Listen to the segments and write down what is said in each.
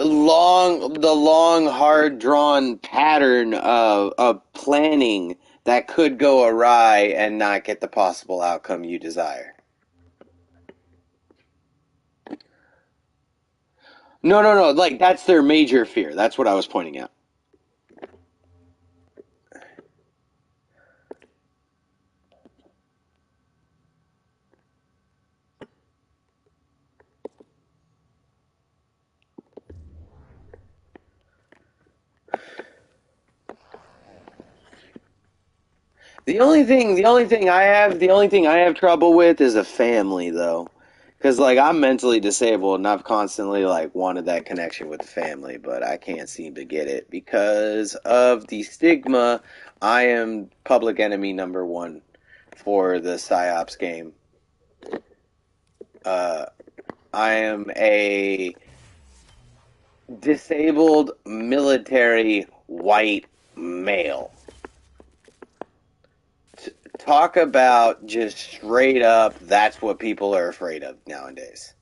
long, hard drawn pattern of planning that could go awry and not get the possible outcome you desire. No, no, no. Like that's their major fear. That's what I was pointing out. The only thing I have trouble with is a family, though, because like I'm mentally disabled and I've constantly like wanted that connection with the family, but I can't seem to get it because of the stigma. I am public enemy number one for the psyops game. Uh, I am a disabled military white male. Talk about just straight up, that's what people are afraid of nowadays.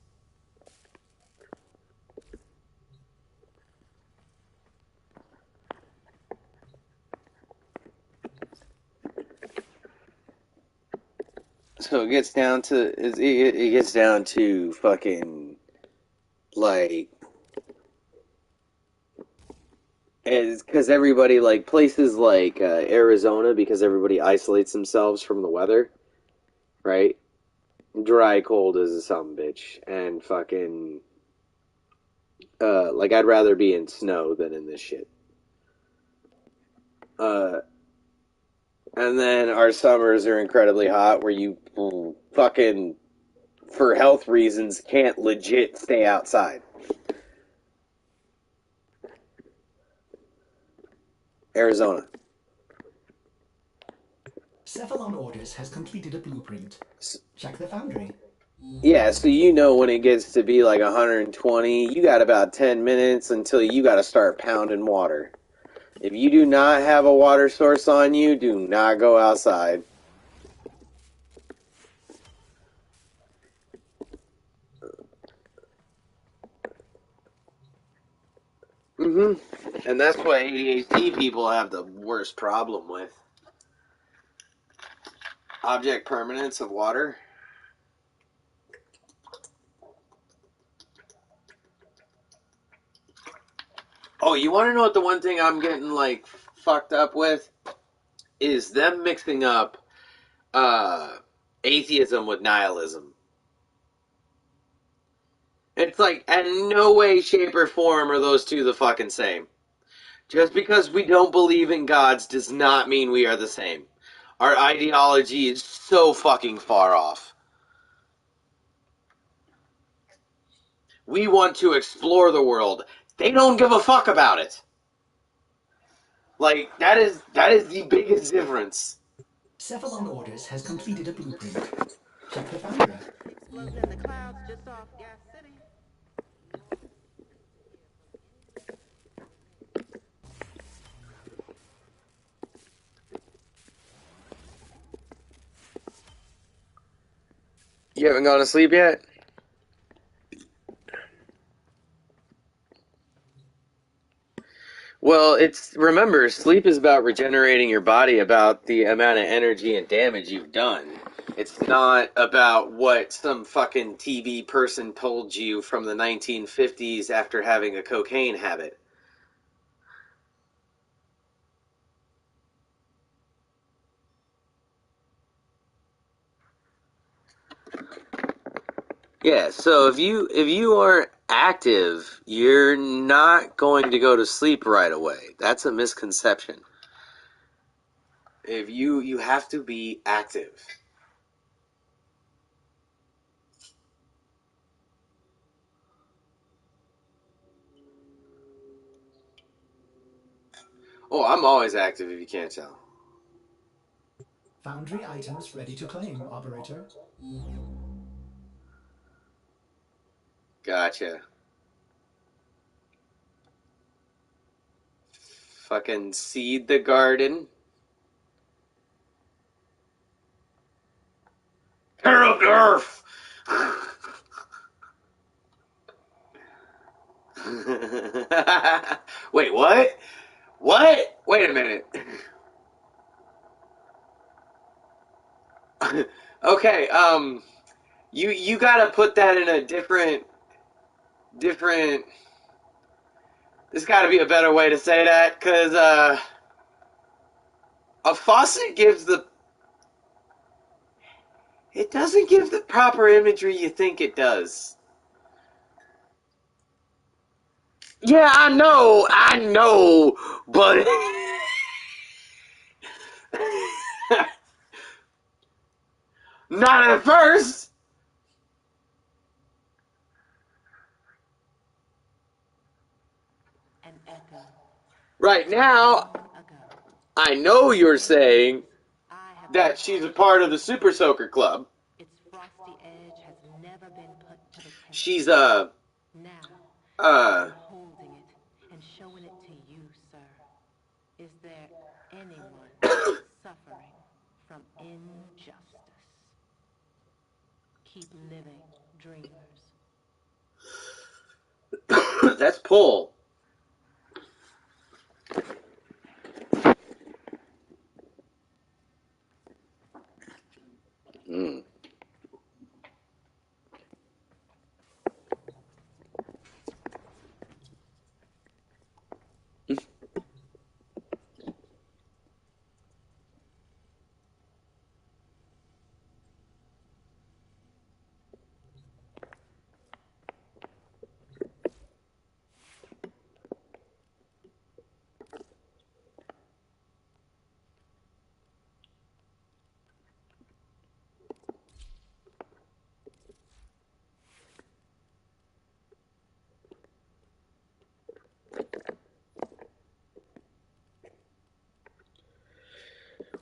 So it gets down to fucking like as because everybody like places like Arizona because everybody isolates themselves from the weather, right? Dry cold as a some bitch and fucking like I'd rather be in snow than in this shit. Uh, and then our summers are incredibly hot where you fucking for health reasons can't legit stay outside. Arizona. Cephalon Orders has completed a blueprint. Check the foundry. Yeah, so you know when it gets to be like 120, you got about 10 minutes until you got to start pounding water. If you do not have a water source on you, do not go outside. And that's what ADHD people have the worst problem with. Object permanence of water. Oh, you want to know what the one thing I'm getting like fucked up with is them mixing up uh, atheism with nihilism. It's like, in no way, shape, or form are those two the fucking same. Just because we don't believe in gods does not mean we are the same. Our ideology is so fucking far off. We want to explore the world. They don't give a fuck about it. Like, that is the biggest difference. Cephalon Orders has completed a blueprint. Check the foundry. You haven't gone to sleep yet? Well, it's remember, sleep is about regenerating your body about the amount of energy and damage you've done. It's not about what some fucking TV person told you from the 1950s after having a cocaine habit. Yeah, so if you are active, you're not going to go to sleep right away. That's a misconception. If you have to be active. Oh, I'm always active if you can't tell. Foundry items ready to claim, operator. Gotcha. Fucking seed the garden. Tear up the earth! Wait, what? What? Wait a minute. Okay, you gotta put that in a different. There's gotta be a better way to say that, cause a faucet gives the. It doesn't give the proper imagery you think it does. Yeah, I know, but not at first. An echo. Right now, Long ago, I know you're saying I have been that she's a part of the Super Soaker Club. its frosty edge has never been put to the test. She's Now, uh I'm holding it and showing it to you, sir. Is there anyone suffering from injustice? Keep living, dreamers. that's pull. Mm.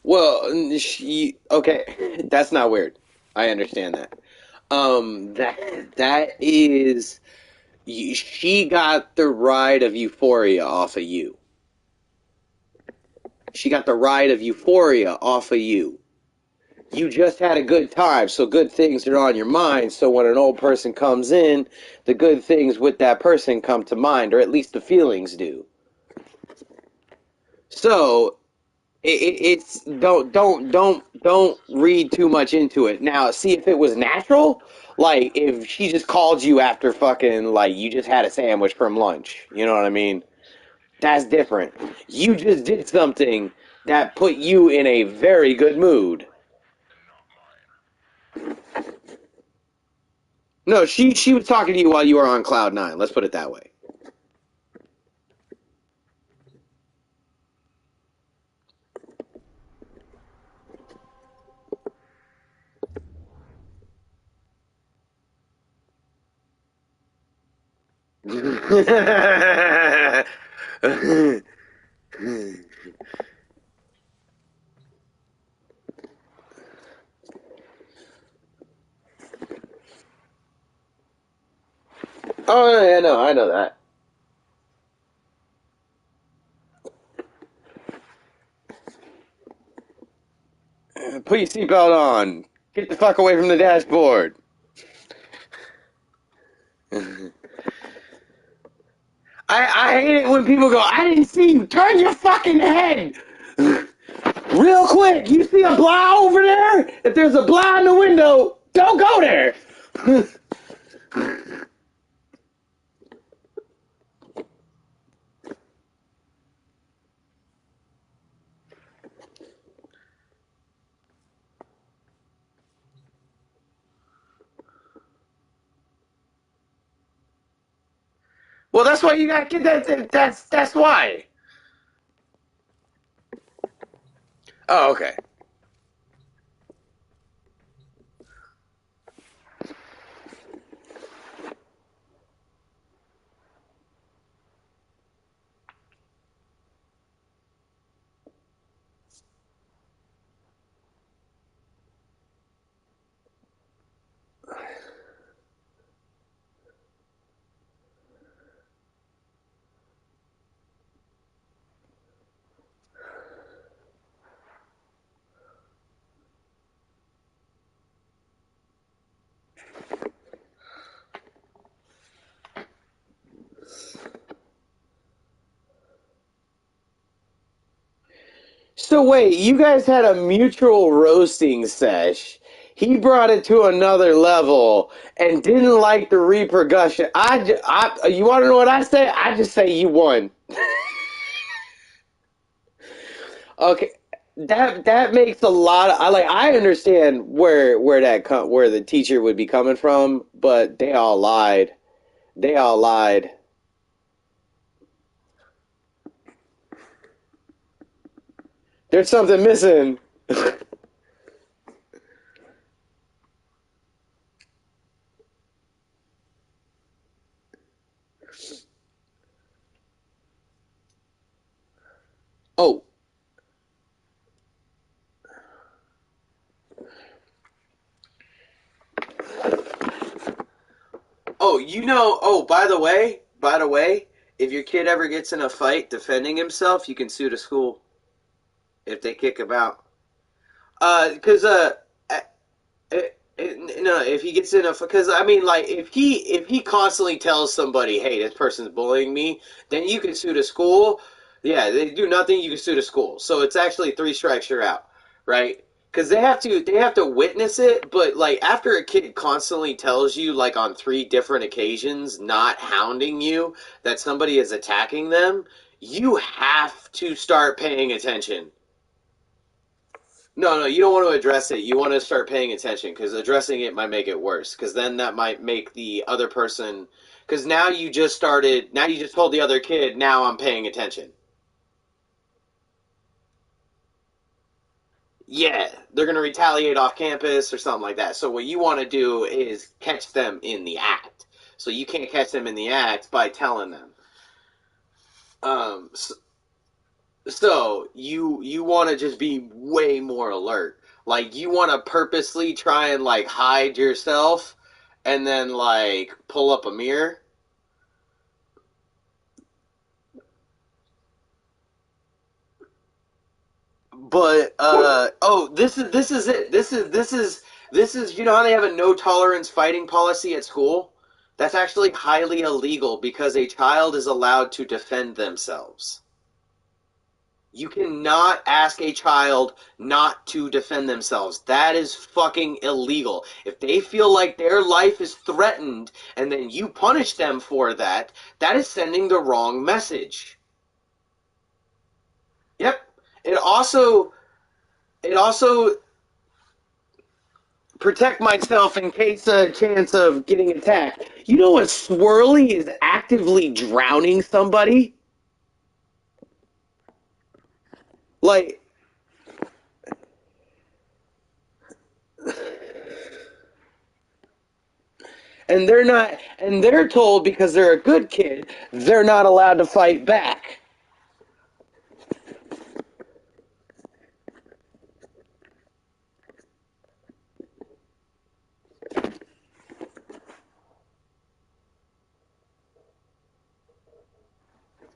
Well, okay, that's not weird. I understand that. That is she got the ride of euphoria off of you. She got the ride of euphoria off of you. You just had a good time, so good things are on your mind. So when an old person comes in, the good things with that person come to mind, or at least the feelings do. So it's don't read too much into it. Now, see if it was natural, like if she just called you after fucking like you just had a sandwich from lunch. You know what I mean? That's different. You just did something that put you in a very good mood. No, she was talking to you while you were on cloud nine. Let's put it that way. Oh yeah, no, I know that. Put your seatbelt on. Get the fuck away from the dashboard. I hate it when people go, I didn't see you. Turn your fucking head. Real quick, you see a blah over there? If there's a blah in the window, don't go there. Well, that's why you gotta get that. That's why. Oh, okay. So wait, you guys had a mutual roasting sesh. He brought it to another level and didn't like the repercussion. You want to know what I say? I just say you won. Okay, that makes a lot of. I understand where the teacher would be coming from, but they all lied. They all lied. There's something missing. Oh, oh, oh, by the way, if your kid ever gets in a fight defending himself, you can sue the school if they kick him out. Because no, if he gets in a, because I mean, like, if he constantly tells somebody, "Hey, this person's bullying me," then you can sue the school. Yeah, they do nothing. You can sue the school. So it's actually three strikes, you're out, right? Because they have to witness it. But like after a kid constantly tells you, like on three different occasions, not hounding you, that somebody is attacking them, you have to start paying attention. No, no, you don't want to address it. You want to start paying attention because addressing it might make it worse. Because then that might make the other person. Because now you just started. Now you just told the other kid. Now I'm paying attention. Yeah, they're gonna retaliate off campus or something like that. So what you want to do is catch them in the act. So you can't catch them in the act by telling them. So, you want to just be way more alert. Like you want to purposely try and like hide yourself and then like pull up a mirror. But oh, this is it. This is you know how they have a no tolerance fighting policy at school? That's actually highly illegal because a child is allowed to defend themselves. You cannot ask a child not to defend themselves. That is fucking illegal. If they feel like their life is threatened and then you punish them for that, that is sending the wrong message. Yep. It also protect myself in case a chance of getting attacked. You know what Swirly is actively drowning somebody? Like and they're told because they're a good kid, they're not allowed to fight back.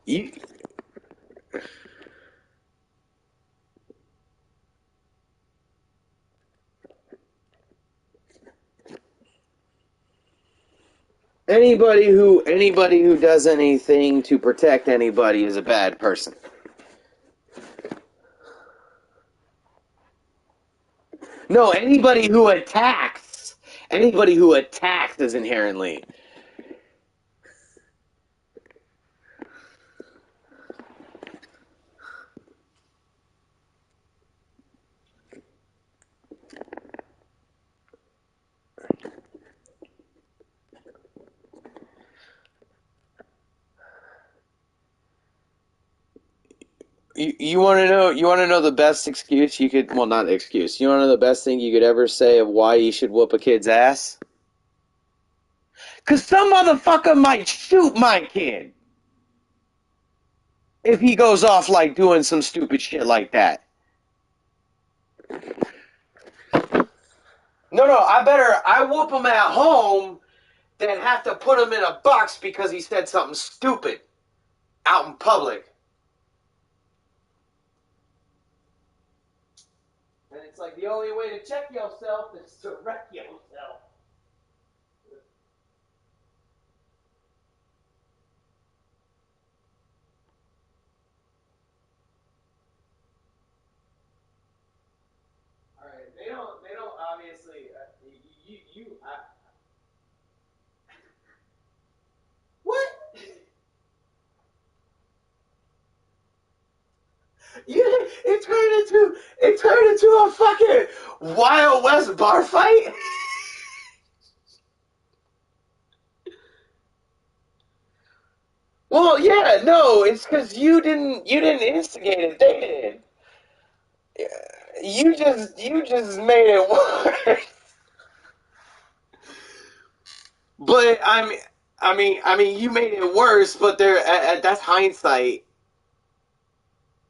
You, anybody who does anything to protect anybody is a bad person. No, anybody who attacks is inherently. You want to know? You want to know the best excuse you could? Well, not excuse. You want to know the best thing you could ever say of why you should whoop a kid's ass? Cause some motherfucker might shoot my kid if he goes off like doing some stupid shit like that. No, no, I whoop him at home than have to put him in a box because he said something stupid out in public. And it's like the only way to check yourself is to wreck yourself. It turned into a fucking Wild West bar fight. Well, yeah, no, it's because you didn't instigate it. They did. You just made it worse. But I mean, you made it worse. But that's hindsight.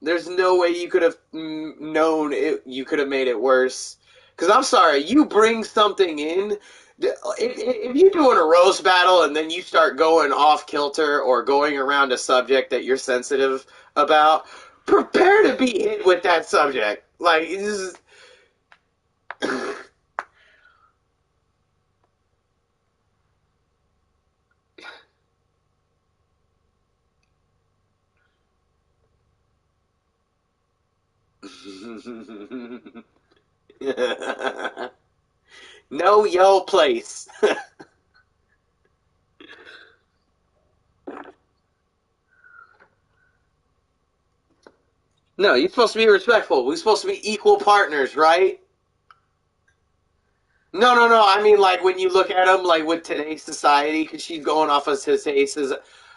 There's no way you could have known it. You could have made it worse. Because I'm sorry, you bring something in. If you're doing a roast battle and then you start going off kilter or going around a subject that you're sensitive about, prepare to be hit with that subject. Like, it's just, know your place. No, you're supposed to be respectful. We're supposed to be equal partners, right? No, no, no. I mean, like when you look at them, like with today's society, because she's going off of today's.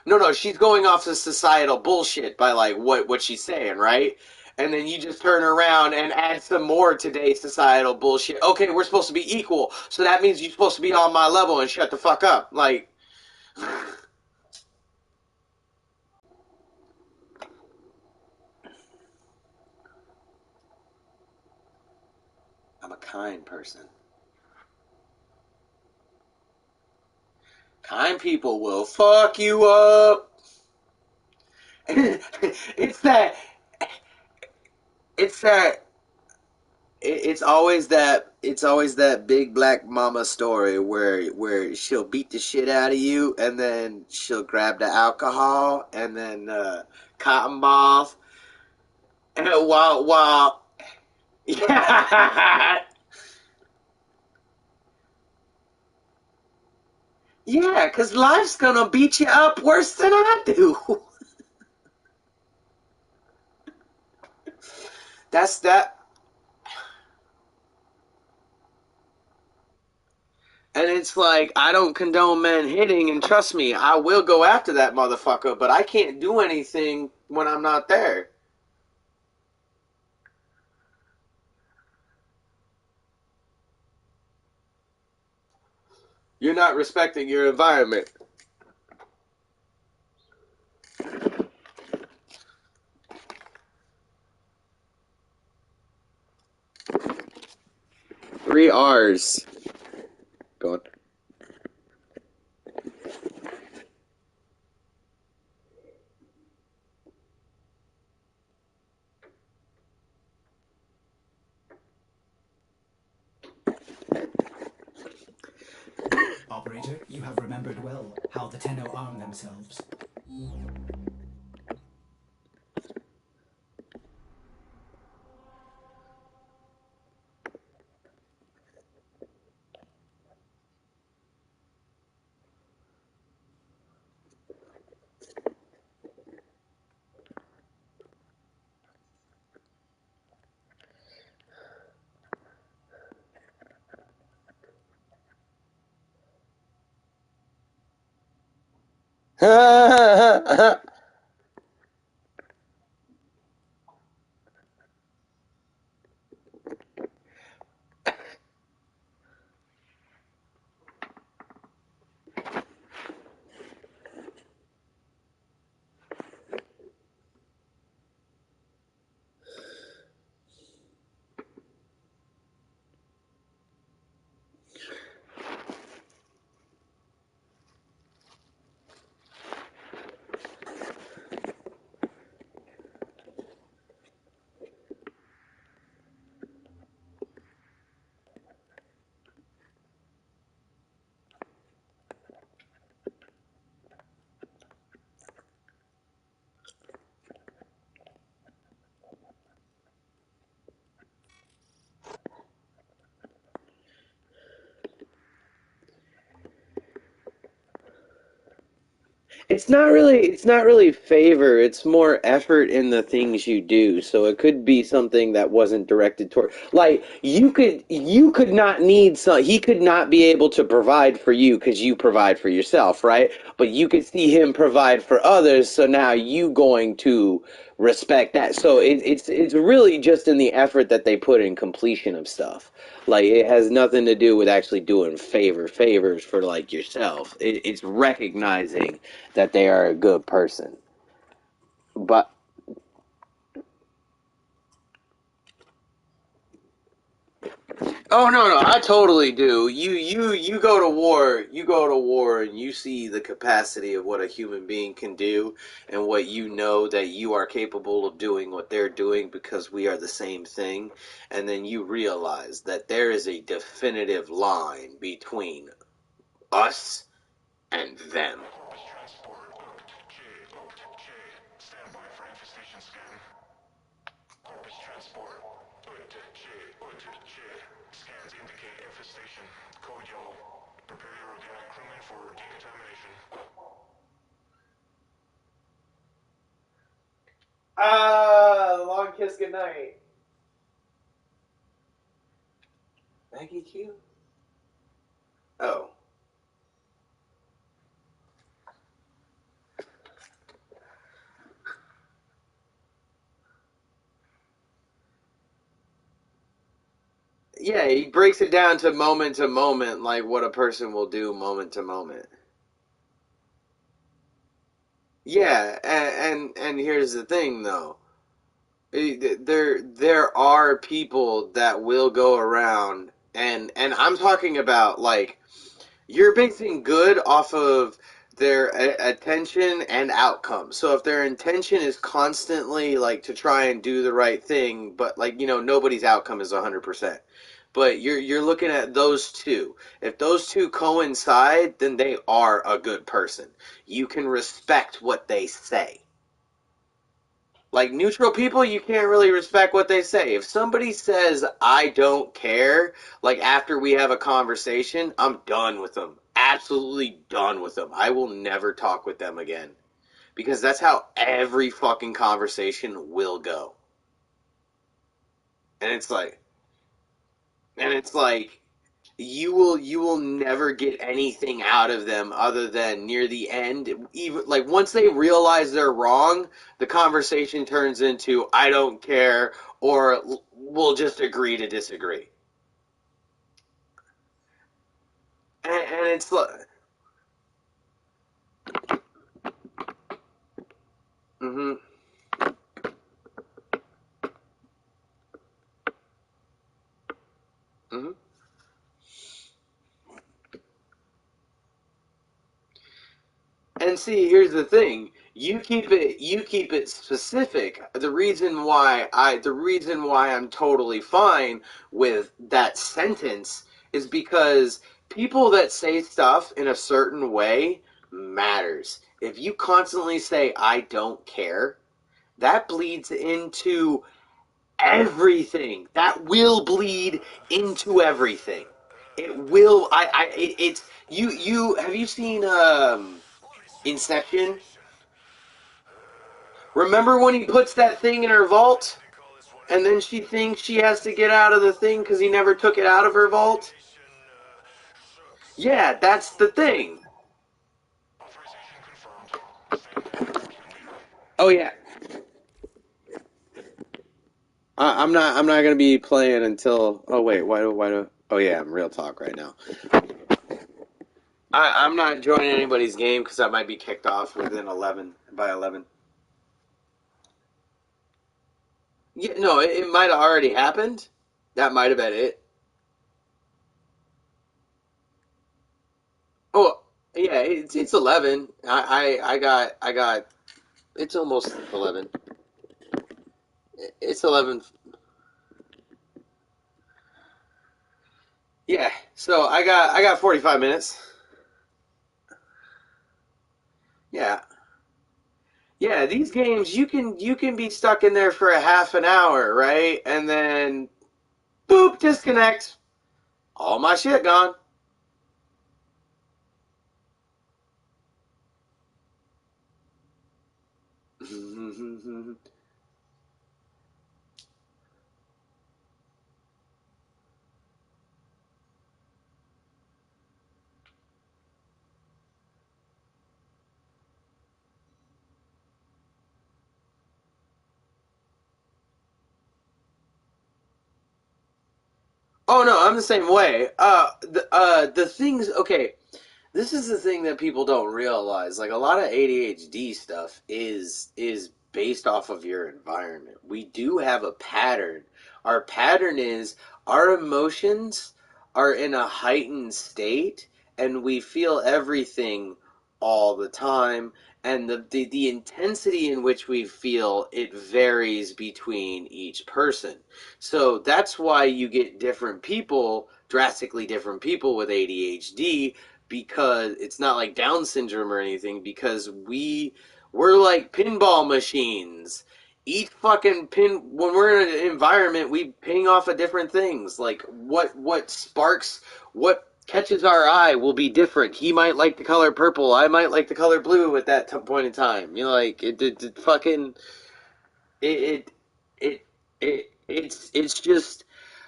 No, no, she's going off of societal bullshit by like what she's saying, right? And then you just turn around and add some more today's societal bullshit. Okay, we're supposed to be equal, so that means you're supposed to be on my level and shut the fuck up. Like, I'm a kind person. Kind people will fuck you up. it's that. It's that it's always that big black mama story where she'll beat the shit out of you and then she'll grab the alcohol and then cotton balls and while yeah yeah, because life's gonna beat you up worse than I do. That's that. And it's like, I don't condone men hitting, and trust me, I will go after that motherfucker, but I can't do anything when I'm not there. You're not respecting your environment. 3 R's. Go on. Operator, you have remembered well how the Tenno arm themselves. It's not really favor, it's more effort in the things you do. So it could be something that wasn't directed toward, like, you could not need some, he could not be able to provide for you because you provide for yourself, right? But you could see him provide for others, so now you going to respect that. So it's really just in the effort that they put in completion of stuff. Like, it has nothing to do with actually doing favors for like yourself. It's recognizing that they are a good person. But oh, no, I totally do. You go to war, and you see the capacity of what a human being can do, and what you know that you are capable of doing what they're doing because we are the same thing, and then you realize that there is a definitive line between us and them. Ah, long kiss goodnight. Maggie Q? Oh. Yeah, he breaks it down to moment, like what a person will do moment to moment. Yeah, and here's the thing though. There are people that will go around, and I'm talking about, like, you're basing good off of their attention and outcome. So if their intention is constantly like to try and do the right thing, but, like, nobody's outcome is 100%. But you're looking at those two. If those two coincide, then they are a good person. You can respect what they say. Like, neutral people, you can't really respect what they say. If somebody says I don't care, like, after we have a conversation, I'm done with them. Absolutely done with them. I will never talk with them again. Because that's how every fucking conversation will go. And it's like and it's like, you will never get anything out of them other than near the end. Even like, once they realize they're wrong, the conversation turns into I don't care, or we'll just agree to disagree. And it's like, mm-hmm, mm-hmm. And see, here's the thing. You keep it specific. The reason why I'm totally fine with that sentence is because people that say stuff in a certain way matters. If you constantly say I don't care, that bleeds into everything. That will bleed into everything. It will. It's you. Have you seen Inception? Remember when he puts that thing in her vault, and then she thinks she has to get out of the thing because he never took it out of her vault? Yeah, that's the thing. Oh yeah. I'm not gonna be playing until. Oh wait, why do? Oh yeah, I'm real talk right now. I'm not joining anybody's game because I might be kicked off within 11. Yeah, no, it might have already happened. That might have been it. Oh yeah, it's 11. I got. It's almost 11. It's 11. Yeah, so I got 45 minutes. Yeah. Yeah, these games you can be stuck in there for a half an hour, right? And then boop, disconnect. All my shit gone. Oh no, I'm the same way. The things. Okay, this is the thing that people don't realize. Like a lot of ADHD stuff is based off of your environment. We do have a pattern. Our pattern is our emotions are in a heightened state and we feel everything all the time, and the intensity in which we feel it varies between each person. So that's why you get different people, drastically different people with ADHD, because it's not like Down syndrome or anything, because we're like pinball machines. Each fucking pin, when we're in an environment, we ping off of different things. Like what sparks, what catches our eye will be different. He might like the color purple, I might like the color blue at that point in time. You know, like it fucking it it's just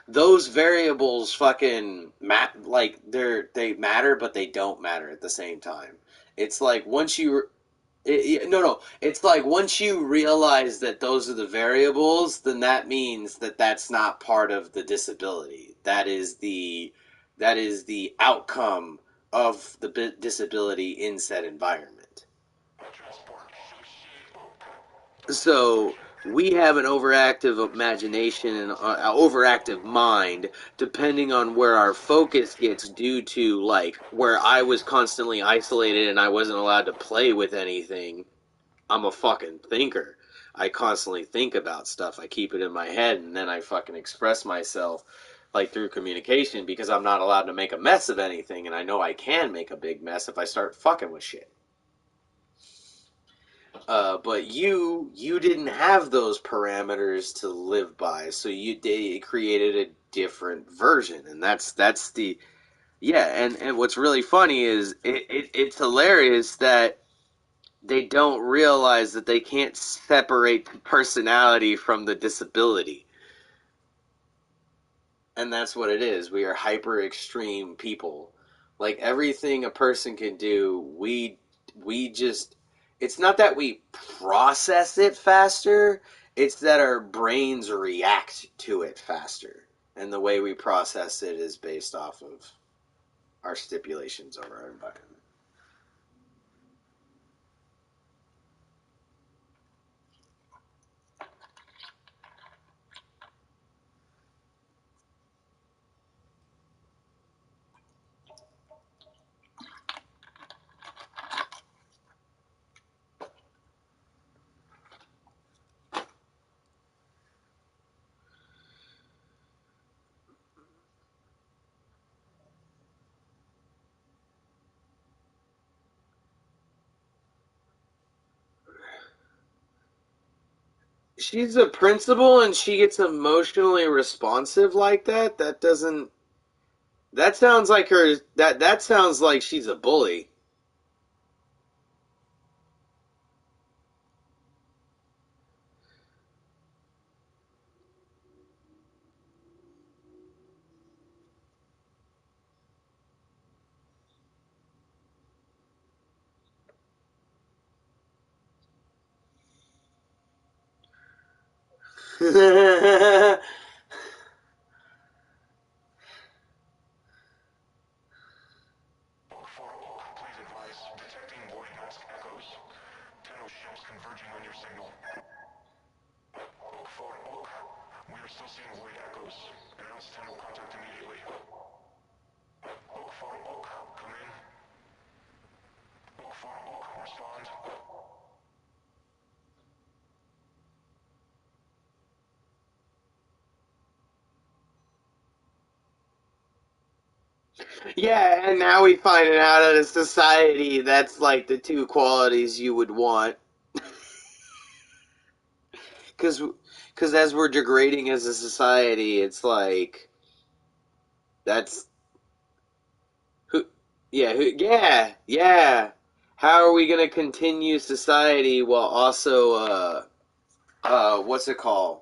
those variables fucking like they matter, but they don't matter at the same time. It's like once you no, no. It's like once you realize that those are the variables, then that means that that's not part of the disability. That is the outcome of the disability in said environment. So we have an overactive imagination and overactive mind, depending on where our focus gets, due to like where I was constantly isolated and I wasn't allowed to play with anything. I'm a fucking thinker. I constantly think about stuff. I keep it in my head and then I fucking express myself like through communication, because I'm not allowed to make a mess of anything, and I know I can make a big mess if I start fucking with shit. But you didn't have those parameters to live by, so they created a different version, and that's the yeah. And what's really funny is it's hilarious that they don't realize that they can't separate the personality from the disability. And that's what it is. We are hyper extreme people. Like everything a person can do, we just it's not that we process it faster, it's that our brains react to it faster. And the way we process it is based off of our stipulations of our environment. She's a principal and she gets emotionally responsive like that. That doesn't. That sounds like her. That sounds like she's a bully. Yeah, and now we find it out in a society that's like the two qualities you would want, because as we're degrading as a society, it's like that's who. Yeah, yeah. How are we gonna continue society while also what's it called?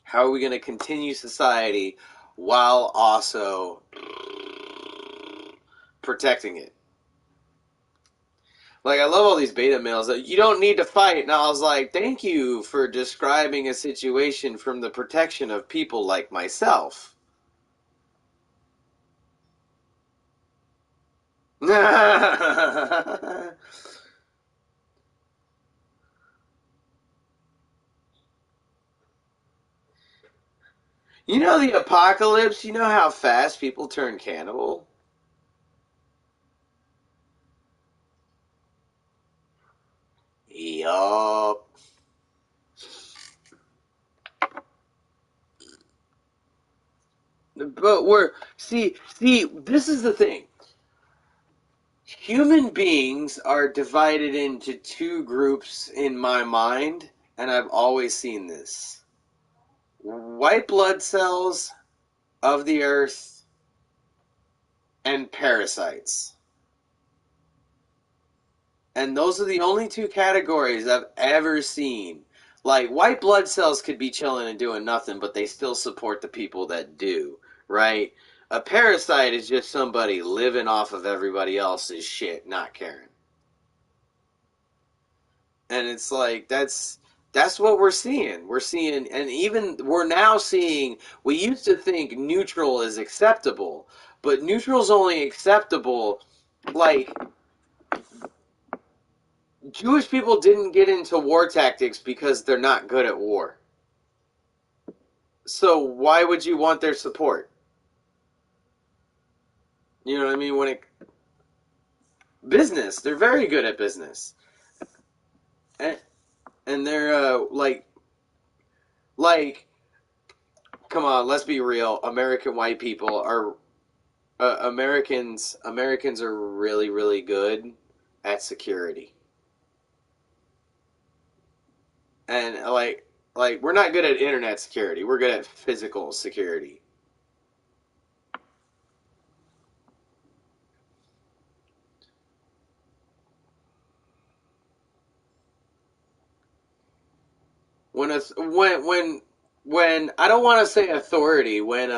How are we going to continue society while also protecting it? Like, I love all these beta males. You don't need to fight. And I was like, thank you for describing a situation from the protection of people like myself. You know the apocalypse? You know how fast people turn cannibal? Yup. But this is the thing. Human beings are divided into two groups in my mind, and I've always seen this. White blood cells of the earth and parasites. And those are the only two categories I've ever seen. Like, white blood cells could be chilling and doing nothing, but they still support the people that do, right? A parasite is just somebody living off of everybody else's shit, not caring. And it's like that's what we're seeing. We're seeing, and even we're now seeing. We used to think neutral is acceptable, but neutral's only acceptable. Like, Jewish people didn't get into war tactics because they're not good at war. So why would you want their support? You know what I mean? Business, they're very good at business, and, and they're like, come on, let's be real. American white people are Americans are really really good at security, and like we're not good at internet security. We're good at physical security. When it's when I don't want to say authority when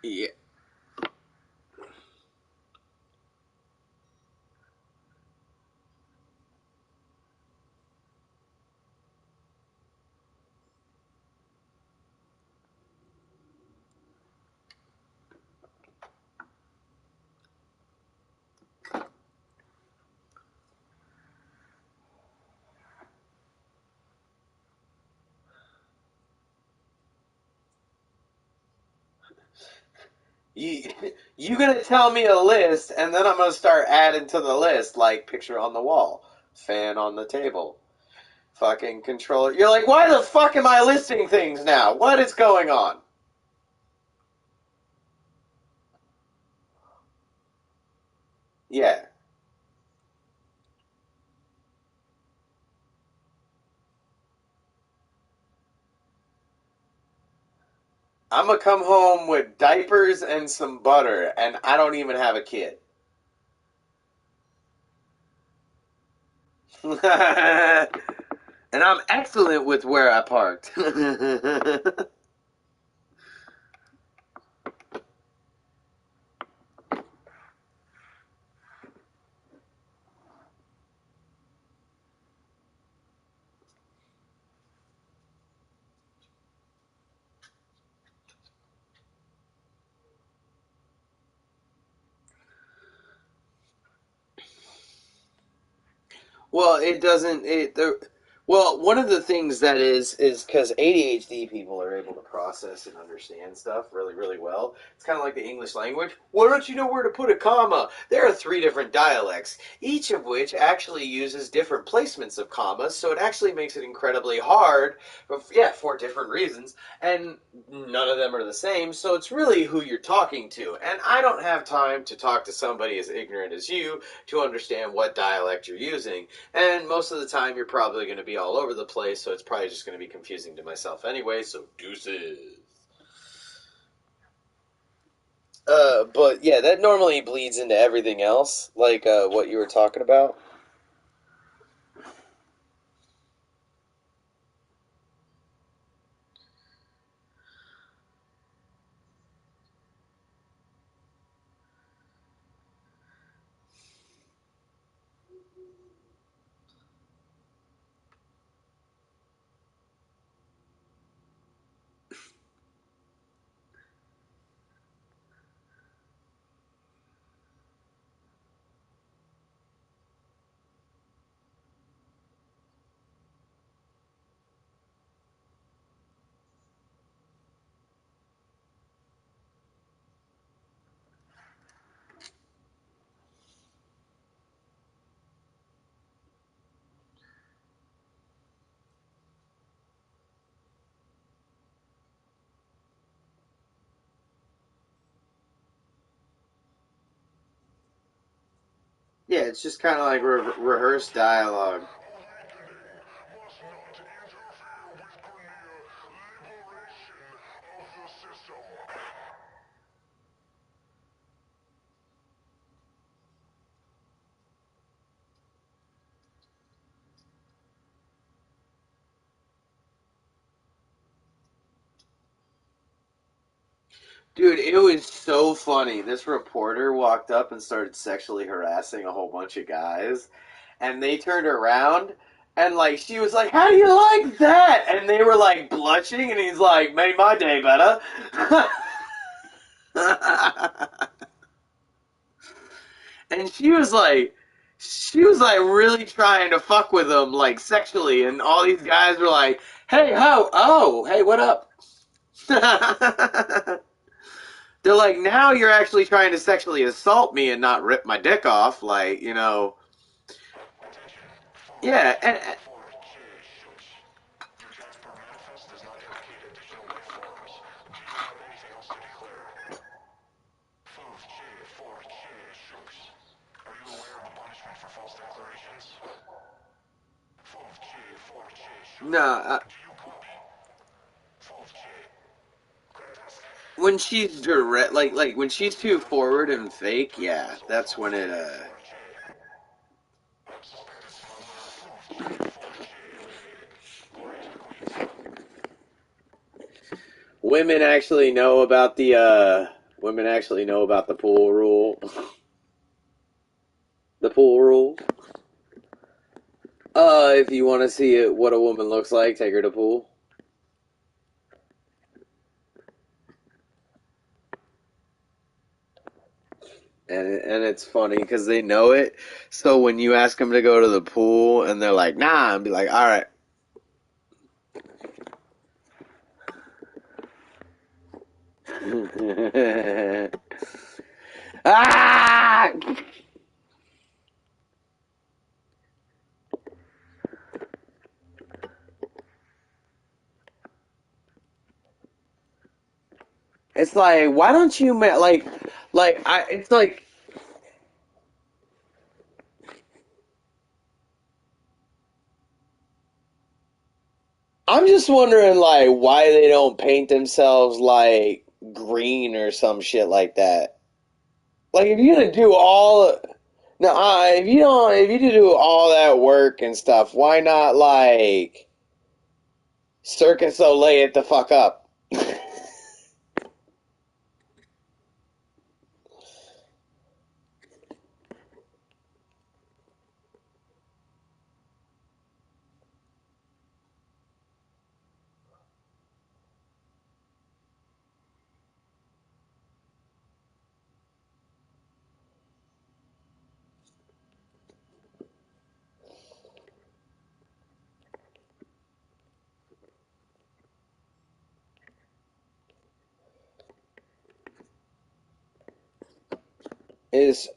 yeah. You you gonna tell me a list, and then I'm gonna start adding to the list, like picture on the wall, fan on the table, fucking controller. You're like, why the fuck am I listing things now? What is going on? Yeah, I'm gonna come home with diapers and some butter, and I don't even have a kid. And I'm excellent with where I parked. Well, it doesn't. Well, one of the things that is because ADHD people are able to process and understand stuff really, really well. It's kind of like the English language. Why don't you know where to put a comma? There are three different dialects, each of which actually uses different placements of commas, so it actually makes it incredibly hard, for different reasons, and none of them are the same, so it's really who you're talking to. And I don't have time to talk to somebody as ignorant as you to understand what dialect you're using. And most of the time, you're probably going to be all over the place, so it's probably just going to be confusing to myself anyway, so deuces. But yeah, that normally bleeds into everything else, like what you were talking about. Yeah, it's just kind of like rehearsed dialogue. Dude, it was so funny. This reporter walked up and started sexually harassing a whole bunch of guys, and they turned around and like she was like, "How do you like that?" And they were like blushing, and he's like, "Made my day better." And she was like really trying to fuck with him like sexually, and all these guys were like, "Hey, hey, what up?" They're like, now you're actually trying to sexually assault me and not rip my dick off, like, yeah, and no, when she's direct, like when she's too forward and fake, yeah, that's when it. Women actually know about the women actually know about the pool rule, the pool rule. If you want to see it, what a woman looks like, take her to pool. And it's funny because they know it. So when you ask them to go to the pool and they're like, nah, and be like, all right. Ah! It's like, why don't you it's like I'm just wondering like why they don't paint themselves like green or some shit like that. Like if you're gonna do all no, if you do all that work and stuff, why not like Circus Soleil it the fuck up? is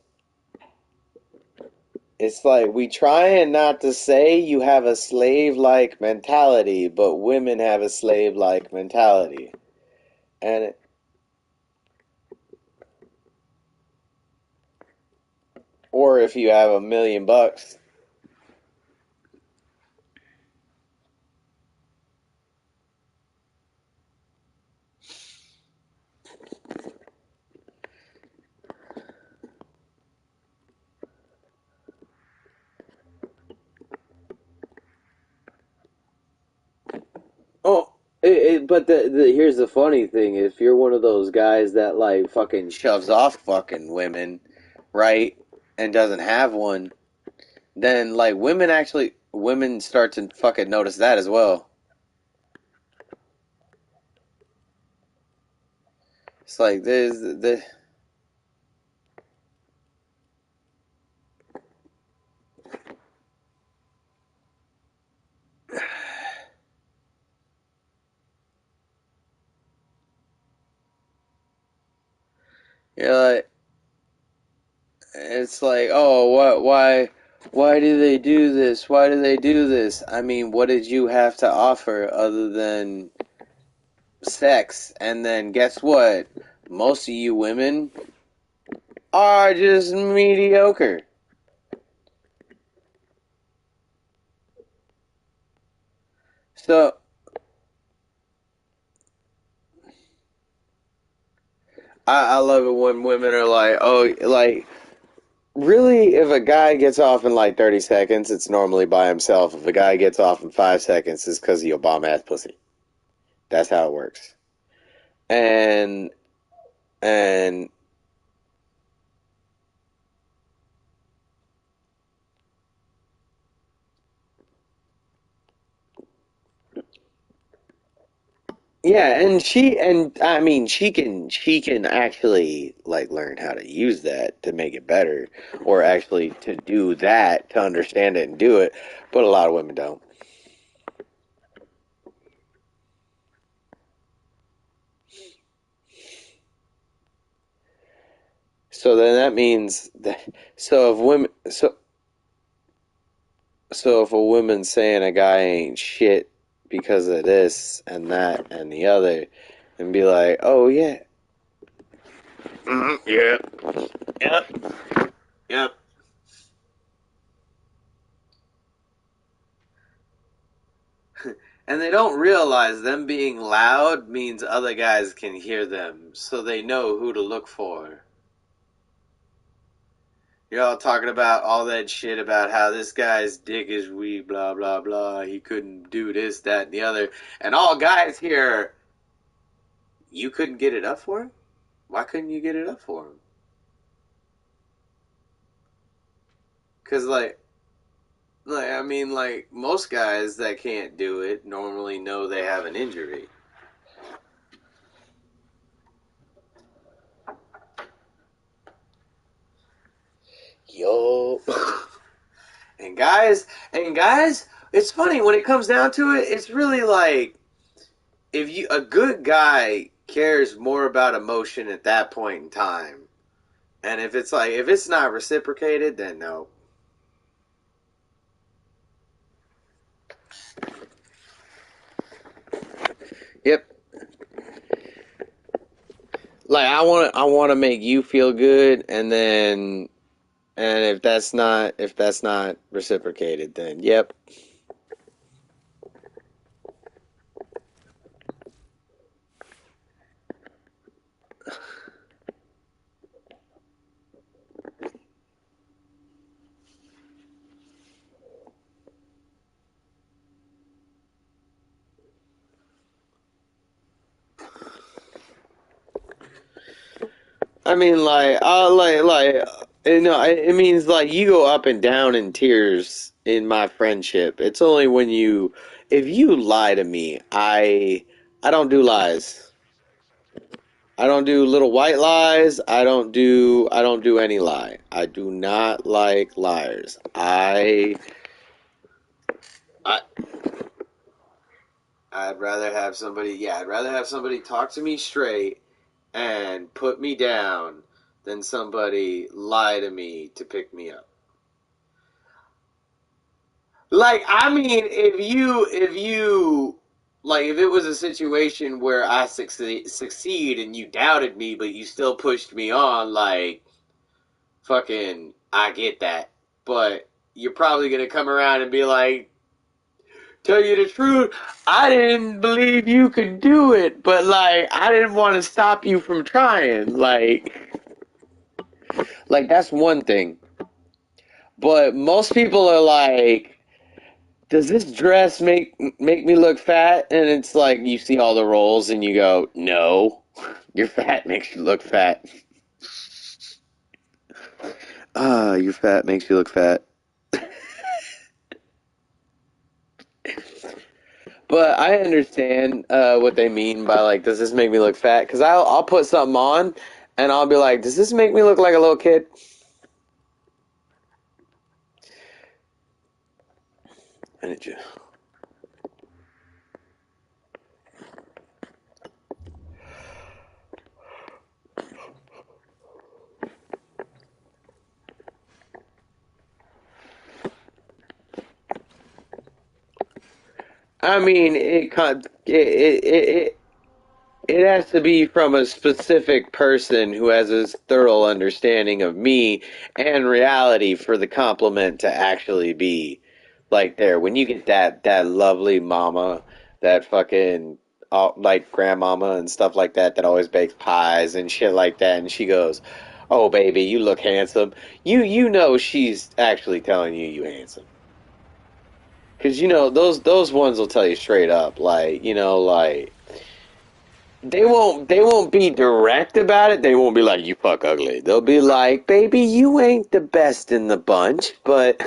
it's like we trying not to say you have a slave-like mentality, but women have a slave-like mentality. And or if you have $1 million. Oh, but here's the funny thing: if you're one of those guys that like fucking shoves off fucking women, right, and doesn't have one, then like women start to fucking notice that as well. It's like there's the you're like it's like, oh, what, why do they do this? Why do they do this? I mean, what did you have to offer other than sex? And then guess what? Most of you women are just mediocre. So I love it when women are like, oh, like really, if a guy gets off in like 30 seconds, it's normally by himself. If a guy gets off in 5 seconds, it's because of your bomb ass pussy. That's how it works. And and yeah, and I mean she can actually like learn how to use that to make it better, or actually to do that to understand it and do it. But a lot of women don't. So then that means that so if women so if a woman's saying a guy ain't shit because of this and that and the other, and be like, oh yeah, yeah, yep, yep. And they don't realize them being loud means other guys can hear them, so they know who to look for. You're all talking about all that shit about how this guy's dick is weak, blah, blah, blah. He couldn't do this, that, and the other. And all guys here, you couldn't get it up for him? Why couldn't you get it up for him? Because, I mean, like, most guys that can't do it normally know they have an injury. Yo. And guys, it's funny when it comes down to it. It's really like if you a good guy cares more about emotion at that point in time, and if it's like if it's not reciprocated, then no. Yep. Like I want to make you feel good, and if that's not reciprocated, then yep. I mean, it means like you go up and down in tears in my friendship. It's only when if you lie to me, I don't do lies. I don't do little white lies. I don't do any lie. I do not like liars. I I'd rather have somebody talk to me straight and put me down than somebody lie to me to pick me up. Like, I mean, if it was a situation where I succeed and you doubted me, but you still pushed me on, like, fucking, I get that. But you're probably gonna come around and be like, tell you the truth, I didn't believe you could do it, but, like, I didn't want to stop you from trying. Like, that's one thing. But most people are like, does this dress make me look fat? And it's like you see all the rolls and you go, no, your fat makes you look fat. Your fat makes you look fat. But I understand what they mean by like, does this make me look fat? Because I'll put something on and I'll be like, does this make me look like a little kid? And it just. I mean, it has to be from a specific person who has a thorough understanding of me and reality for the compliment to actually be like there. When you get that lovely mama, that fucking like grandmama and stuff like that that always bakes pies and shit like that, and she goes, "Oh baby, you look handsome." You know she's actually telling you handsome. Cause you know those ones will tell you straight up, like like they won't be direct about it. They won't be like you fuck ugly. They'll be like, baby, you ain't the best in the bunch, but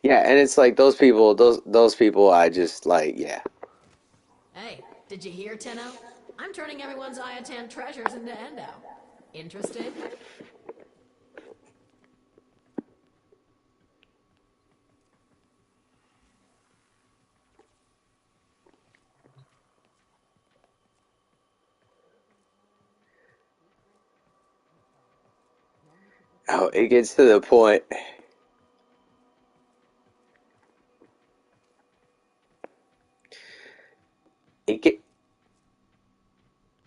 yeah. And it's like those people. I just like yeah. Hey, did you hear, Tenno? I'm turning everyone's Iatan treasures into Endo. Interested? Oh, it gets to the point. It get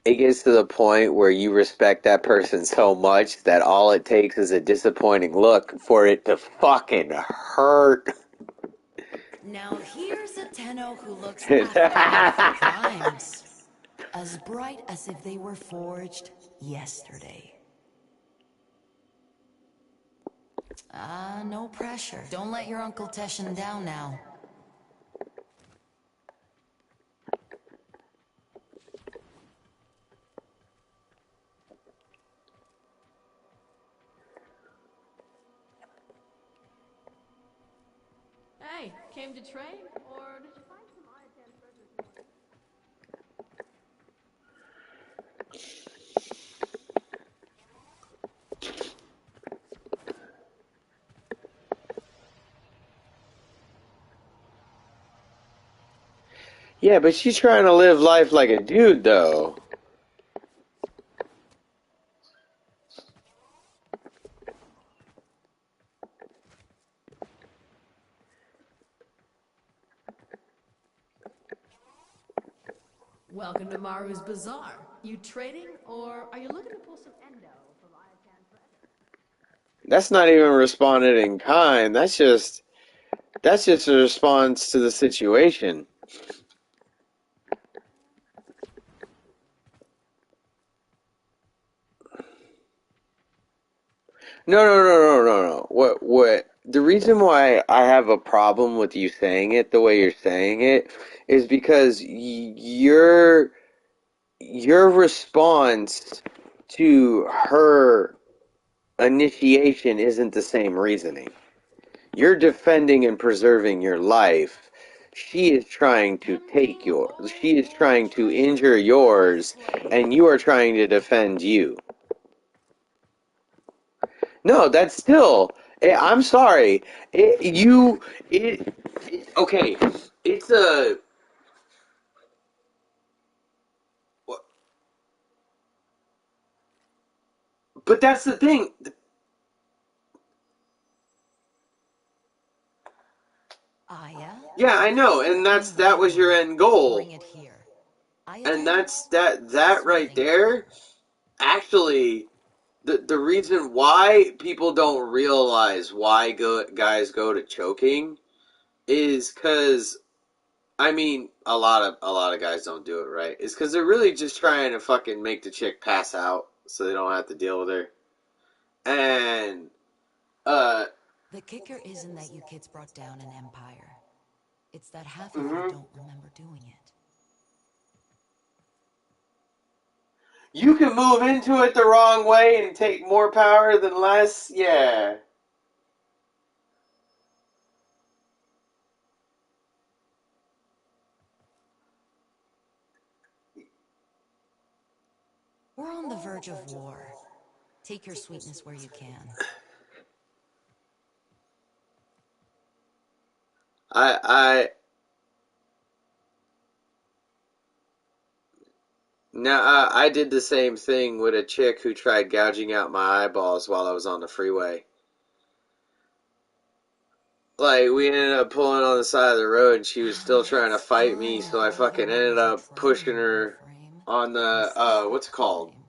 it gets to the point where you respect that person so much that all it takes is a disappointing look for it to fucking hurt. Now here's a Tenno who looks after your crimes. As bright as if they were forged yesterday. No pressure. Don't let your Uncle Teshin down now. Hey, came to trade, or did you find some Iatan treasures? Yeah, but she's trying to live life like a dude, though. Welcome to Maru's Bazaar. You trading, or are you looking to pull some Endo from Iatan treasure? That's not even responded in kind. That's just a response to the situation. No. What? The reason why I have a problem with you saying it the way you're saying it is because your response to her initiation isn't the same reasoning. You're defending and preserving your life. She is trying to take yours. She is trying to injure yours, and you are trying to defend you. No, that's still. I'm sorry. Okay. It's a. But that's the thing. Aya? Yeah, I know, and that was your end goal. Bring it here. And Aya-ten? that's that right Smoothing it there. over. Actually, the reason why people don't realize why guys go to choking is because I mean a lot of guys don't do it right. It's because they're really just trying to fucking make the chick pass out so they don't have to deal with her. And uh, The kicker isn't that you kids brought down an empire. It's that half of you mhm. don't remember doing it. You can move into it the wrong way and take more power than less. Yeah. We're on the verge of war. Take your sweetness where you can. I Now, I did the same thing with a chick who tried gouging out my eyeballs while I was on the freeway. Like, we ended up pulling on the side of the road and she was still trying to It's fight me, fine so if I all you fucking want ended is a up trophy, pushing her Warframe. on We the, still what's it have called? time.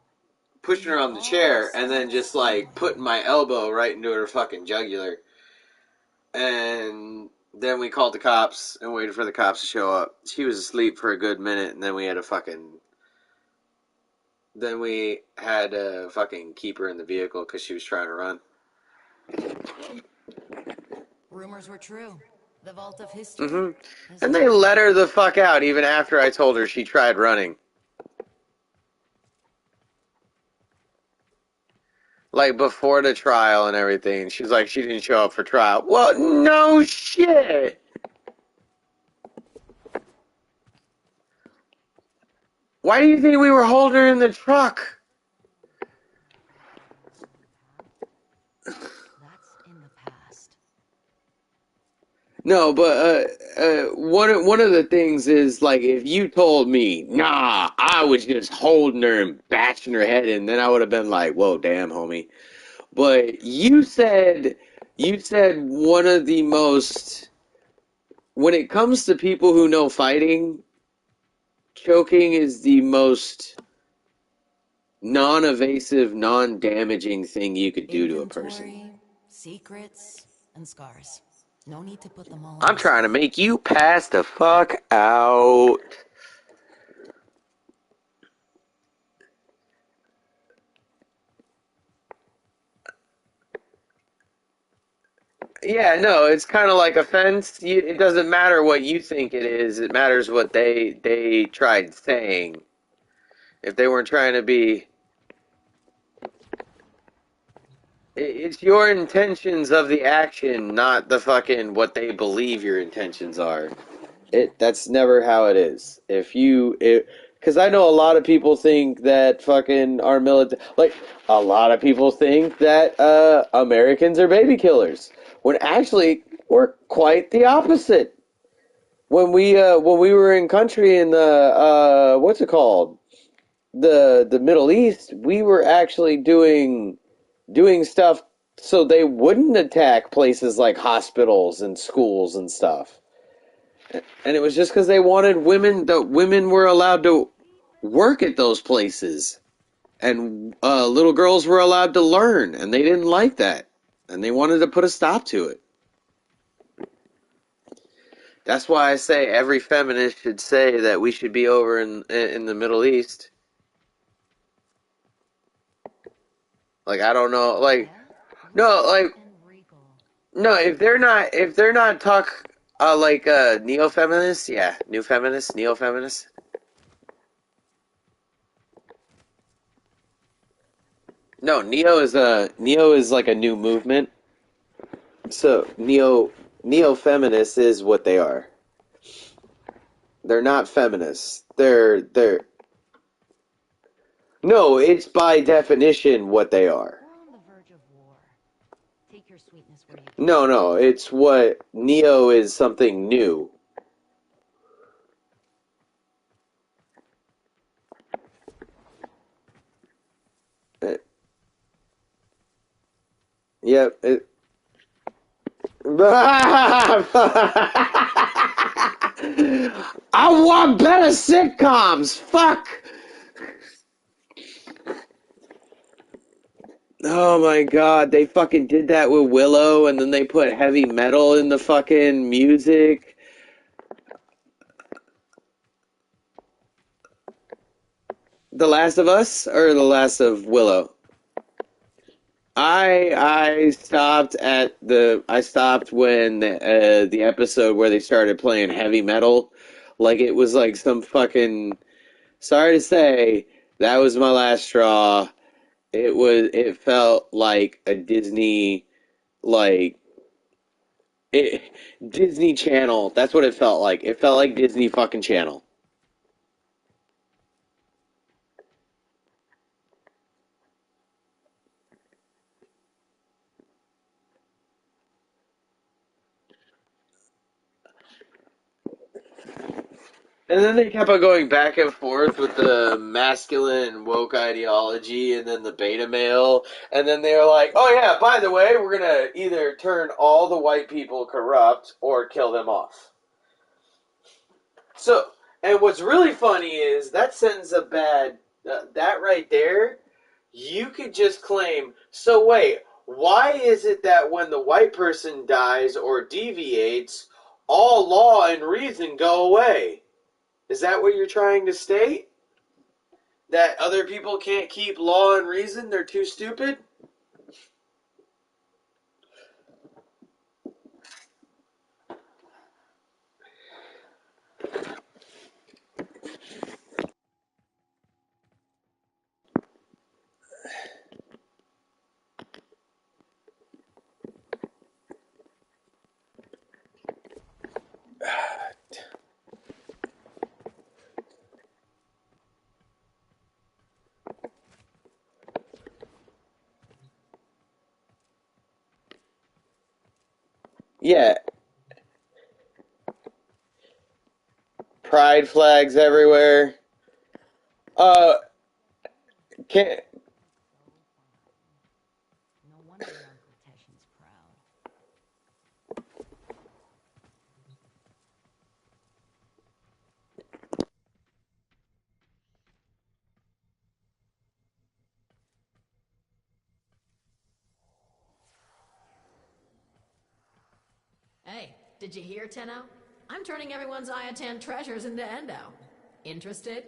Pushing her We on the all chair and then start just, like, putting somewhere. my elbow right into her fucking jugular. And then we called the cops and waited for the cops to show up. She was asleep for a good minute and then we had to fucking keep her in the vehicle because she was trying to run. Rumors were true. The vault of history Hmm. is And they open. let her the fuck out even after I told her she tried running. Like before the trial and everything. She's like, she didn't show up for trial. Well, no shit. Why do you think we were holding her in the truck? That's in the past. No, but one of the things is like if you told me, nah, I was just holding her and bashing her head in, then I would have been like, whoa, damn, homie. But you said one of the most when it comes to people who know fighting, choking is the most non-evasive, non-damaging thing you could do to a person. Inventory, secrets, and scars. No need to put them all on I'm trying to display. make you pass the fuck out. Yeah, no, it's kind of like a fence. It doesn't matter what you think it is. It matters what they tried saying. If they weren't trying to be, it's your intentions of the action, not the fucking what they believe your intentions are. That's never how it is. Because I know a lot of people think that fucking our military, like a lot of people think that Americans are baby killers, when actually we're quite the opposite. When we were in country in the what's it called, the Middle East, we were actually doing stuff so they wouldn't attack places like hospitals and schools and stuff. And it was just because they wanted women, that women were allowed to work at those places. And little girls were allowed to learn. And they didn't like that. And they wanted to put a stop to it. That's why I say every feminist should say that we should be over in the Middle East. Like, I don't know. Like, Yeah? no, Ruthless like, and regal. no, if they're not like neo-feminists, yeah, new feminists, neo-feminists. No, neo is like a new movement. So neo feminists is what they are. They're not feminists. They're no, it's by definition what they are. We're on the verge of war. Take your sweetness where you can. No, no, it's what neo is something new. Yep. I want better sitcoms. Fuck. Oh my god, they fucking did that with Willow, and then they put heavy metal in the fucking music. The Last of Us or The Last of Willow? I stopped when the episode where they started playing heavy metal, like it was like some fucking. Sorry to say, that was my last straw. It felt like a Disney like it Disney Channel. That's what it felt like. It felt like Disney fucking Channel. And then they kept on going back and forth with the masculine woke ideology and then the beta male. And then they were like, oh yeah, by the way, we're going to either turn all the white people corrupt or kill them off. So, and what's really funny is that sends a bad, that right there, you could just claim, so wait, why is it that when the white person dies or deviates, all law and reason go away? Is that what you're trying to state? That other people can't keep law and reason? They're too stupid? Yeah, pride flags everywhere. Uh, can No wonder Uncle Teshin's proud. Hey, did you hear, Tenno? I'm turning everyone's Iatan treasures into endo. Interested?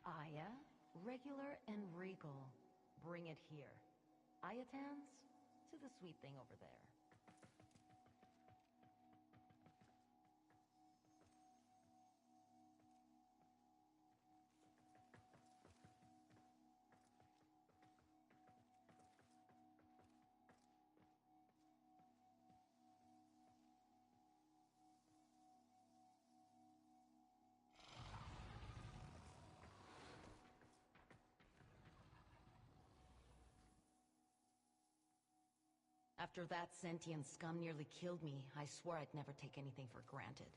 Aya, regular and regal. Bring it here. Ayatans, to the sweet thing over there. After that sentient scum nearly killed me, I swore I'd never take anything for granted.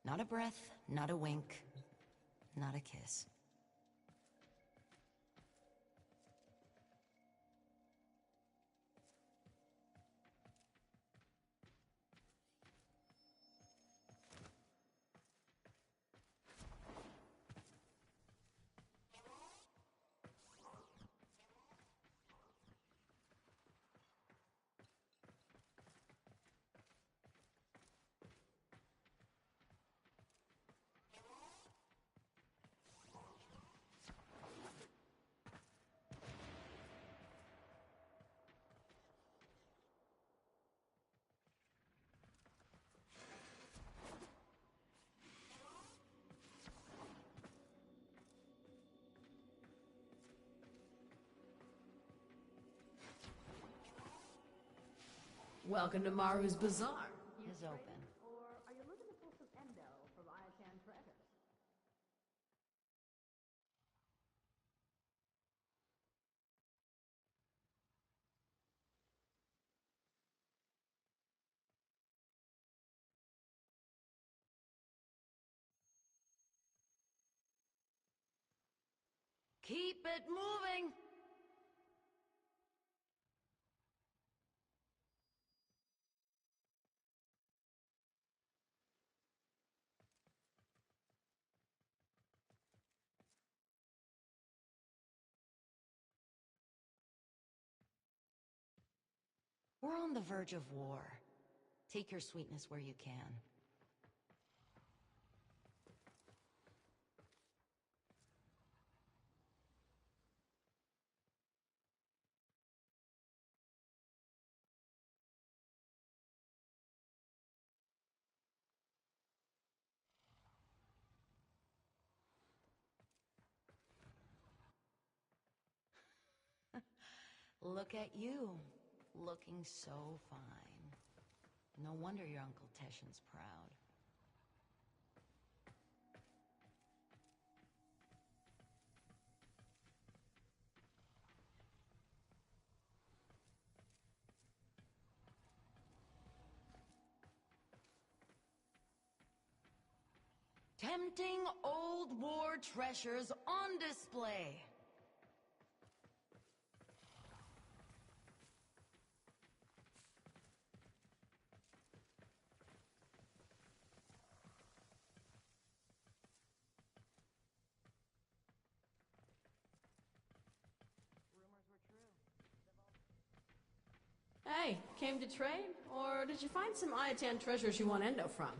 Not a breath, not a wink, not a kiss. Welcome to Maru's Bazaar. Is open. Or are you looking to pull some endo from Ayatan treasures? Keep it moving! We're on the verge of war. Take your sweetness where you can. Look at you, looking so fine. No wonder your Uncle Teshin's proud. Tempting old war treasures on display. Hey, came to trade? Or did you find some Ayatan treasures you want endo from?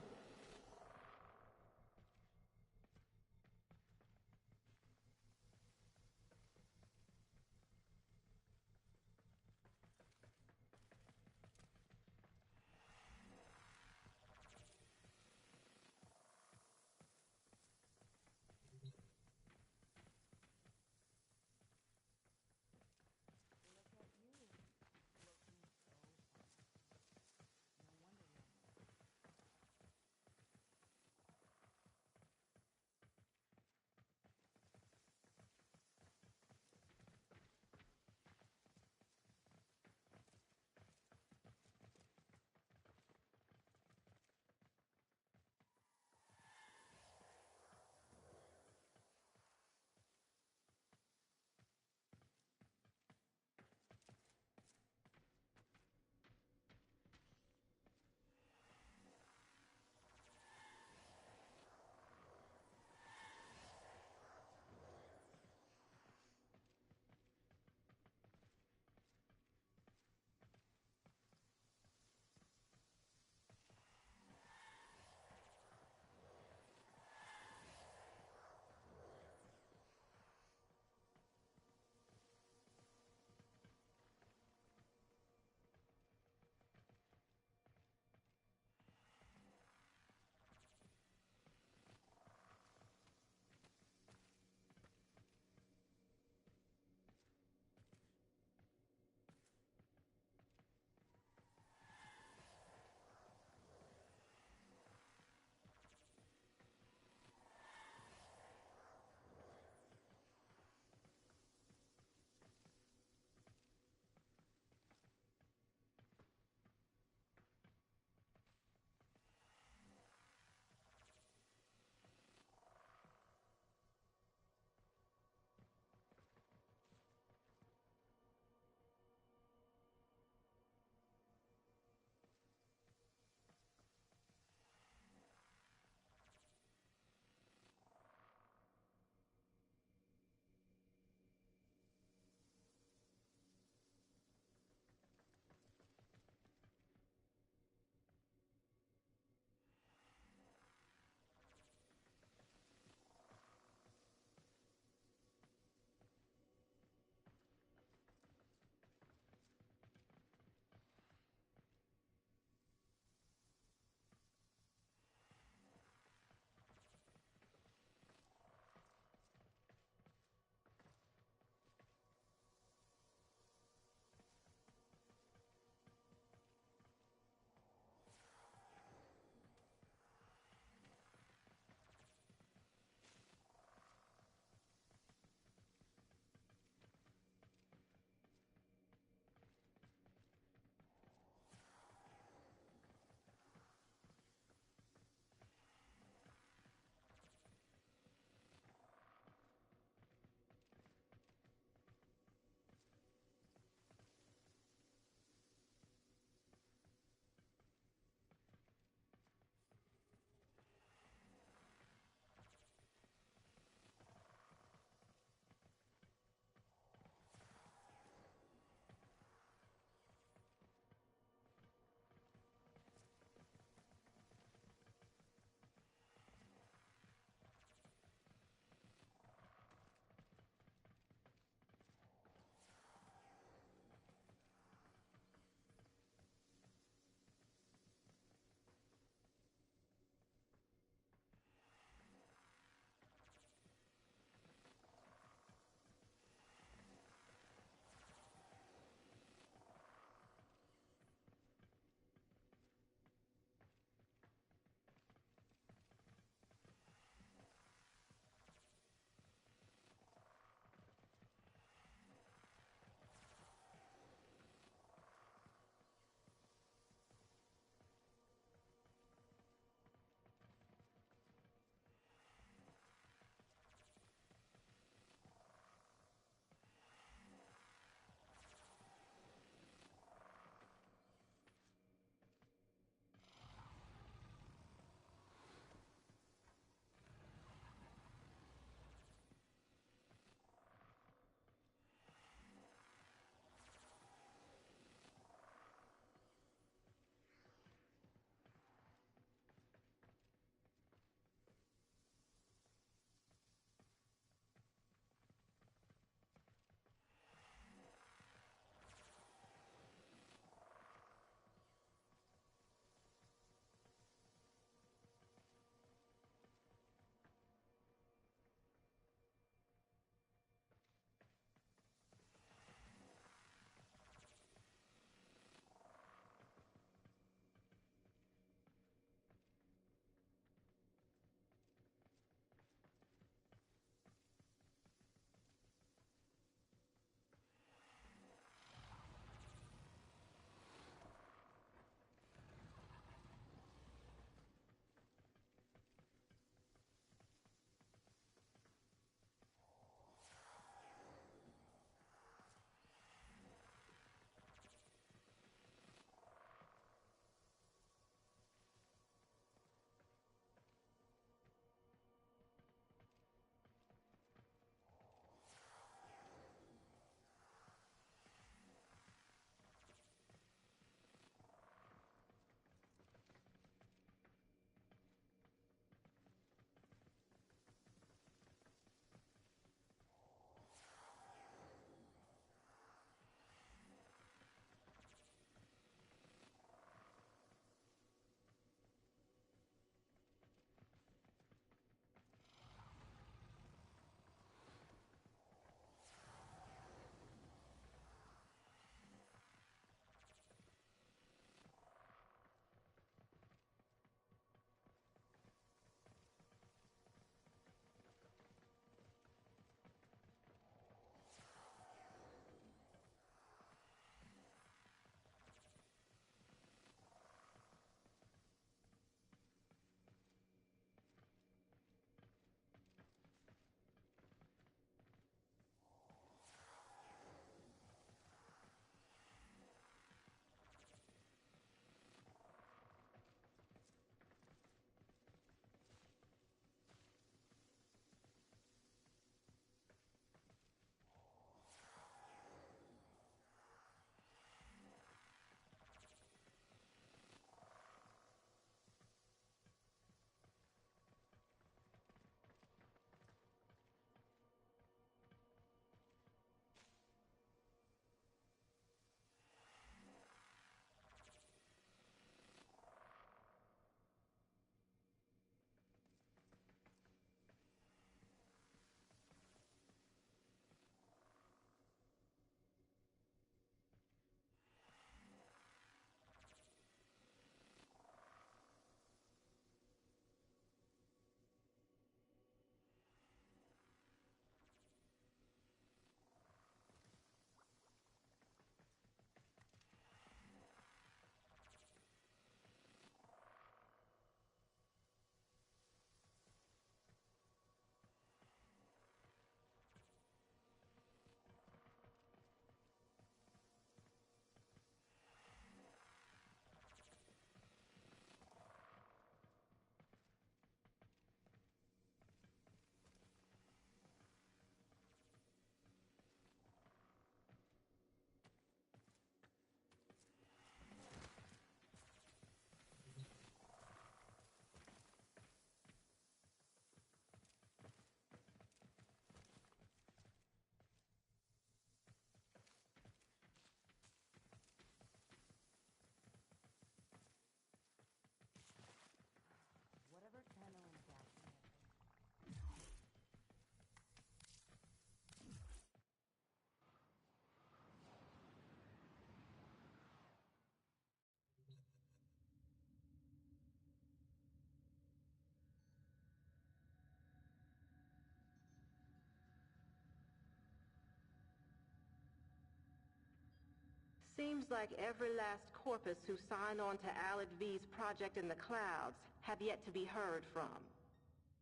Seems like every last corpus who signed on to Alad V's project in the clouds have yet to be heard from.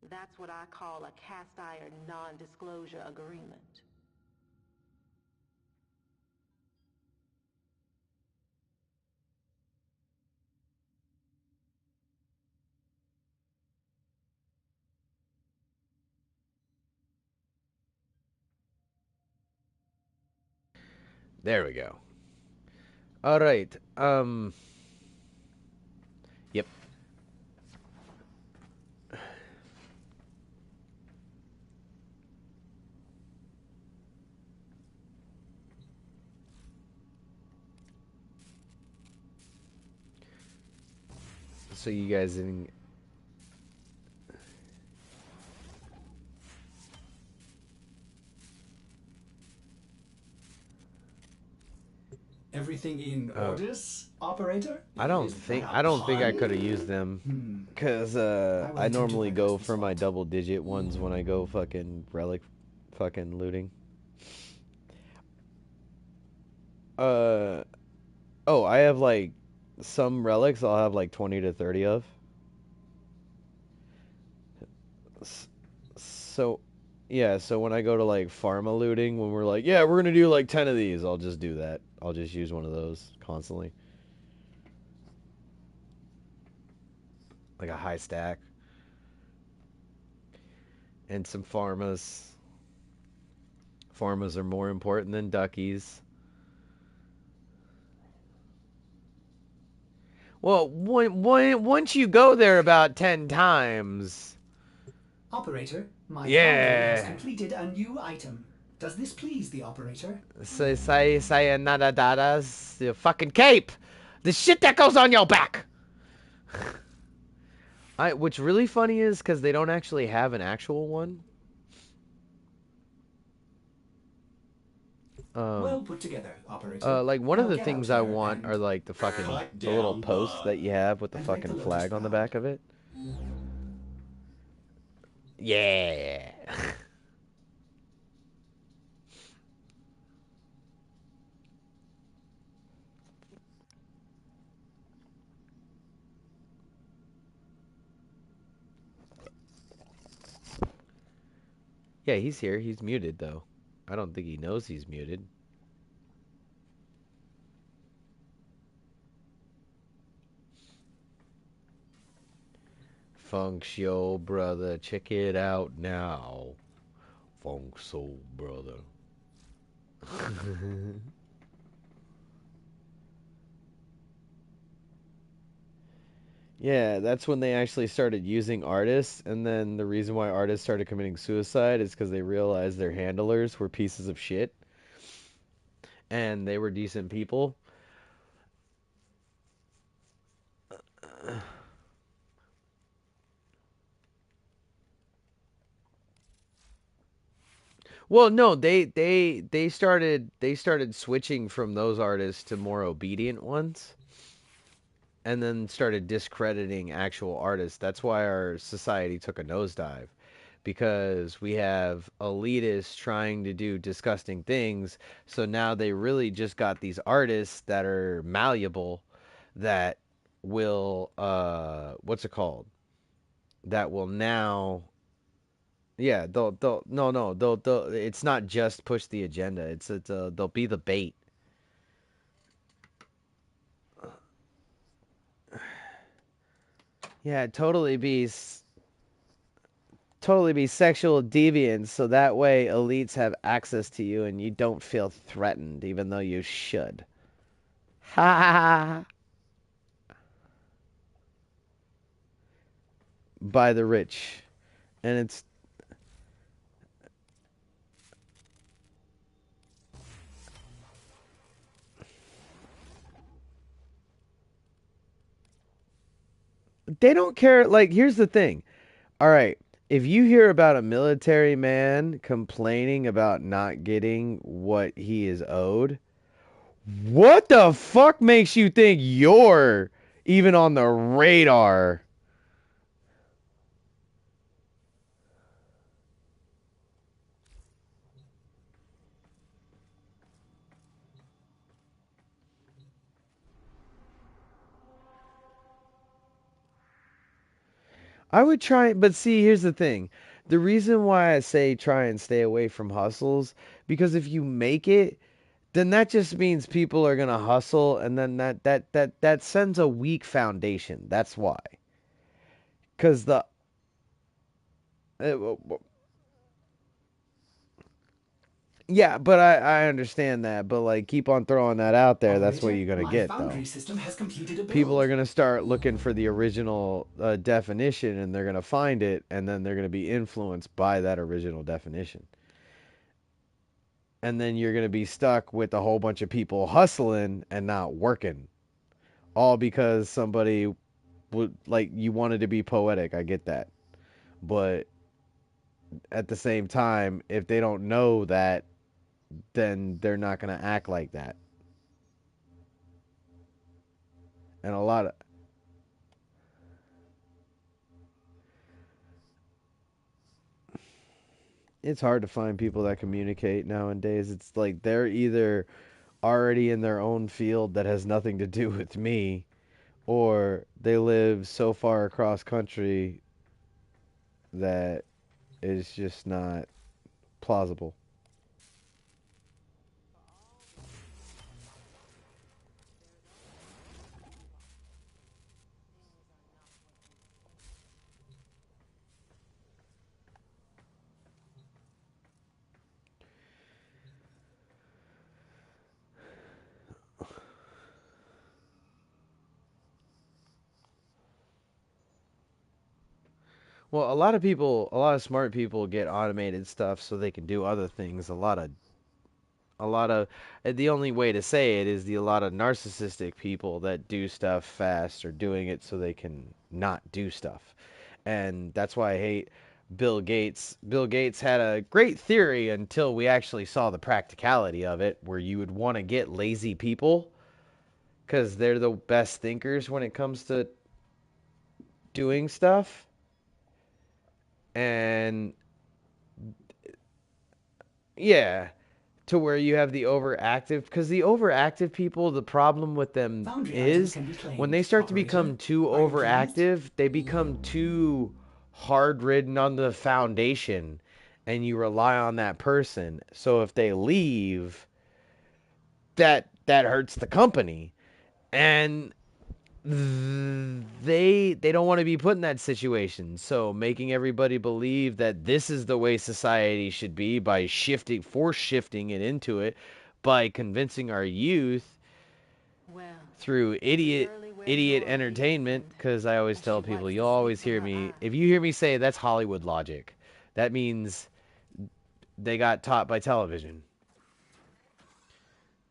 That's what I call a cast iron non-disclosure agreement. There we go. All right. Yep. So you guys didn't. Everything in orders, operator? I don't Is think that I a don't think I pun? could have used them because will I attend to normally my go business, for my Walt. double digit ones when I go fucking relic fucking looting. Uh oh, I have like some relics I'll have like 20 to 30 of. S- So yeah, so when I go to like pharma looting, when we're like, yeah, we're gonna do like 10 of these, I'll just do that. I'll just use one of those constantly, like a high stack and some pharmas. Pharmas are more important than duckies. Well, once you go there about 10 times, Operator, my foundry has yeah. completed a new item. Does this please the operator? Say nada dadas, the fucking cape, the shit that goes on your back. What's really funny is because they don't actually have an actual one. Well put together, operator. Like one of Now the get out things I there want and are like the fucking cut the little down posts blood that you have with the and make the fucking lotus flag on the proud. back of it. Yeah. Yeah, he's here. He's muted though. I don't think he knows he's muted. Funk Show, brother. Check it out now. Funk Soul, brother. Yeah, that's when they actually started using artists, and then the reason why artists started committing suicide is because they realized their handlers were pieces of shit, and they were decent people. Well, no, they started switching from those artists to more obedient ones, and then started discrediting actual artists. That's why our society took a nosedive, because we have elitists trying to do disgusting things. So now they really just got these artists that are malleable, that will what's it called? That will now, yeah, they'll no no they'll it's not just push the agenda. It's they'll be the bait. Yeah, totally be sexual deviants, so that way elites have access to you and you don't feel threatened, even though you should. Ha ha ha! By the rich, and it's they don't care. Like, here's the thing. All right, if you hear about a military man complaining about not getting what he is owed, what the fuck makes you think you're even on the radar? I would try, but see, here's the thing. The reason why I say try and stay away from hustles, because if you make it, then that just means people are gonna hustle, and then that sends a weak foundation. That's why. Because uh, yeah, but I understand that, but like keep on throwing that out there. That's what Operator, you're gonna my get foundry though. system has completed a People build. are gonna start looking for the original definition, and they're gonna find it, and then they're gonna be influenced by that original definition. And then you're gonna be stuck with a whole bunch of people hustling and not working, all because somebody would like you wanted to be poetic. I get that, but at the same time, if they don't know that, then they're not gonna act like that. And a lot of it's hard to find people that communicate nowadays. It's like they're either already in their own field that has nothing to do with me, or they live so far across country that it's just not plausible. Well, a lot of smart people get automated stuff so they can do other things. A lot of the only way to say it is the a lot of narcissistic people that do stuff fast are doing it so they can not do stuff. And that's why I hate Bill Gates. Bill Gates had a great theory until we actually saw the practicality of it, where you would want to get lazy people because they're the best thinkers when it comes to doing stuff. And yeah, to where you have the overactive, because the overactive people, the problem with them Foundry items is can be when they claimed. start to Operator, become too are you pleased? overactive, they become too hard ridden on the foundation, and you rely on that person. So if they leave, that hurts the company. And they don't want to be put in that situation. So making everybody believe that this is the way society should be by force shifting it into it, by convincing our youth Well, through you surely wear idiot your entertainment. beads, Because I always As she tell people, wipes you'll the sleep always from hear her me, eye. if you hear me say that's Hollywood logic, that means they got taught by television.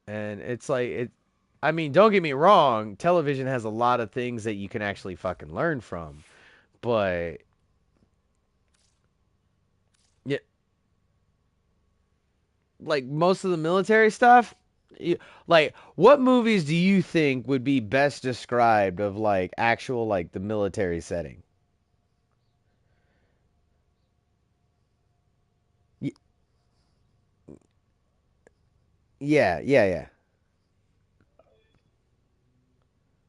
And it's like it I mean, don't get me wrong, television has a lot of things that you can actually fucking learn from. But yeah, like most of the military stuff, like what movies do you think would be best described of like actual like the military setting? Y- yeah, yeah, yeah.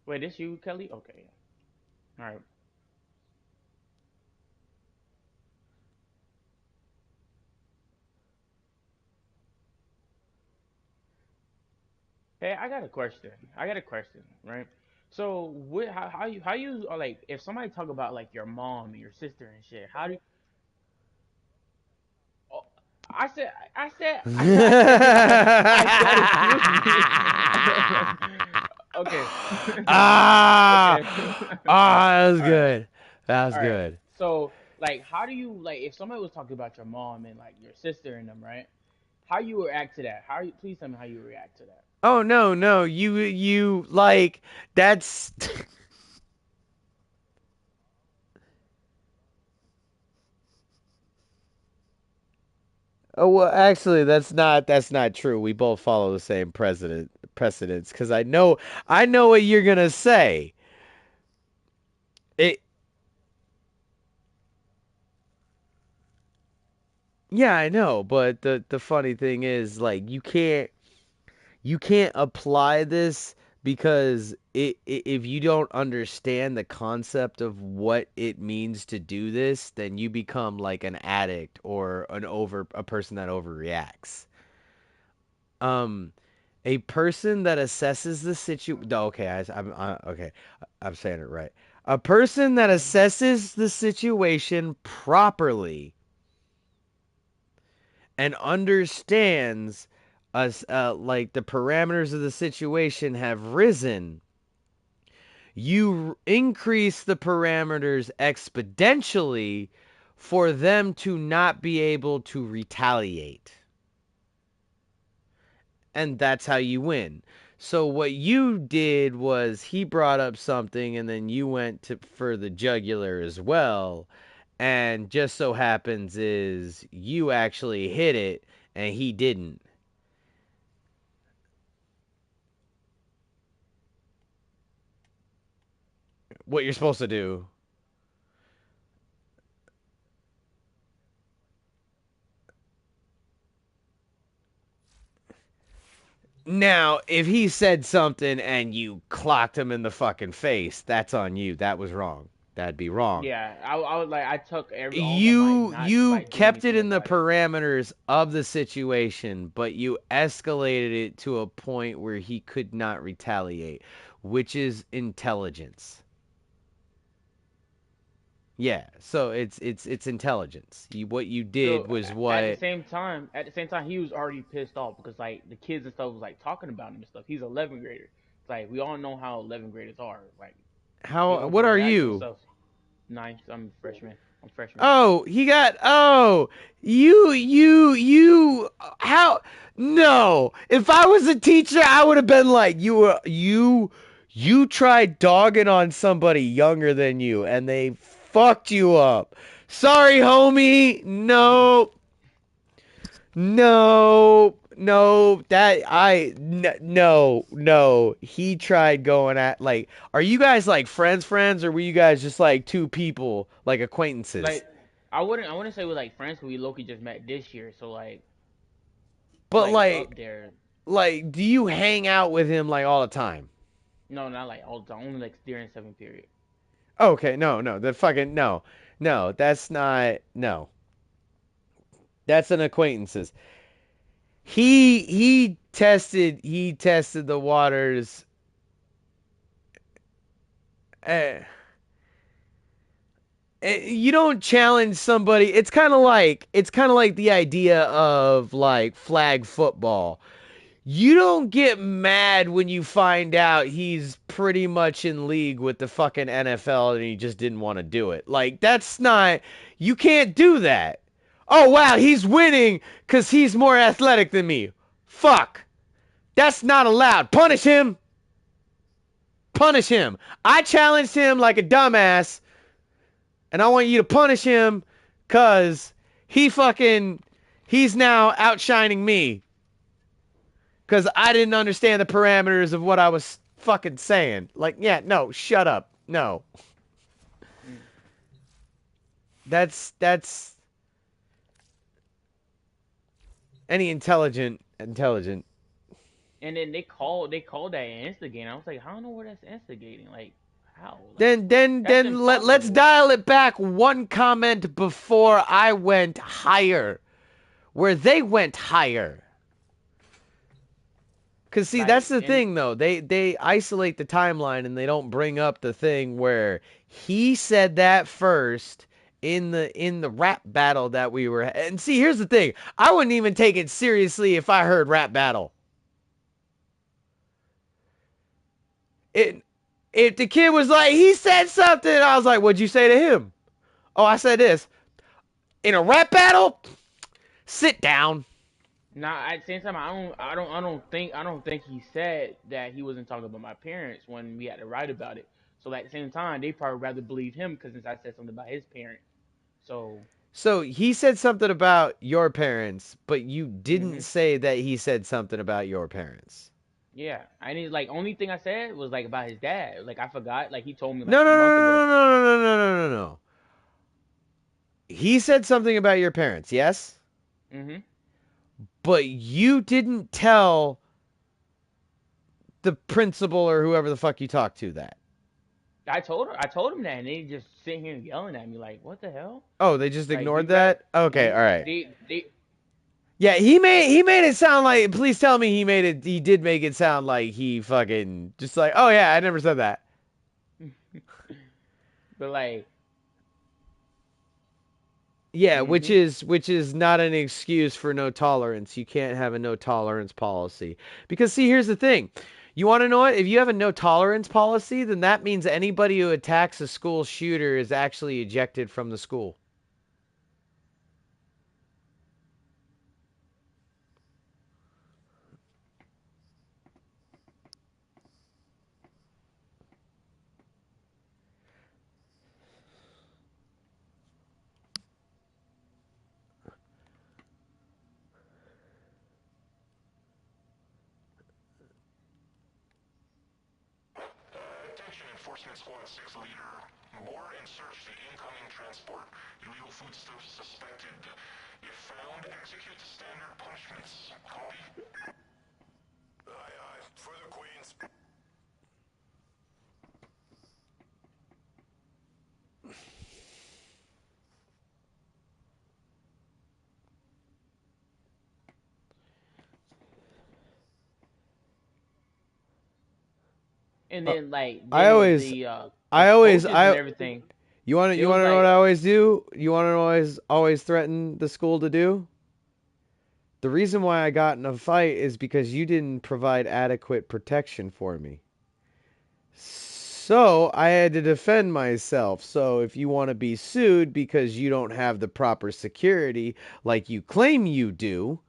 Wait, this you, Kelly? Okay. All right. Hey, I got a question. I got a question, right? So, how you like if somebody talk about like your mom and your sister and shit? How do you, oh, I said I said excuse me. Okay. ah, Okay. that was All right. good. That was All right. good. So, like, how do you like if somebody was talking about your mom and like your sister and them, right? How you react to that? How you please tell me how you react to that? Oh no, no, you like that's oh well, actually, that's not true. We both follow the same precedents because I know what you're gonna say. It yeah, I know, but the funny thing is like you can't apply this because if you don't understand the concept of what it means to do this, then you become like an addict or a person that overreacts. Um, a person that assesses the okay, okay, I'm saying it right. A person that assesses the situation properly and understands us like the parameters of the situation have risen, you increase the parameters exponentially for them to not be able to retaliate. And that's how you win. So what you did was he brought up something and then you went for the jugular as well. And just so happens is you actually hit it and he didn't. What you're supposed to do. Now, if he said something and you clocked him in the fucking face, that's on you. That was wrong. That'd be wrong. Yeah, I was like, I took all my might, not You like doing kept it anything in the about it. parameters of the situation, but you escalated it to a point where he could not retaliate, which is intelligence. Yeah, so it's intelligence. What you did So was at the what. same time, he was already pissed off because like the kids and stuff was like talking about him and stuff. He's an 11th grader. It's like we all know how 11th graders are. Like they How? What are overreact to you? stuff. Ninth, I'm a freshman. I'm a freshman. Oh, he got. Oh, you. How? No. If I was a teacher, I would have been like, you tried dogging on somebody younger than you, and they fucked you up. Sorry, homie. No, no, no. No. He tried going at like. Are you guys like friends, or were you guys just like two people, like acquaintances? Like I wouldn't say we're like friends because we Loki just met this year. So like we're But like up there. do you hang out with him like all the time? No, not like all the time. Only like during 7th period. Okay, no, the fucking no, that's not no. That's an acquaintances. He tested the waters. Uh, you don't challenge somebody. It's kind of like the idea of like flag football. You don't get mad when you find out he's pretty much in league with the fucking NFL and he just didn't want to do it. Like, that's not, you can't do that. Oh, wow, he's winning because he's more athletic than me. Fuck. That's not allowed. Punish him. Punish him. I challenged him like a dumbass and I want you to punish him because he's now outshining me because I didn't understand the parameters of what I was fucking saying. Like, yeah, no, shut up. No. Mm. That's any intelligent. And then they called that instigating. I was like, I don't know where that's instigating. Like how? Like that's Let's impossible. dial it back one comment before I went higher, where they went higher. Cause see, that's Like the and thing though. They isolate the timeline and they don't bring up the thing where he said that first in the rap battle that we were. And see, here's the thing. I wouldn't even take it seriously if I heard rap battle. It if the kid was like he said something, I was like, what'd you say to him? Oh, I said this in a rap battle. Sit down. now at the same time, I don't think he said that he wasn't talking about my parents when we had to write about it. So at the same time, they probably rather believe him because since I said something about his parents. So So he said something about your parents, but you didn't hmm say that he said something about your parents. yeah, I need like only thing I said was like about his dad. Like I forgot. Like he told me like No, a no, month ago. no, no, no, no, no, no, no, no, no. He said something about your parents, yes? hmm But you didn't tell the principal or whoever the fuck you talk to that? I told him that, and they just sitting here yelling at me like, "What the hell?" Oh, they just Like ignored that? Okay, all right. they Yeah, he made it sound like, please tell me he did make it sound like he fucking just like, oh yeah, I never said that. but like, Yeah, which hmm is not an excuse for no tolerance. You can't have a no tolerance policy. Because see, here's the thing. You want to know what? If you have a no tolerance policy, then that means anybody who attacks a school shooter is actually ejected from the school. Attention Enforcement Squad 6 Leader. More and search the incoming transport. Illegal foodstuffs suspected. If found, execute the standard punishments. Copy? Aye, aye. Further, Queens. and then like I then always the I always coaches and I everything. you They want was to know what like, I always do? You want to know what I always threaten the school to do? The reason why I got in a fight is because you didn't provide adequate protection for me. So I had to defend myself. So if you want to be sued because you don't have the proper security like you claim you do,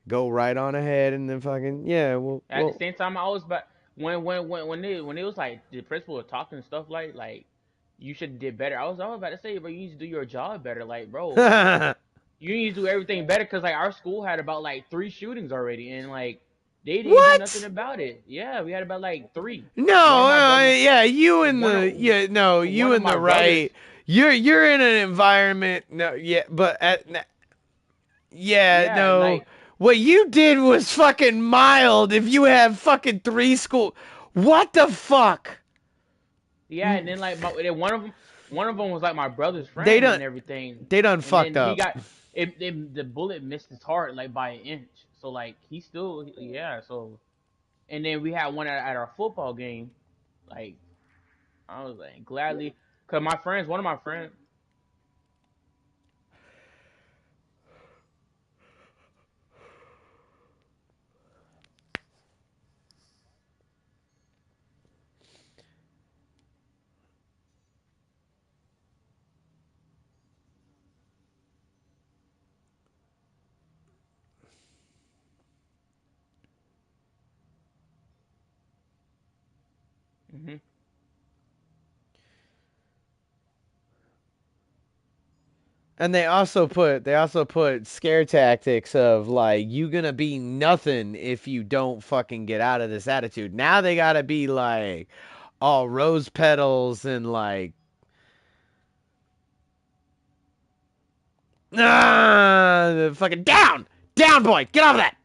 go right on ahead and then fucking yeah, at the same time, I was but when they was like the principal was talking and stuff like you should have did better. I was about to say, bro, you need to do your job better. Like, bro, like well. you need to do everything better because like our school had about like 3 shootings already, and like they didn't do nothing What? about it. Yeah, we had about like three. No, One of my brother, yeah, you in one the of yeah, no, one you of in my the brothers. right. You're in an environment. No, yeah, but yeah, Yeah, no. like What you did was fucking mild. If you have fucking three school, what the fuck? yeah, and then like then one of them was like my brother's They friend done and everything, they done and then fucked he up. got the bullet missed his heart like by an inch. So like he still yeah. So and then we had one at our football game. Like I was like gladly because my friends, one of my friends. Hmm And they also put scare tactics of like you gonna be nothing if you don't fucking get out of this attitude. Now they gotta be like all rose petals and like the fucking down boy, get off that.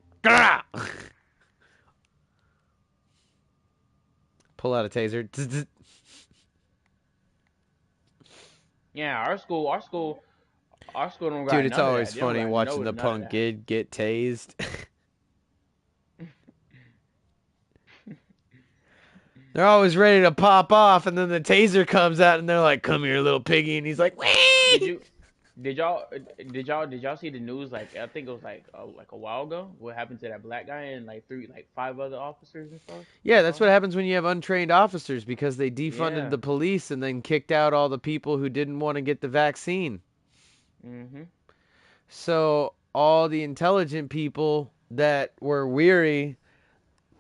Pull out a taser. Yeah, our school don't Dude, got it's none of always that. They don't funny got watching the none of punk that. kid get tased. They're always ready to pop off, and then the taser comes out, and they're like, "Come here, little piggy," and he's like, Did "Wee!" you did y'all see the news? Like I think it was like a while ago. What happened to that black guy and like five other officers and stuff? Yeah, I that's saw. what happens when you have untrained officers because they defunded Yeah. the police and then kicked out all the people who didn't want to get the vaccine. Mhm. So all the intelligent people that were weary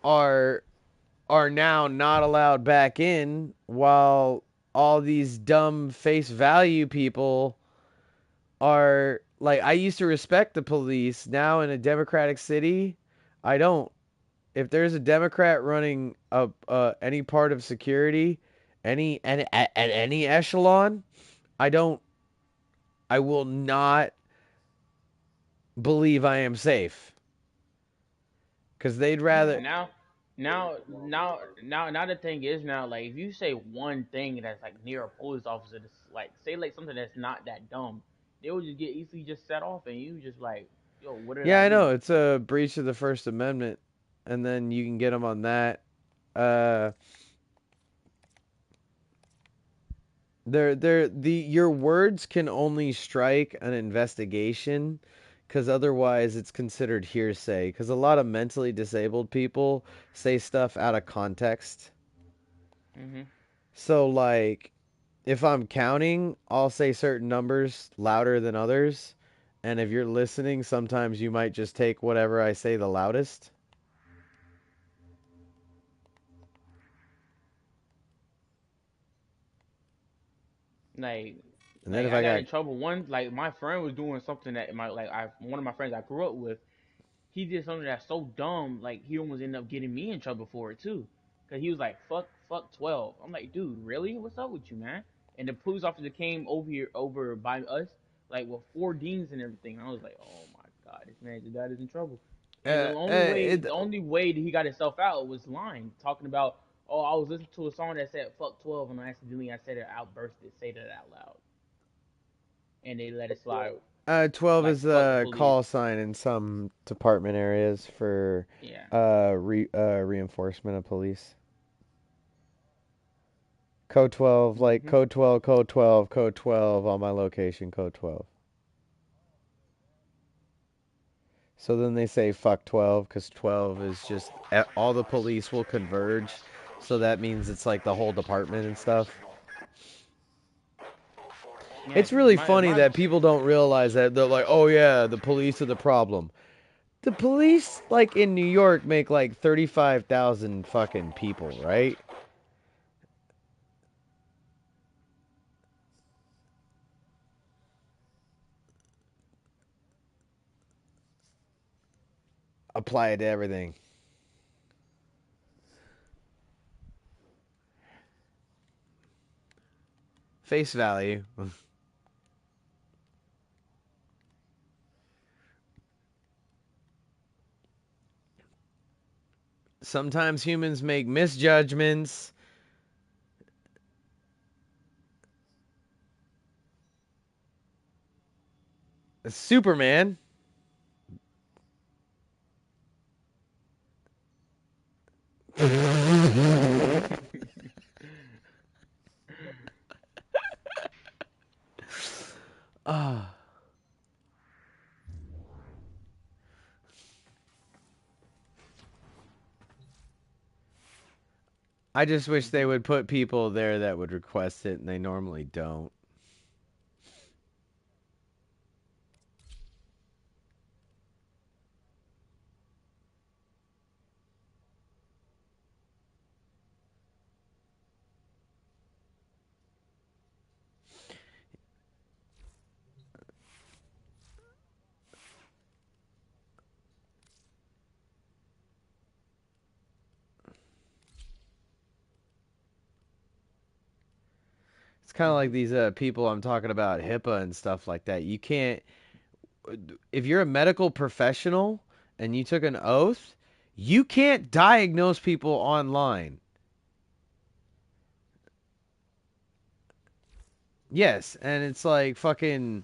are now not allowed back in, while all these dumb face value people are like, I used to respect the police. Now in a democratic city, I don't. If there's a Democrat running any part of security, at any echelon, I don't. I will not believe I am safe because they'd Yeah, rather. now the thing is now, like, if you say one thing that's like near a police officer, that's like, say like something that's not that dumb, they would just get easily just set off, and you just like, yo, what did Yeah, I I do? know it's a breach of the First Amendment, and then you can get them on that. Uh, your words can only strike an investigation, because otherwise it's considered hearsay. Because a lot of mentally disabled people say stuff out of context. Mhm. So like, if I'm counting, I'll say certain numbers louder than others. And if you're listening, sometimes you might just take whatever I say the loudest. Like, And then if I I got got in trouble one. Like, my friend was doing something that my like I one of my friends I grew up with. He did something that's so dumb. Like, he almost ended up getting me in trouble for it too. Cause he was like, fuck 12. I'm like, dude, really? What's up with you, man? And the police officer came over by us, like with four deans and everything. I was like, oh my god, this man just got us in trouble. And the only way, it, the only way that he got himself out was lying, talking about, oh, I was listening to a song that said fuck 12, and accidentally I said it, outbursted, say that out loud, and they let it slide, 12 like is fuck the a police. call sign in some department areas for Yeah. reinforcement of police. Code 12, like Mhm. code 12, code 12, code 12 on my location, code 12. So then they say fuck 12 because 12 is just all the police will converge. So that means it's like the whole department and stuff. Yeah, It's cause really my funny my that people don't realize that they're like, oh yeah, the police are the problem. The police, like in New York, make like 35,000 fucking people, right? Apply it to everything. Face value. Sometimes humans make misjudgments. Superman. Ah. I just wish they Mhm. would put people there that would request it, and they normally don't. It's kind of like Mhm. these people I'm talking about, HIPAA and stuff like that. You can't, if you're a medical professional and you took an oath, you can't diagnose people online. Yes, and it's like fucking,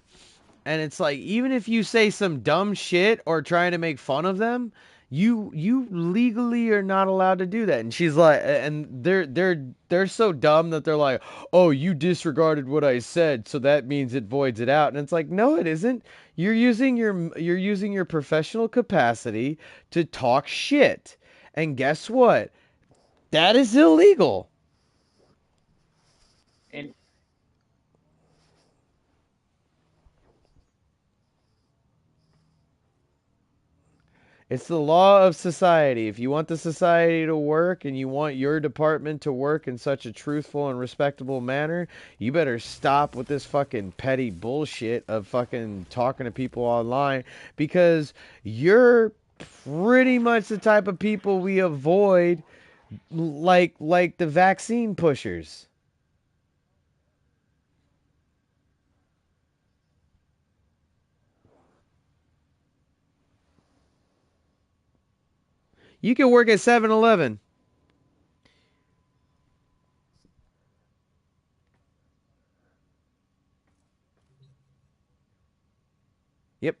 and it's like even if you say some dumb shit or trying to make fun of them, you legally are not allowed to do that. And she's like, and they're so dumb that they're like, oh, you disregarded what I said, so that means it voids it out. And it's like, no, it isn't. You're using your professional capacity to talk shit, and guess what? That is illegal. And It's the law of society. If you want the society to work and you want your department to work in such a truthful and respectable manner, you better stop with this fucking petty bullshit of fucking talking to people online, because you're pretty much the type of people we avoid, like the vaccine pushers. You can work at 7-Eleven. Yep.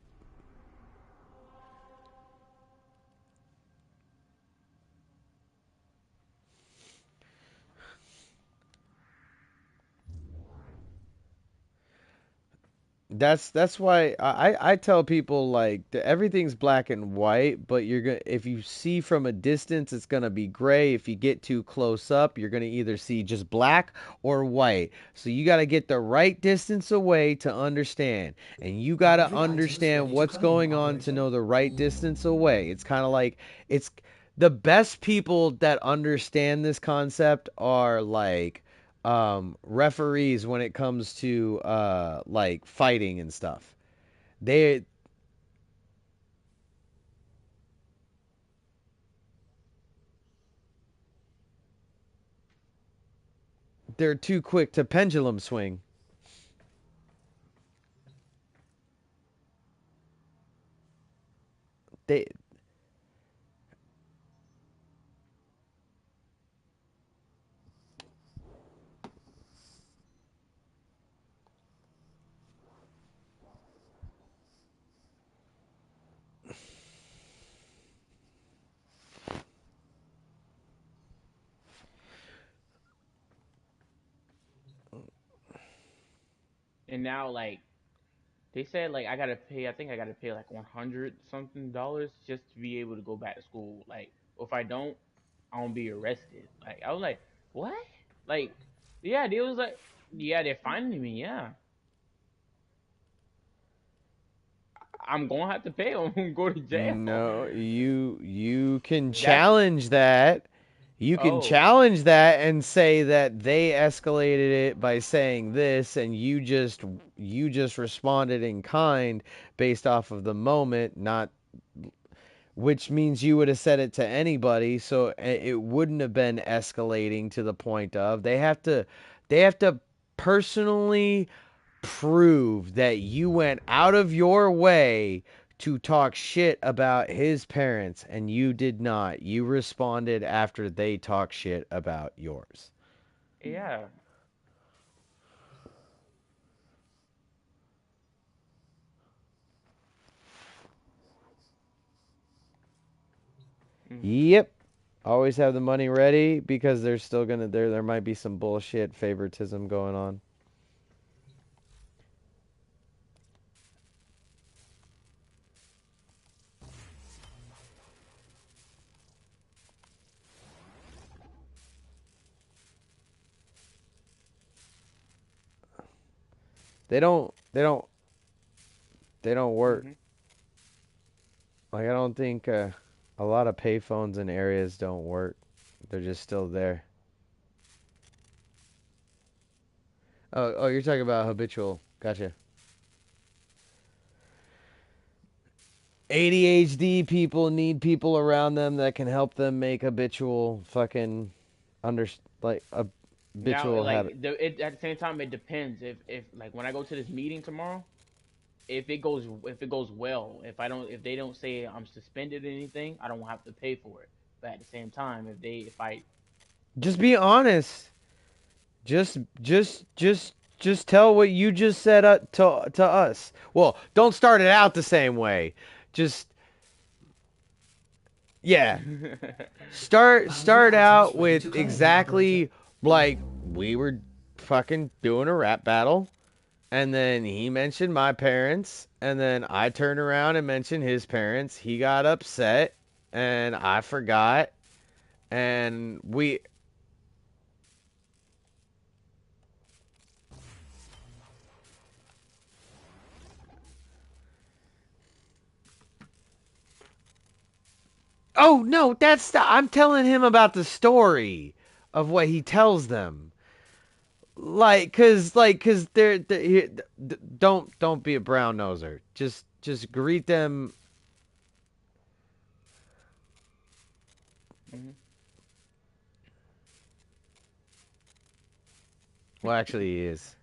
That's why I tell people like everything's black and white, but you're gonna if you see from a distance, it's gonna be gray. If you get too close up, you're gonna either see just black or white. So you gotta get the right distance away to understand, and you gotta Foundry items understand ready to what's claim, going on to operator. know the right distance away. It's kind of like it's the best people that understand this concept are like referees when it comes to like fighting and stuff. They they're too quick to pendulum swing. They And now like they said like I gotta pay. I think I gotta pay like 100 something dollars just to be able to go back to school. Like if I don't, I won't be arrested. Like I was like, what? Like yeah, they was like, yeah, they're finding me. Yeah, I'm gonna have to pay. I'm gonna go to jail. no, you can That's challenge that. You can oh challenge that and say that they escalated it by saying this and you just responded in kind based off of the moment, not which means you would have said it to anybody, so it wouldn't have been escalating to the point of they have to personally prove that you went out of your way to talk shit about his parents and you did not. You responded after they talk shit about yours. yeah. Hmm. Yep. Always have the money ready because there's still gonna there might be some bullshit favoritism going on. They don't work. Hmm. Like I don't think a lot of payphones in areas don't work. They're just still there. Oh, you're talking about habitual. Gotcha. ADHD people need people around them that can help them make habitual fucking under like a Now habitual habit. at the same time it depends. If like when I go to this meeting tomorrow, if it goes well, if they don't say I'm suspended or anything, I don't have to pay for it. But at the same time, if I Just be honest. Just tell what you just said to us. Well, don't start it out the same way. Just yeah, Foundry start items out ready to with claim, operator. exactly like we were fucking doing a rap battle, and then he mentioned my parents, and then I turned around and mentioned his parents. He got upset, and I forgot, and we. Oh no, I'm telling him about the story of what he tells them. Cause don't be a brown noser. Just greet them. Mhm. Well, actually, he is.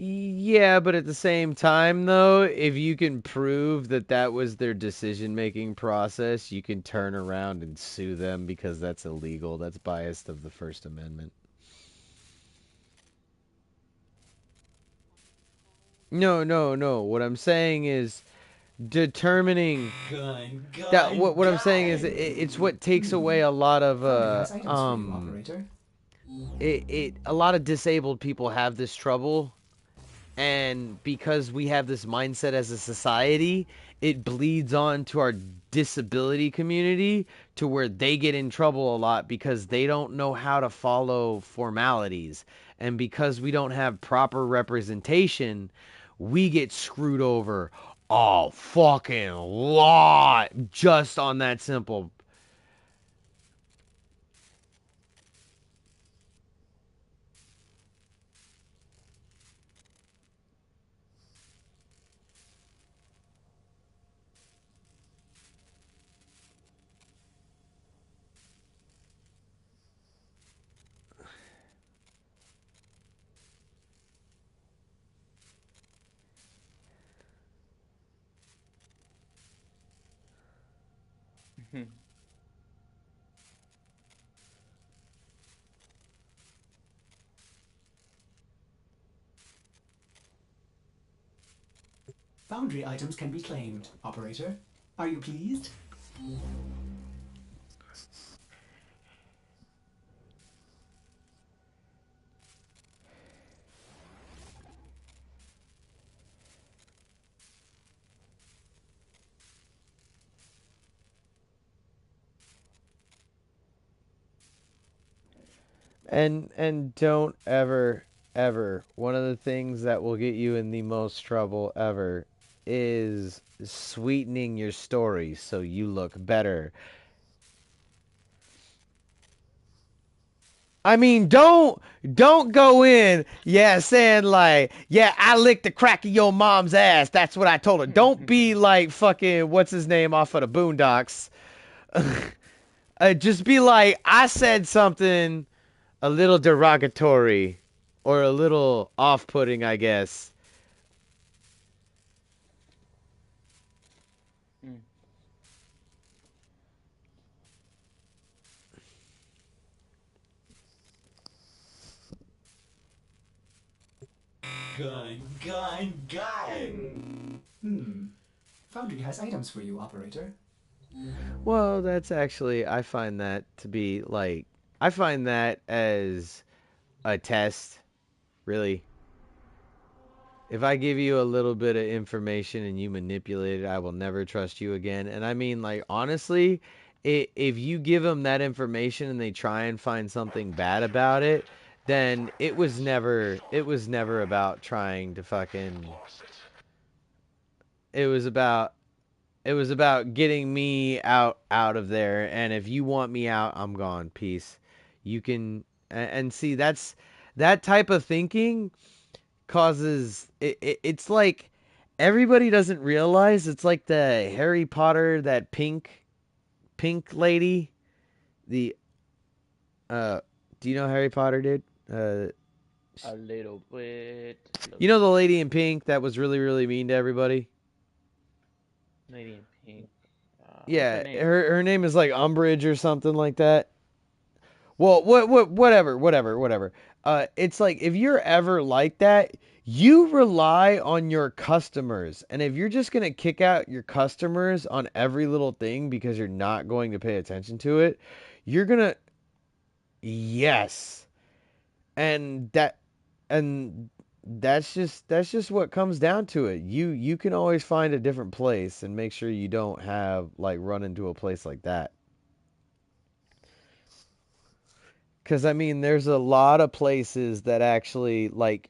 Yeah, but at the same time, though, if you can prove that that was their decision-making process, you can turn around and sue them because that's illegal. That's biased of the First Amendment. No, no, no. What I'm saying is determining that what I'm saying is it's what takes away a lot of Foundry has items for you, operator. it a lot of disabled people have this trouble, and because we have this mindset as a society, it bleeds on to our disability community to where they get in trouble a lot because they don't know how to follow formalities, and because we don't have proper representation, we get screwed over a fucking lot just on that simple. Foundry items can be claimed, operator. Are you pleased? And don't ever one of the things that will get you in the most trouble ever is sweetening your story so you look better. I mean, don't go in, yeah, saying like, yeah, I licked the crack of your mom's ass. That's what I told her. Don't be like fucking what's his name off of the Boondocks. Just be like, I said something a little derogatory or a little off-putting, I guess. Mm. Gun. Foundry has items for you, operator. Well, that's actually, I find that to be like, I find that as a test, really. If I give you a little bit of information and you manipulate it, I will never trust you again. And I mean, like, honestly, if you give them that information and they try and find something bad about it, then it was never about trying to fucking, it was about it was about getting me out of there, and if you want me out, I'm gone. Peace. You can and see that type of thinking causes it's like everybody doesn't realize it's like the Harry Potter, that pink lady, the uh do you know Harry Potter, dude? uh A little bit. you know the lady in pink that was really really mean to everybody? Lady in pink. What's her Yeah, name? her name is like Umbridge or something like that. Well, whatever. It's like if you're ever like that, you rely on your customers, and if you're just gonna kick out your customers on every little thing because you're not going to pay attention to it, you're gonna yes, and and that's just what comes down to it. You can always find a different place and make sure you don't have like run into a place like that. Because I mean, there's a lot of places that actually like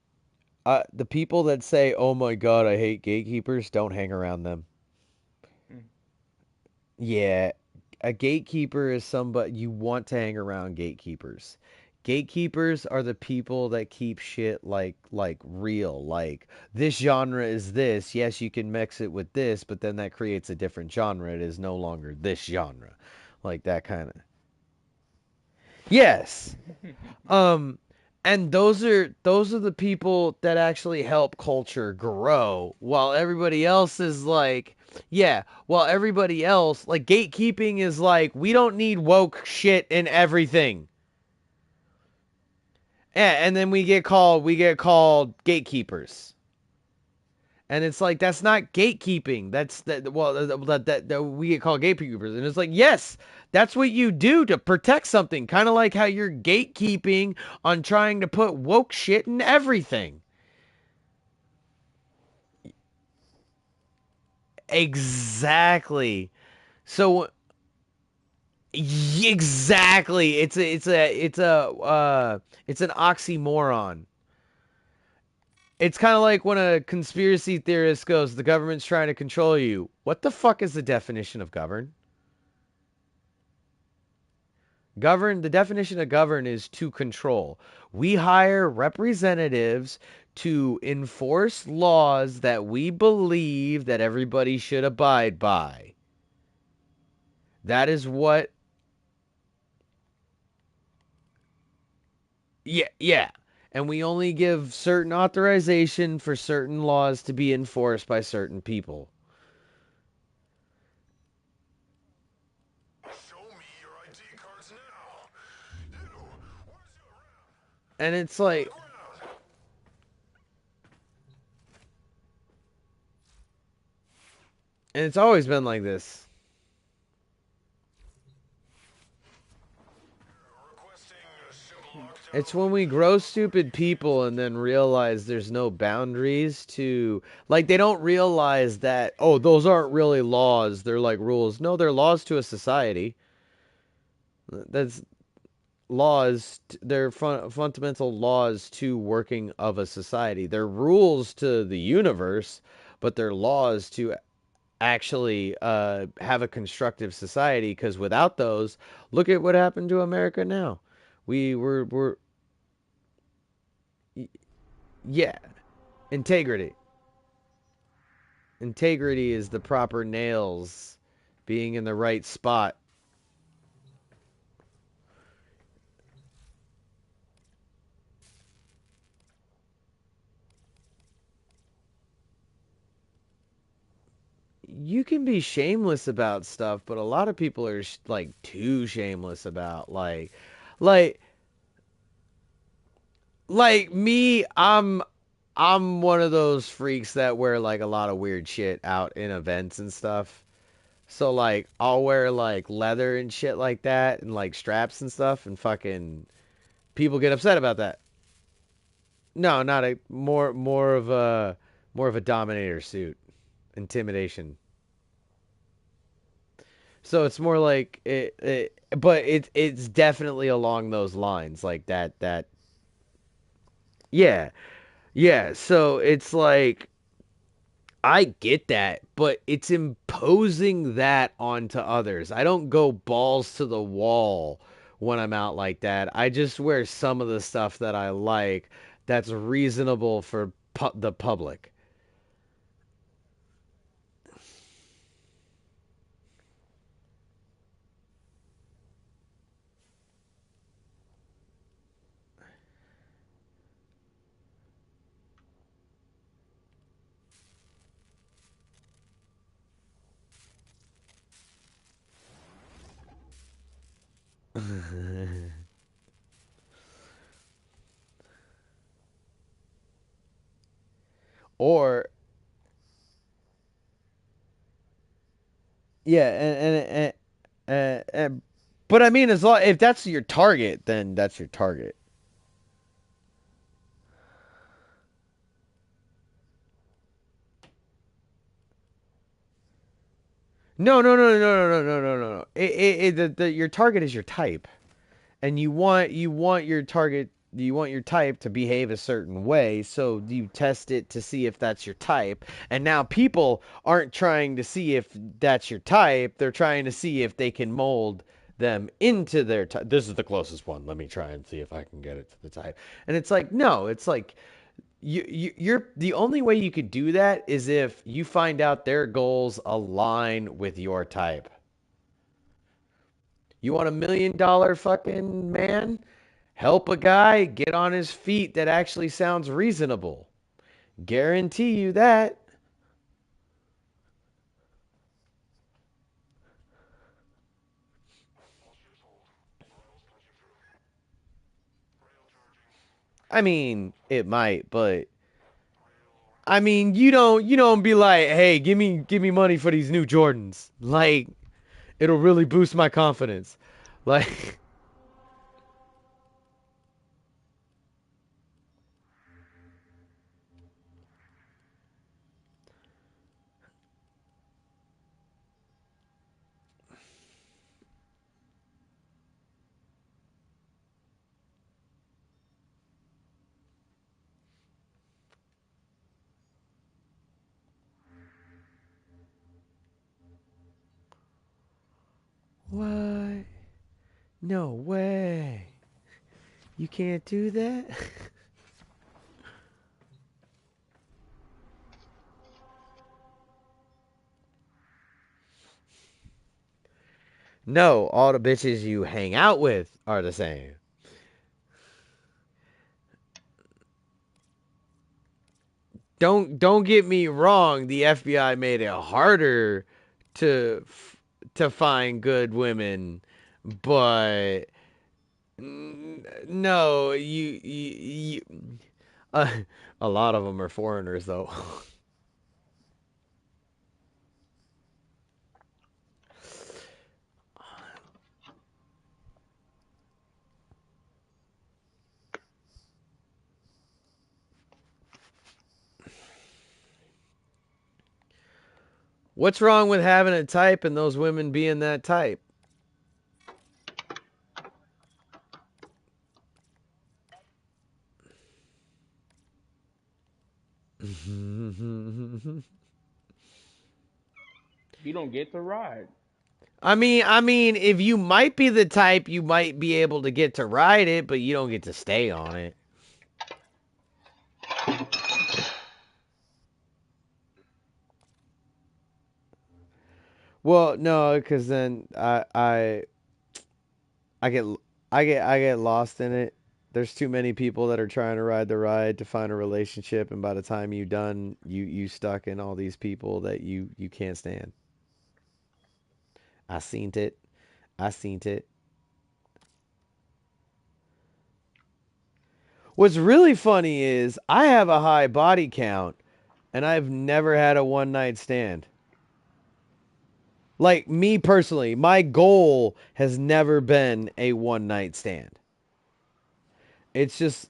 the people that say, "Oh my God, I hate gatekeepers," don't hang around them. Mm. Yeah, a gatekeeper is somebody you want to hang around. Gatekeepers. Gatekeepers are the people that keep shit like real. Like this genre is this. Yes, you can mix it with this, but then that creates a different genre. It is no longer this genre. Like that kind of. Yes. Um And those are the people that actually help culture grow, while everybody else is like, yeah, while everybody else, like, gatekeeping is like, we don't need woke shit in everything. Yeah, and then we get called gatekeepers. And it's like, that's not gatekeeping. That's that. Well, that we get called gatekeepers, and it's like, yes, that's what you do to protect something. Kind of like how you're gatekeeping on trying to put woke shit in everything. Exactly. So exactly, it's an oxymoron. It's kind of like when a conspiracy theorist goes, "The government's trying to control you." What the fuck is the definition of govern? Govern, the definition of govern is to control. We hire representatives to enforce laws that we believe that everybody should abide by. That is what, yeah, yeah. And we only give certain authorization for certain laws to be enforced by certain people. Show me your ID cards now. You, where's your And it's like, ground? and it's always been like this. Requesting a simple It's lockdown. when we grow stupid people and then realize there's no boundaries to, like, they don't realize that, oh, those aren't really laws, they're like rules. No, they're laws to a society. That's laws, they're fundamental laws to working of a society. They're rules to the universe, but they're laws to actually have a constructive society, because without those, look at what happened to America now. We're yeah, integrity. Integrity is the proper nails being in the right spot. You can be shameless about stuff, but a lot of people are like too shameless about, like like me. I'm one of those freaks that wear like a lot of weird shit out in events and stuff. So like I'll wear like leather and shit like that, and like straps and stuff, and fucking people get upset about that. No, not a more of a dominator suit, intimidation. So it's more like but it's definitely along those lines, like that. Yeah, yeah. So it's like, I get that, but it's imposing that onto others. I don't go balls to the wall when I'm out like that. I just wear some of the stuff that I like, that's reasonable for the public. Or yeah, but I mean, as long if that's your target, then that's your target. No, no, no, no, no, no, no, no, no. Your target is your type, and you want your target, you want your type to behave a certain way, so you test it to see if that's your type. And now people aren't trying to see if that's your type; they're trying to see if they can mold them into their type. This is the closest one. Let me try and see if I can get it to the type. And it's like, no, it's like, you're the only way you could do that is if you find out their goals align with your type. You want $1 million fucking man? Help a guy get on his feet that actually sounds reasonable. Guarantee you that. I mean, it might, but I mean, you don't be like, "Hey, give me money for these new Jordans." Like, it'll really boost my confidence. Like, what? No way. You can't do that? No, all the bitches you hang out with are the same. Don't get me wrong, the FBI made it harder to to find good women, but no, uh, a lot of them are foreigners though. What's wrong with having a type and those women being that type? You don't get to ride. I mean, if you might be the type, you might be able to get to ride it, but you don't get to stay on it. Well, no, because then I get I get lost in it. There's too many people that are trying to ride the ride to find a relationship, and by the time you done, you stuck in all these people that you can't stand. I seen it. I seen it. What's really funny is I have a high body count, and I've never had a one night stand. Like me personally, my goal has never been a one night stand. It's just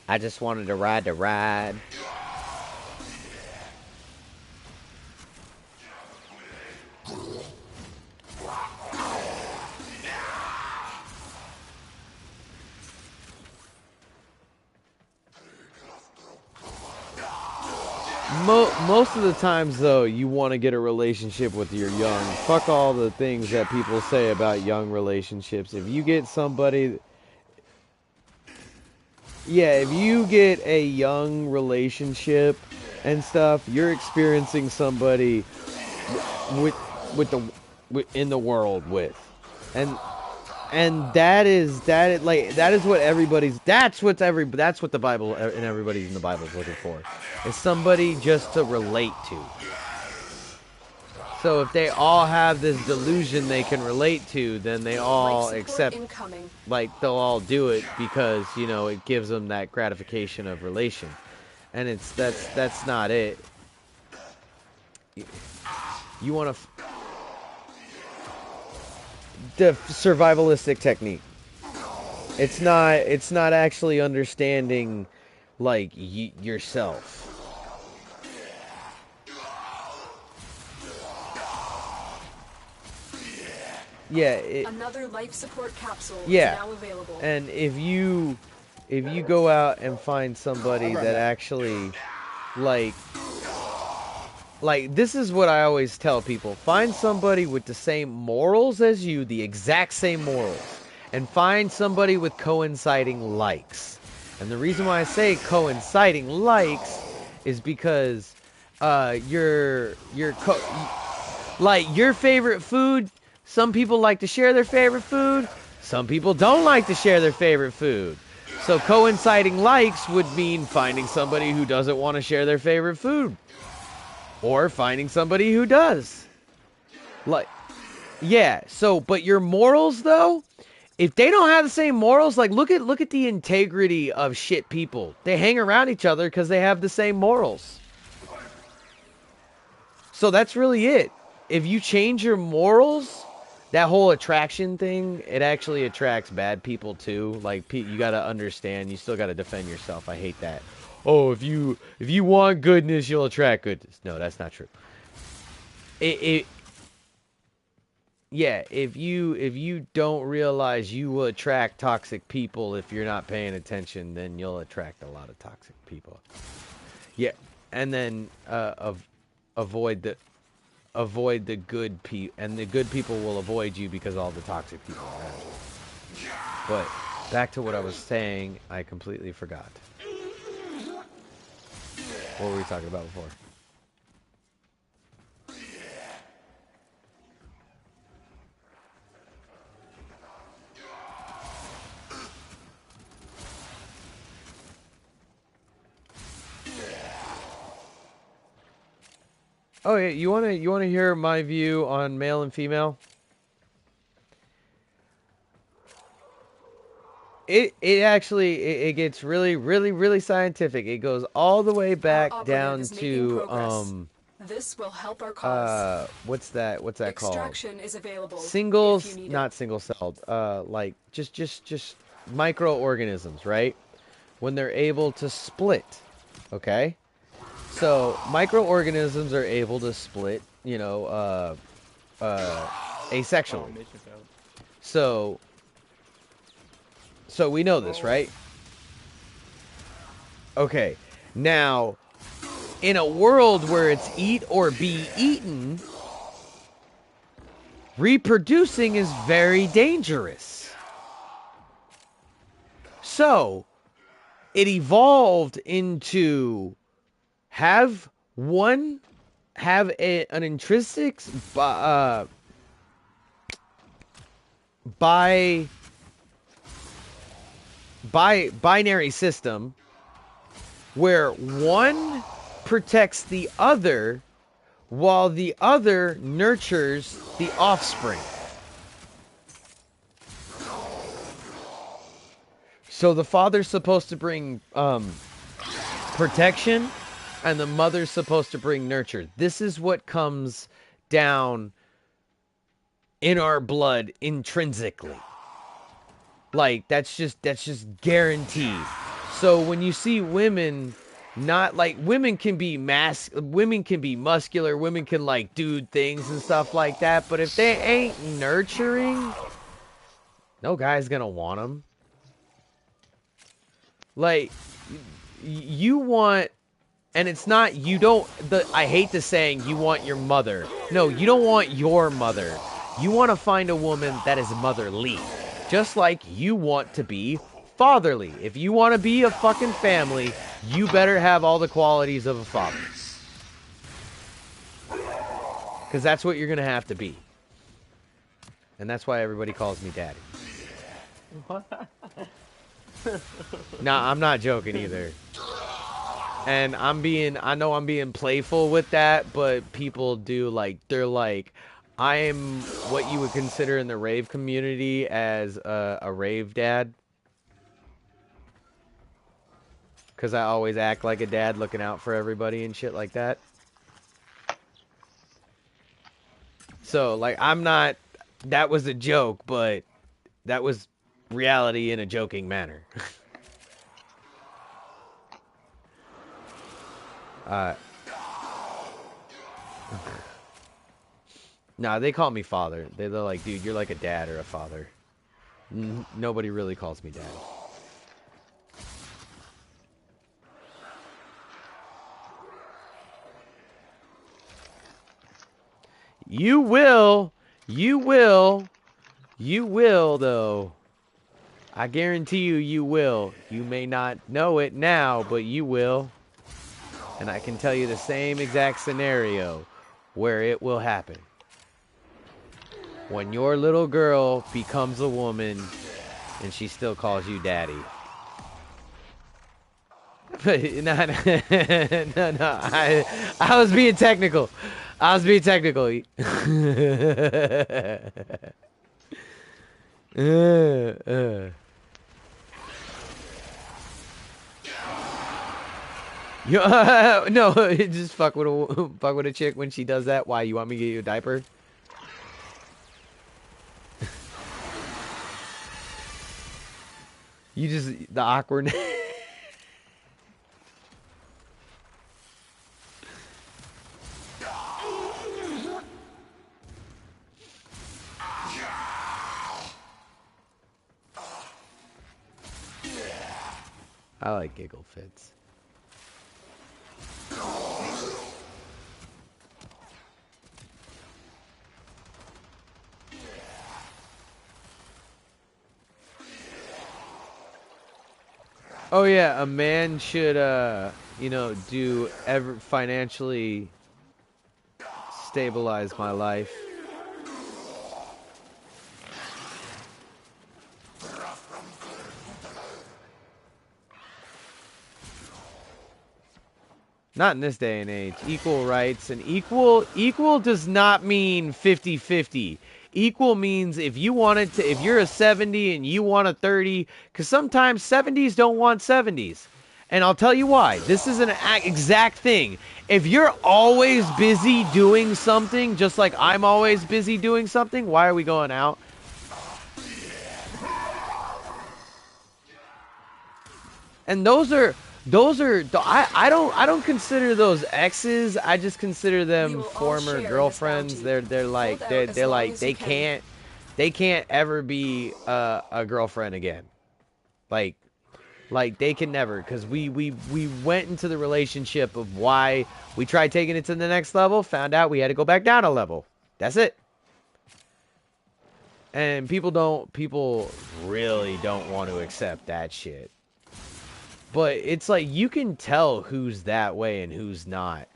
I just wanted to ride the ride. Most of the times, though, you want to get a relationship with your young. Fuck all the things that people say about young relationships. If you get somebody, yeah, if you get a young relationship and stuff, you're experiencing somebody with the in the world with, and that is what everybody's that's what the Bible and everybody in the Bible is looking for, is somebody just to relate to. So if they all have this delusion they can relate to, then they all accept, like, they'll all do it because, it gives them that gratification of relation. And that's not it. You want to the survivalistic technique. It's not actually understanding, like, yourself. Yeah, another life support capsule yeah. is now available. And if you go out and find somebody that actually, like this is what I always tell people: find somebody with the same morals as you, the exact same morals, and find somebody with coinciding likes. And the reason why I say coinciding likes is because you're Like, your favorite food, some people like to share their favorite food. Some people don't like to share their favorite food. So coinciding likes would mean finding somebody who doesn't want to share their favorite food. Or finding somebody who does. Like, yeah, so, but your morals, though, if they don't have the same morals, like, look at the integrity of shit people. They hang around each other because they have the same morals. So that's really it. If you change your morals, that whole attraction thing, it actually attracts bad people too. Like, you gotta understand, you still gotta defend yourself. I hate that. Oh, if you want goodness, you'll attract goodness. No, that's not true. Yeah, if you don't realize you will attract toxic people if you're not paying attention, then you'll attract a lot of toxic people. Yeah, and then avoid the good people, and the good people will avoid you because all the toxic people are around you. But back to what I was saying, I completely forgot. What were we talking about before? Oh yeah, you wanna hear my view on male and female? It actually it gets really scientific. It goes all the way back down to This will help our cause. what's that called? Extraction is available. Singles, if you need not single celled. Like just microorganisms, right? When they're able to split, okay? So microorganisms are able to split, asexually. So we know this, right? Okay. Now, in a world where it's eat or be eaten, reproducing is very dangerous. So, it evolved into have an intrinsic binary system where one protects the other while the other nurtures the offspring. So the father's supposed to bring protection, and the mother's supposed to bring nurture. This is what comes down in our blood intrinsically. Like, that's just guaranteed. So when you see women, not like, women can be muscular, women can like do things and stuff like that, but if they ain't nurturing, no guy's gonna want them. Like, you want, and it's not, I hate the saying, you want your mother. No, you don't want your mother. You want to find a woman that is motherly. Just like you want to be fatherly. If you want to be a fucking family, you better have all the qualities of a father. Because that's what you're going to have to be. And that's why everybody calls me daddy. Nah, I'm not joking either. And I know I'm being playful with that, but people do, like, they're like, I am what you would consider in the rave community as a rave dad. Because I always act like a dad looking out for everybody and shit like that. So, like, I'm not, that was a joke, but that was reality in a joking manner. Nah, they call me father. They're like, dude, you're like a dad or a father. Nobody really calls me dad. You will, though. I guarantee you will. You may not know it now, but you will. And I can tell you the same exact scenario where it will happen. when your little girl becomes a woman and she still calls you daddy. But no, I was being technical. I was being technical. No, just fuck with a chick when she does that. Why, you want me to get you a diaper? You just the awkward. I like giggle fits. Oh yeah, a man should you know, do ever financially stabilize my life. Not in this day and age. Equal rights, and equal does not mean 50-50. Equal means if you wanted to, if you're a 70 and you want a 30, because sometimes 70s don't want 70s. And I'll tell you why. This is an exact thing. If you're always busy doing something, just like I'm always busy doing something, why are we going out? And those are I don't consider those exes. I just consider them former girlfriends. They're like they can't ever be a girlfriend again. Like they can never, because we went into the relationship of why we tried taking it to the next level, found out we had to go back down a level. That's it. And people really don't want to accept that shit. But it's like, you can tell who's that way and who's not.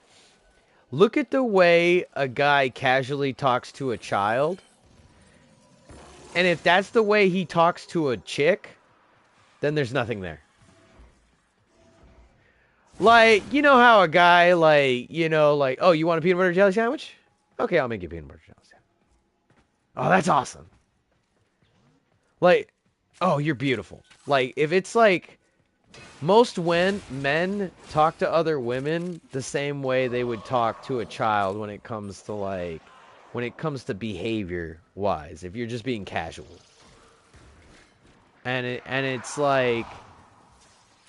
Look at the way a guy casually talks to a child. And if that's the way he talks to a chick, then there's nothing there. Like, you know how a guy, like, you know, like, oh, you want a peanut butter jelly sandwich? Okay, I'll make you a peanut butter jelly sandwich. Oh, that's awesome. Like, oh, you're beautiful. Like, if it's like, most men talk to other women the same way they would talk to a child when it comes to, like, when it comes to behavior wise, if you're just being casual. And it's like,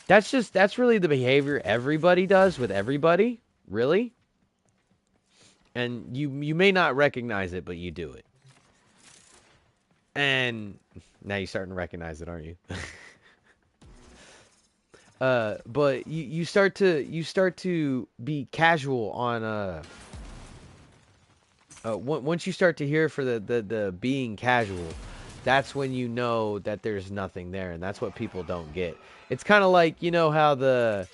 that's really the behavior everybody does with everybody, really. And you may not recognize it, but you do it. And now you're starting to recognize it, aren't you? But you start to be casual on once you start to hear for the being casual, that's when you know that there's nothing there, and that's what people don't get. It's kind of like, you know how they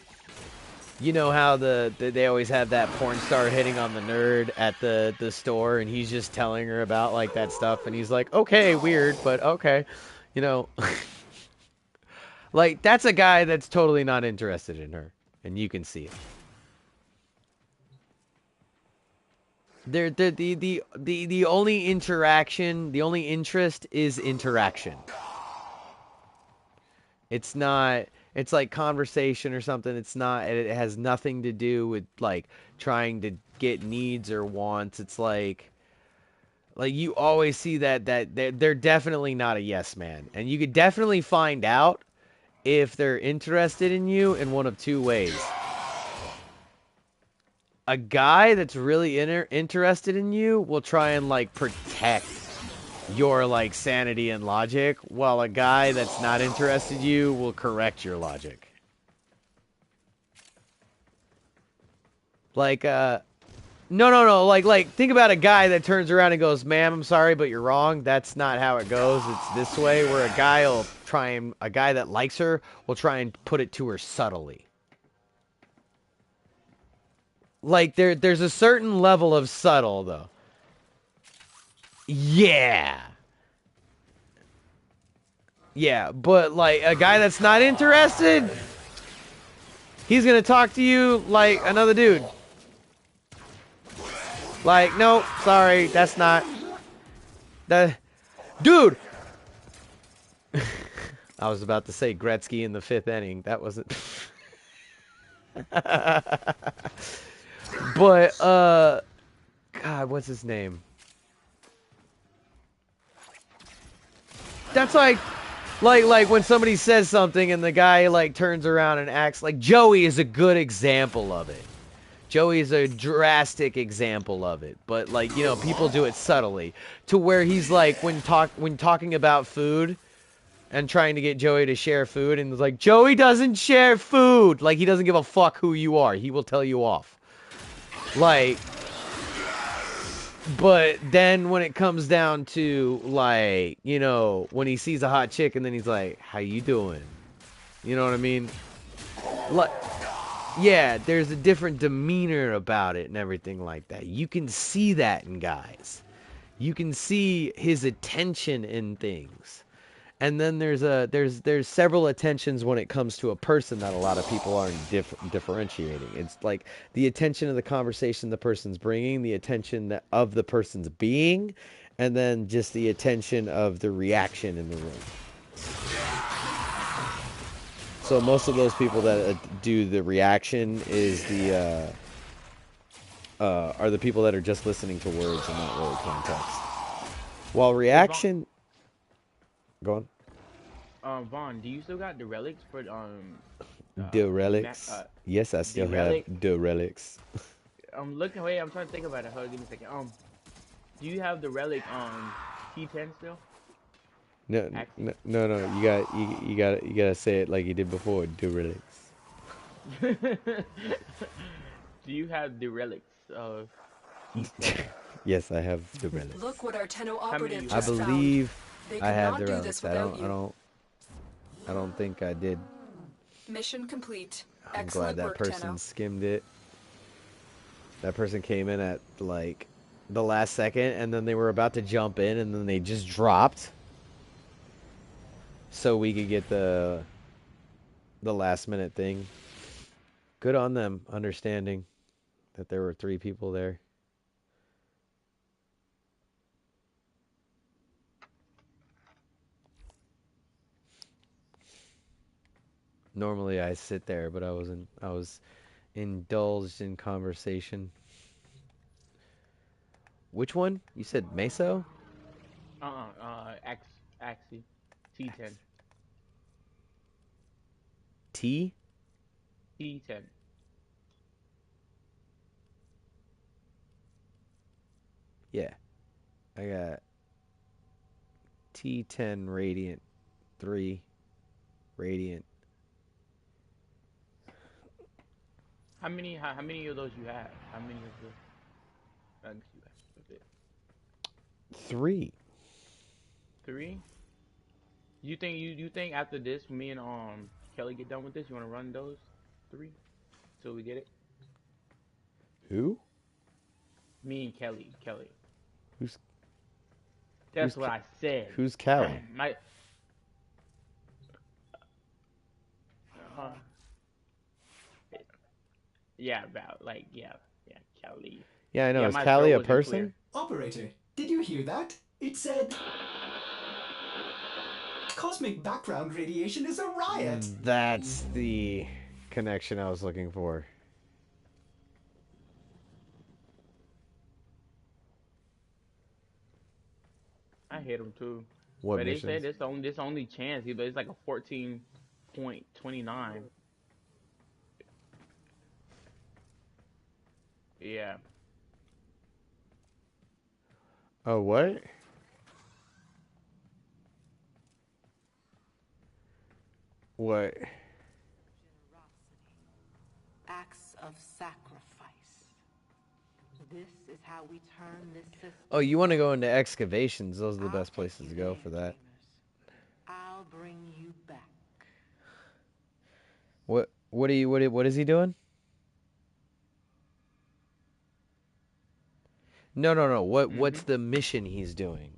always have that porn star hitting on the nerd at the store, and he's just telling her about, like, that stuff, and he's like, okay, weird, but okay, you know. Like, that's a guy that's totally not interested in her, and you can see it. The only interaction, the only interest is interaction. It's not, it's like conversation or something. It's not, it has nothing to do with, like, trying to get needs or wants. It's like you always see that they're definitely not a yes man. And you could definitely find out if they're interested in you in one of two ways. A guy that's really interested in you will try and, like, protect your, like, sanity and logic, while a guy that's not interested in you will correct your logic. Like, no, like, think about a guy that turns around and goes, ma'am, I'm sorry, but you're wrong. That's not how it goes. It's this way, where a guy that likes her will try and put it to her subtly. Like, there's a certain level of subtle, though. Yeah. Yeah, but like a guy that's not interested, he's gonna talk to you like another dude. Like, nope, sorry, that's not that dude. I was about to say Gretzky in the 5th inning. That wasn't. But God, what's his name? That's like when somebody says something and the guy like turns around and acts like Joey is a good example of it. Joey is a drastic example of it, but like, you know, people do it subtly to where he's like when talking about food and trying to get Joey to share food and it's like Joey doesn't share food. Like he doesn't give a fuck who you are. He will tell you off. Like, but then when it comes down to like, you know, when he sees a hot chick and then he's like, "How you doing?" You know what I mean? Like, yeah, there's a different demeanor about it and everything like that. You can see that in guys. You can see his attention in things. And then there's several attentions when it comes to a person that a lot of people aren't differentiating. It's like the attention of the conversation the person's bringing, the attention of the person's being, and then just the attention of the reaction in the room. So most of those people that do the reaction is are the people that are just listening to words and not really context. While reaction, go on. Vaughn, do you still got the relics for The relics. Yes, I the still have relic? the relics. I'm looking. Wait, I'm trying to think about it. Hold on, give me a second. Do you have the relic T10 still? No, Axie? no. You gotta say it like you did before. The relics. Do you have the relics of T10? Yes, I have the Look relics. what our Tenno How many operative you I just have? found. believe They I could have not the do relics. this without you. I don't think I did. Mission complete. I'm glad Excellent that work, person Tenno. skimmed it. That person came in at like the last second and then they were about to jump in and then they just dropped so we could get the last minute thing. Good on them understanding that there were 3 people there. Normally I sit there, but I was indulged in conversation. Which one? You said Meso? Axie T10. T? T10. Yeah. I got T10 Radiant 3 Radiant. How many of those you have? How many of the bugs you have of it? 3. 3? You think after this, me and Kelly get done with this, you want to run those 3 till we get it? Who? Me and Kelly. Who's That's what I said. who's Callie? My uh, yeah, about like yeah, Kelly. Yeah, I know. Yeah, Is my Callie throat a wasn't clear. person? Operator, did you hear that? It said... Cosmic background radiation is a riot. That's the connection I was looking for. I hate him too. What But they say missions? this only chance. But it's like a 14.29. Yeah. Oh, what? What? Acts of sacrifice. This is how we turn this system. Oh, you want to go into excavations? Those are the I'll best take places you to go there, for that. dreamers. I'll bring you back. What is he doing? No, no, no. What's Mm-hmm. the mission he's doing?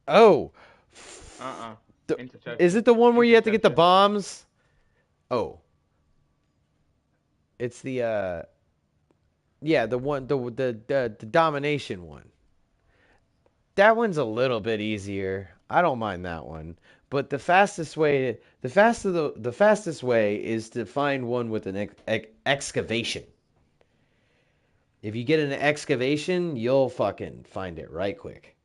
Oh, Uh-uh. the, is Interception. it the one where you have to get the Interceptor. bombs? Oh, it's the yeah, the one the domination one. That one's a little bit easier. I don't mind that one. But the fastest way is to find one with an excavation. If you get an excavation, you'll fucking find it right quick.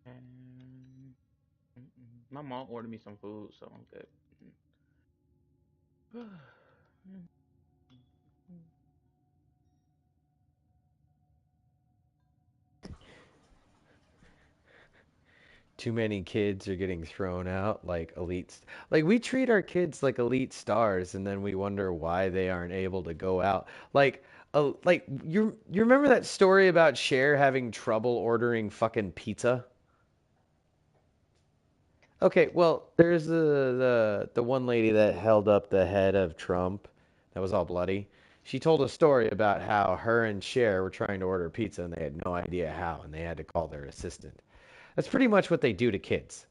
And my mom ordered me some food, so I'm good. Too many kids are getting thrown out like like we treat our kids like elite stars and then we wonder why they aren't able to go out. Like you remember that story about Cher having trouble ordering fucking pizza? Okay, well, there's the one lady that held up the head of Trump that was all bloody. She told a story about how her and Cher were trying to order pizza and they had no idea how and they had to call their assistant. That's pretty much what they do to kids.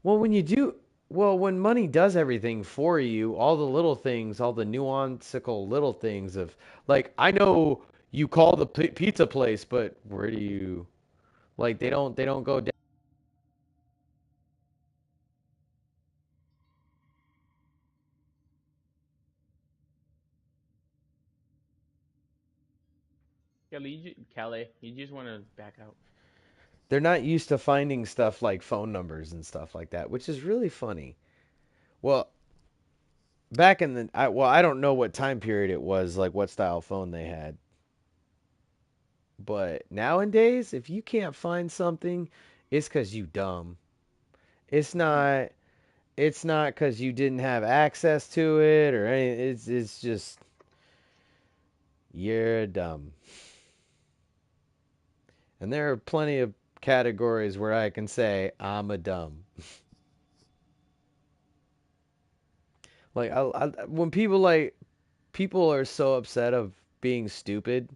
Well, when you do, well, when money does everything for you, all the little things, all the nuanceical little things of, like, I know you call the pizza place, but where do you, like, they don't go down. Kelly, you just want to back out. They're not used to finding stuff like phone numbers and stuff like that, which is really funny. Well, back in well, I don't know what time period it was, like what style phone they had, but nowadays, if you can't find something, it's because you dumb. It's not. It's not because you didn't have access to it or any. It's just you're dumb. And there are plenty of categories where I can say I'm a dumb. When people are so upset of being stupid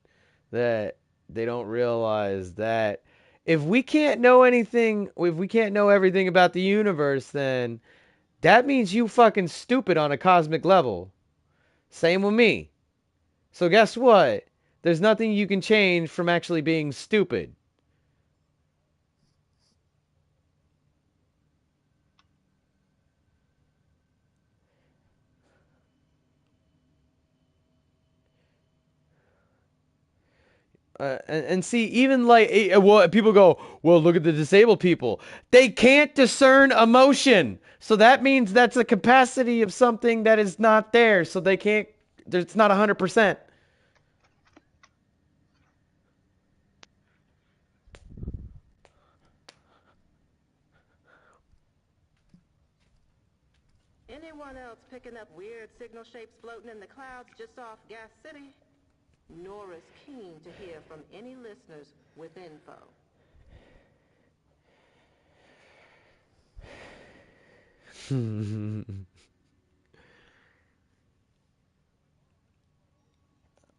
that they don't realize that if we can't know everything about the universe, then that means you fucking stupid on a cosmic level. Same with me. So guess what? There's nothing you can change from actually being stupid. And see, even well, people go, well, look at the disabled people. They can't discern emotion. So that means that's a capacity of something that is not there. So they can't, it's not 100%. Anyone else picking up weird signal shapes floating in the clouds just off Gas City? Nora's keen to hear from any listeners with info.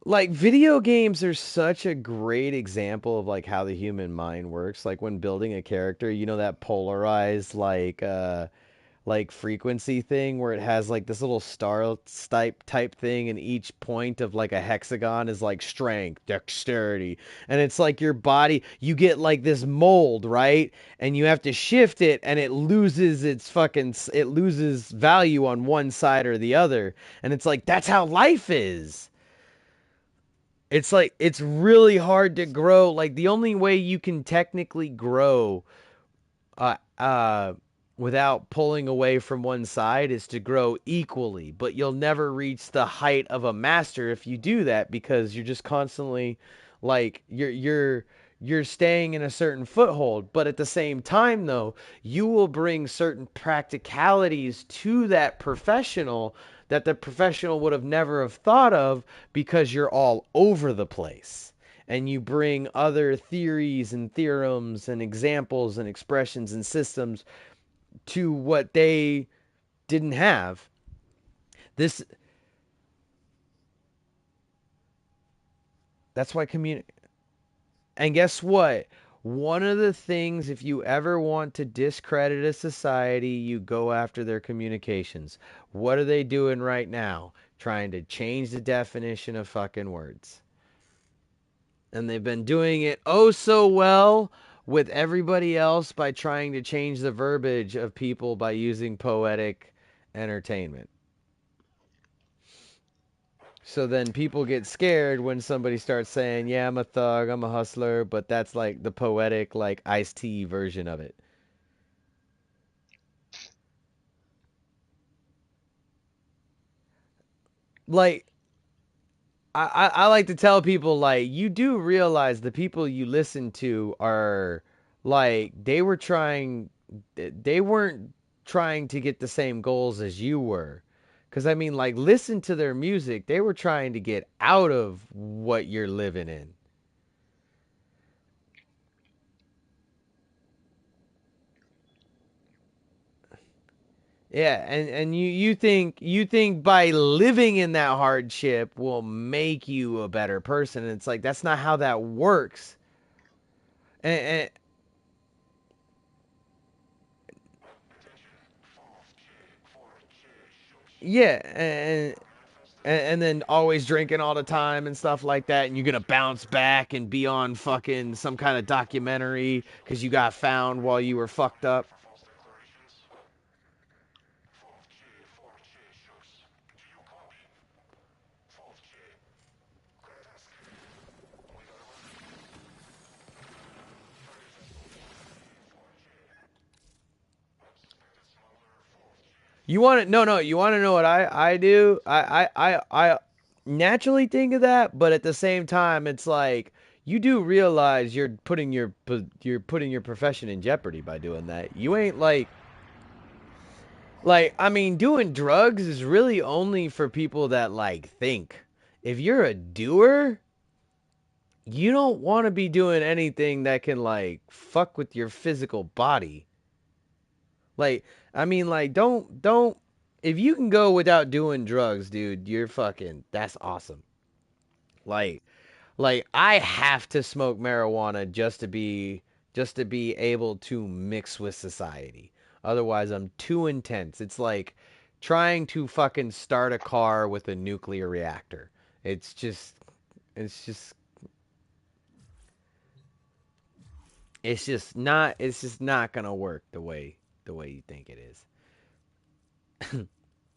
Like video games are such a great example of like how the human mind works. Like when building a character, you know that polarized like frequency thing where it has like this little star type thing and each point of like a hexagon is like strength, dexterity, and it's like your body you get like this mold, right? And you have to shift it and it loses value on one side or the other. And it's like that's how life is. It's like it's really hard to grow. Like the only way you can technically grow uh, uh, without pulling away from one side is to grow equally, but you'll never reach the height of a master if you do that because you're just constantly like you're staying in a certain foothold, but at the same time though, you will bring certain practicalities to that professional that the professional would have never have thought of because you're all over the place. and you bring other theories and theorems and examples and expressions and systems to what they didn't have. This that's why community. And guess what? One of the things, if you ever want to discredit a society, you go after their communications. What are they doing right now? Trying to change the definition of fucking words. And they've been doing it oh so well with everybody else by trying to change the verbiage of people by using poetic entertainment. So then people get scared when somebody starts saying, yeah, I'm a thug, I'm a hustler, but that's like the poetic, like Ice-T version of it. Like, I like to tell people, like, you do realize the people you listen to are, like, they weren't trying to get the same goals as you were. Because, I mean, like, listen to their music. They were trying to get out of what you're living in. Yeah, and you think by living in that hardship will make you a better person. And it's like that's not how that works. And yeah, and then always drinking all the time and stuff like that, and you're gonna bounce back and be on fucking some kind of documentary because you got found while you were fucked up. You want to no, you want to know what I do? I naturally think of that, but at the same time, it's like you do realize you're putting your profession in jeopardy by doing that. You ain't like I mean, doing drugs is really only for people that like think. If you're a doer, you don't want to be doing anything that can like fuck with your physical body. Like, I mean, like, don't. If you can go without doing drugs, dude, you're fucking. That's awesome. Like, like I have to smoke marijuana just to be able to mix with society. Otherwise, I'm too intense. It's like trying to fucking start a car with a nuclear reactor. It's just, it's just, it's just not gonna work the way you think it is.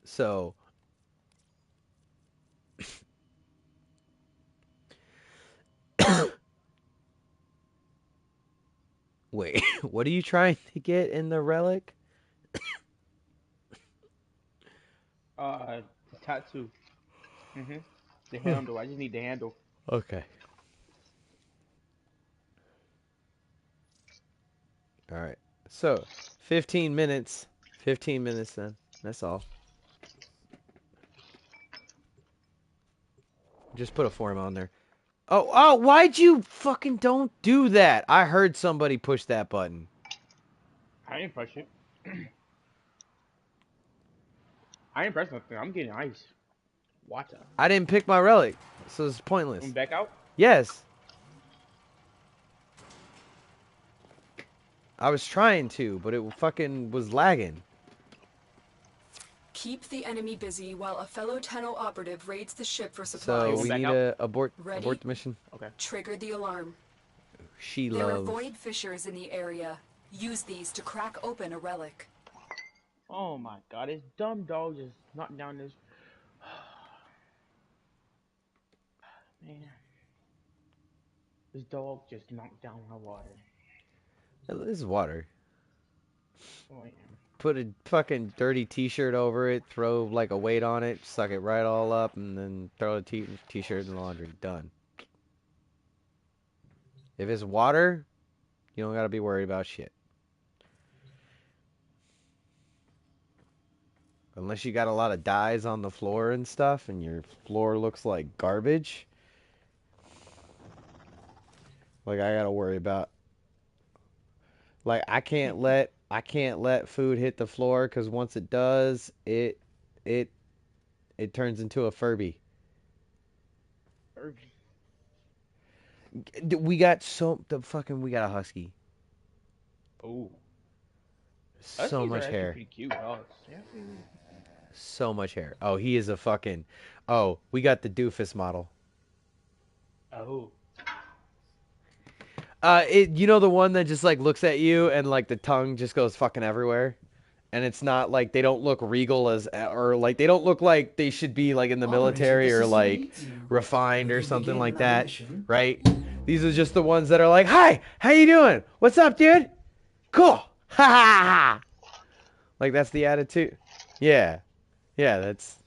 So wait, what are you trying to get in the relic? The tattoo. Mhm. The handle. I just need the handle. Okay. All right. So, 15 minutes. 15 minutes then. That's all. Just put a form on there. Oh, why'd you fucking don't do that? I heard somebody push that button. I ain't press it. I ain't press nothing. I'm getting ice. Water. I didn't pick my relic, so it's I'm pointless. back out. Yes. I was trying to, but it fucking was lagging. Keep the enemy busy while a fellow Tenno operative raids the ship for So Okay, supplies. we we back need out. to abort Ready? the mission. Okay. Trigger the alarm. She There are love. void fissures in the area. Use these to crack open a relic. Oh my god, this dumb dog just knocked down this. Man, this dog just knocked down my water. This is water. Oh, man. Put a fucking dirty t-shirt over it, throw like a weight on it, suck it right all up, and then throw a t-shirt in the laundry. Done. If it's water, you don't gotta be worried about shit. Unless you got a lot of dyes on the floor and stuff, and your floor looks like garbage. Like I gotta worry about. Like I can't let food hit the floor because once it does, it it turns into a Furby. Irving. We got a husky. Oh, So huskies are much actually hair. pretty cute dogs. Yeah, pretty. So much hair. Oh, he is a fucking. Oh, we got the doofus model. Oh, You know the one that just like looks at you and like the tongue just goes fucking everywhere, and it's not like they don't look regal as or like they don't look like they should be like in the Operator, military this or is to like meet you. refined Will or you something begin like another that, mission? right? These are just the ones that are like, "Hi, how you doing? What's up, dude? Cool." Ha ha ha. Like that's the attitude. Yeah. Yeah, that's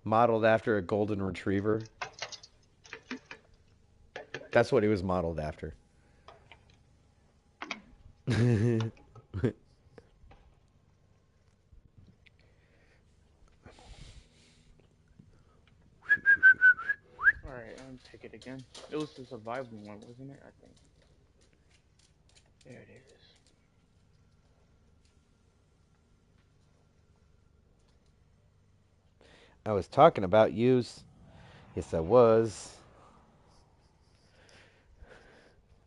modeled after a golden retriever. That's what he was modeled after. all right. Let me pick it again. It was the survival one, wasn't it? I think. There it is. I was talking about yous. Yes, I was.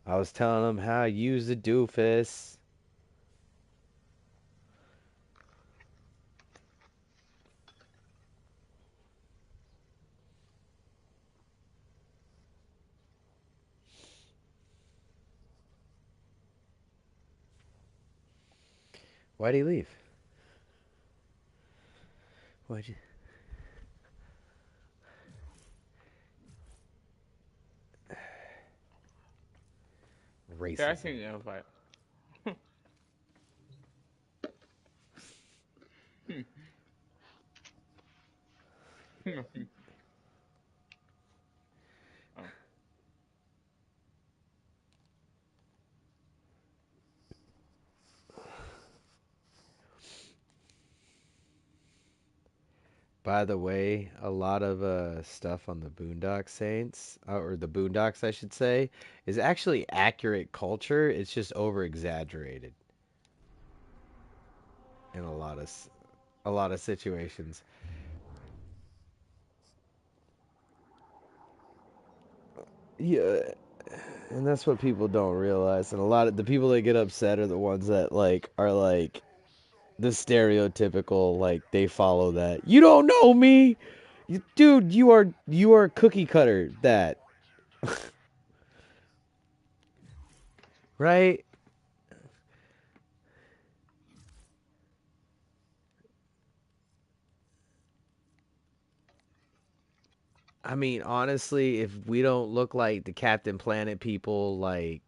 I was telling him how I use the doofus. Why'd he leave? Why'd you? Yeah, I Racism. think if I. Oh. By the way, a lot of stuff on the Boondock Saints, or the Boondocks, I should say, is actually accurate culture. It's just over exaggerated in a lot of situations. Yeah, and that's what people don't realize. And a lot of the people that get upset are the ones that like are like the stereotypical like they follow that. You don't know me. Dude, you are cookie cutter that. Right? I mean, honestly, if we don't look like the Captain Planet people, like,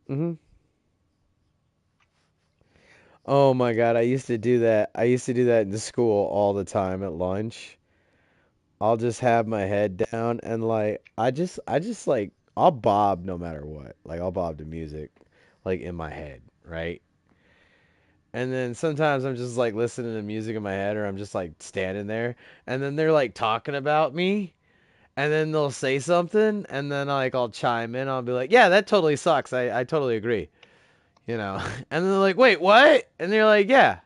hmm oh my God, I used to do that. I used to do that in school all the time at lunch. I'll just have my head down and like, I just like, I'll bob no matter what. Like, I'll bob to music, like in my head, right? And then sometimes I'm just like listening to music in my head, or I'm just like standing there, and then they're like talking about me, and then they'll say something, and then like I'll chime in. I'll be like, "Yeah, that totally sucks. I totally agree." You know. And then they're like, "Wait, what?" And they're like, "Yeah."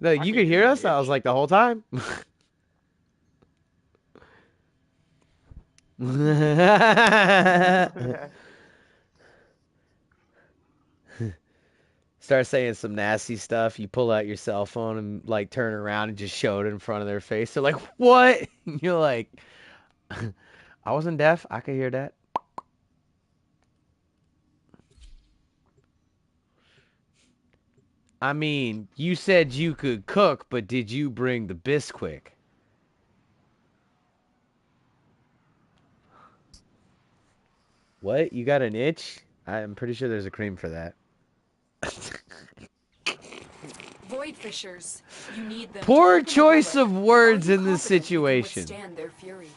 No, I you can could hear hear you, us. I was bitch. like, the whole time. Start saying some nasty stuff. You pull out your cell phone and like turn around and just show it in front of their face. They're like, "What?" You're like, "I wasn't deaf. I could hear that." I mean, you said you could cook, but did you bring the Bisquick? What? You got an itch? I'm pretty sure there's a cream for that. Void fissures. You need them to Poor open a choice relic. of Are words you in this confident you can situation. withstand their fury?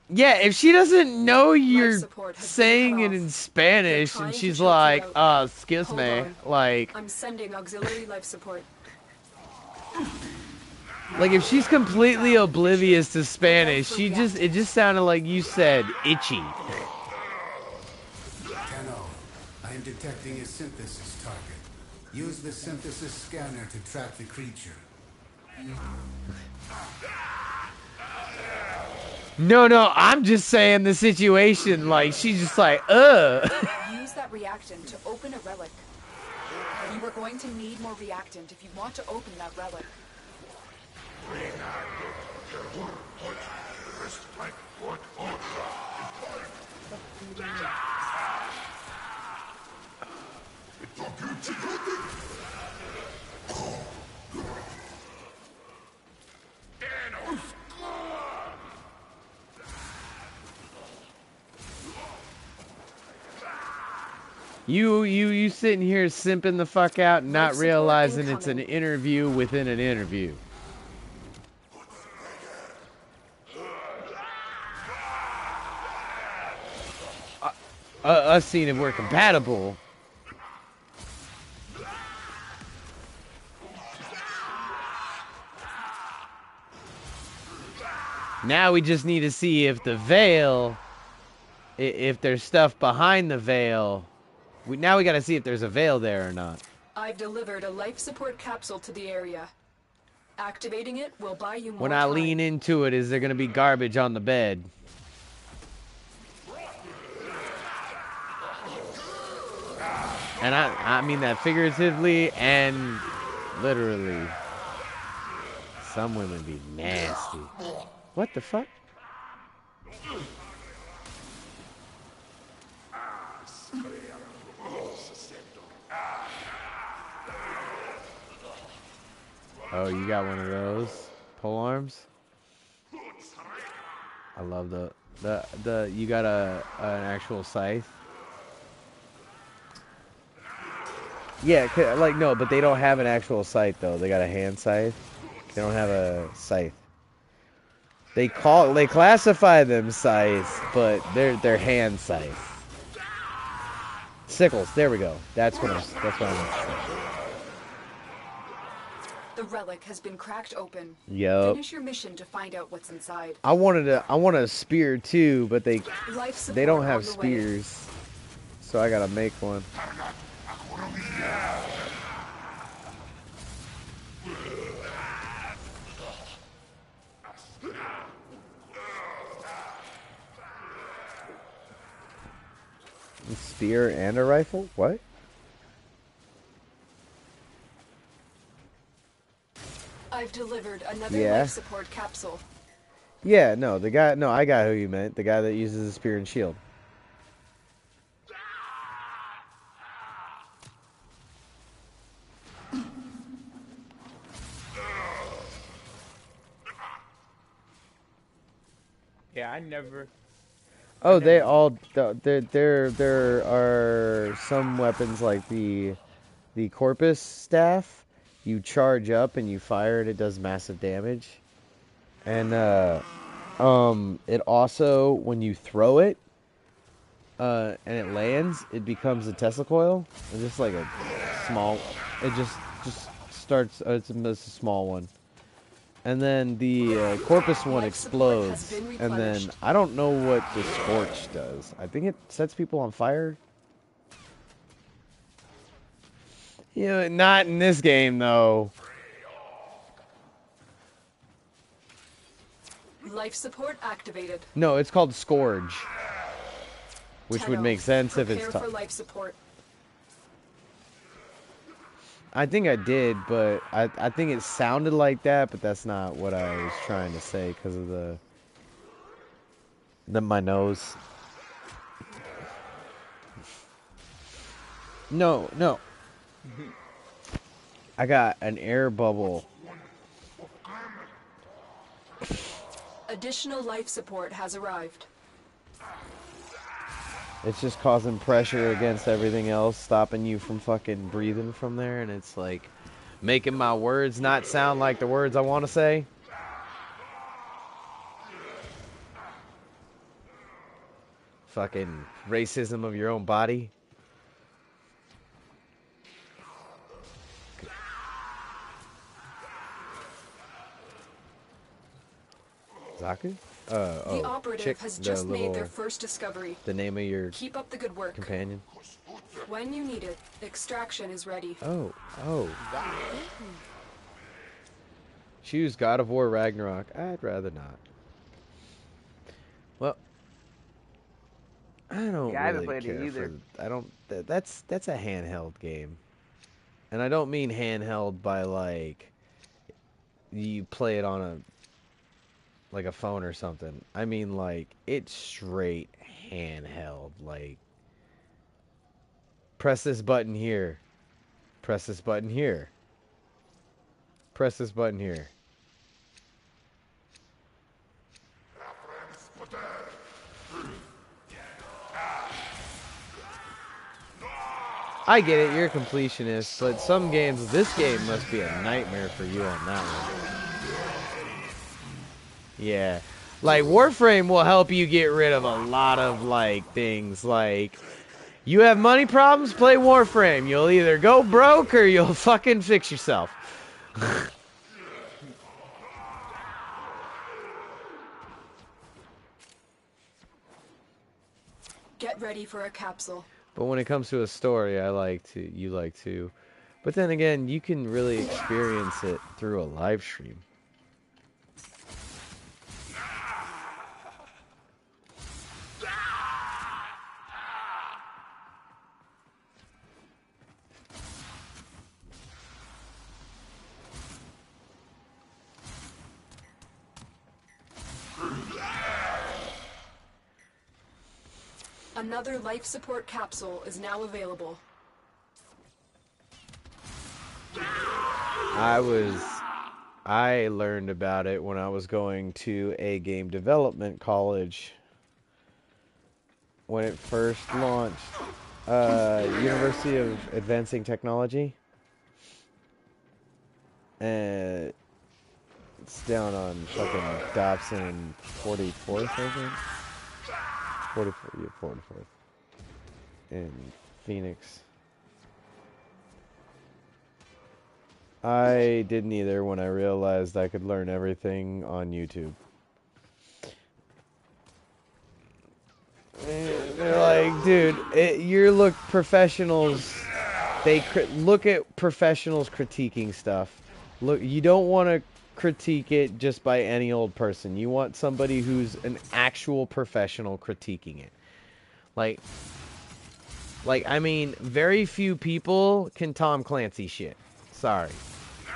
Yeah, if she doesn't know Life you're support has been saying cut it off. in They're Spanish and trying to she's choke you like, out. excuse Hold me, on. like I'm sending auxiliary life support. if she's completely oblivious to Spanish, for it reacting. just sounded like you said itchy. Tenno, I am detecting a synthesis target. Use the synthesis scanner to track the creature. No, I'm just saying the situation, like, she's just like, Use that reactant to open a relic. You are going to need more reactant if you want to open that relic. You sitting here simping the fuck out and not Life support realizing it's an incoming. interview within an interview. Us seeing if we're compatible. Now we just need to see if the veil, if there's stuff behind the veil. Now we gotta see if there's a veil there or not. I've delivered a life support capsule to the area. Activating it will buy you more When I time. lean into it, is there gonna be garbage on the bed? And I mean that figuratively and literally. Some women be nasty. What the fuck? Oh, you got one of those pole arms? I love the you got an actual scythe. Yeah, like no, but they don't have an actual scythe though. They got a hand scythe. They don't have a scythe. They classify them scythes, but they're hand scythes. Sickles. There we go. That's what I'm saying. The relic has been cracked open. Yup. Finish your mission to find out what's inside. I want a spear too, but they don't have on the way. spears, so I gotta make one. A spear and a rifle? What? I've delivered another Yeah. life support capsule. Yeah, no, I got who you meant. The guy that uses a spear and shield. Yeah, I never. Oh, they all there are some weapons like the corpus staff. You charge up and you fire it. It does massive damage. And it also when you throw it and it lands, it becomes a Tesla coil. It's just like a small. It just starts. It's a small one. And then the corpus one explodes, and then I don't know what the scorch does. I think it sets people on fire. Yeah, not in this game though. Life support activated. No, it's called Scourge, which would Tenno, make sense if it's. prepare for life support. I think I did, but I think it sounded like that, but that's not what I was trying to say because of my nose. No. I got an air bubble. Additional life support has arrived. It's just causing pressure against everything else, stopping you from fucking breathing from there, and it's like making my words not sound like the words I want to say. Fucking racism of your own body. Zaku? The operative Chick, has the just made little, their first discovery. the name of your Keep up the good work. companion. When you need it, extraction is ready. Oh. Choose God of War Ragnarok. I'd rather not. Well, I don't Yeah, I haven't really played it care either. for. I don't. That's a handheld game, and I don't mean handheld by like you play it on a phone or something. I mean like it's straight handheld. Like press this button here, press this button here, press this button here. I get it, you're a completionist, but some games, this game must be a nightmare for you on that one. Yeah. Like, Warframe will help you get rid of a lot of, like, things. Like, you have money problems? Play Warframe. You'll either go broke or you'll fucking fix yourself. Get ready for a capsule. But when it comes to a story, you like to. But then again, you can really experience it through a live stream. Another life support capsule is now available. I learned about it when I was going to a game development college when it first launched. University of Advancing Technology. And it's down on fucking Dobson and 44th, I think. 44th. In Phoenix. I didn't either when I realized I could learn everything on YouTube. They're like, dude, professionals. They look at professionals critiquing stuff. Look, you don't want to critique it just by any old person. You want somebody who's an actual professional critiquing it. Like, I mean, very few people can Tom Clancy shit. Sorry.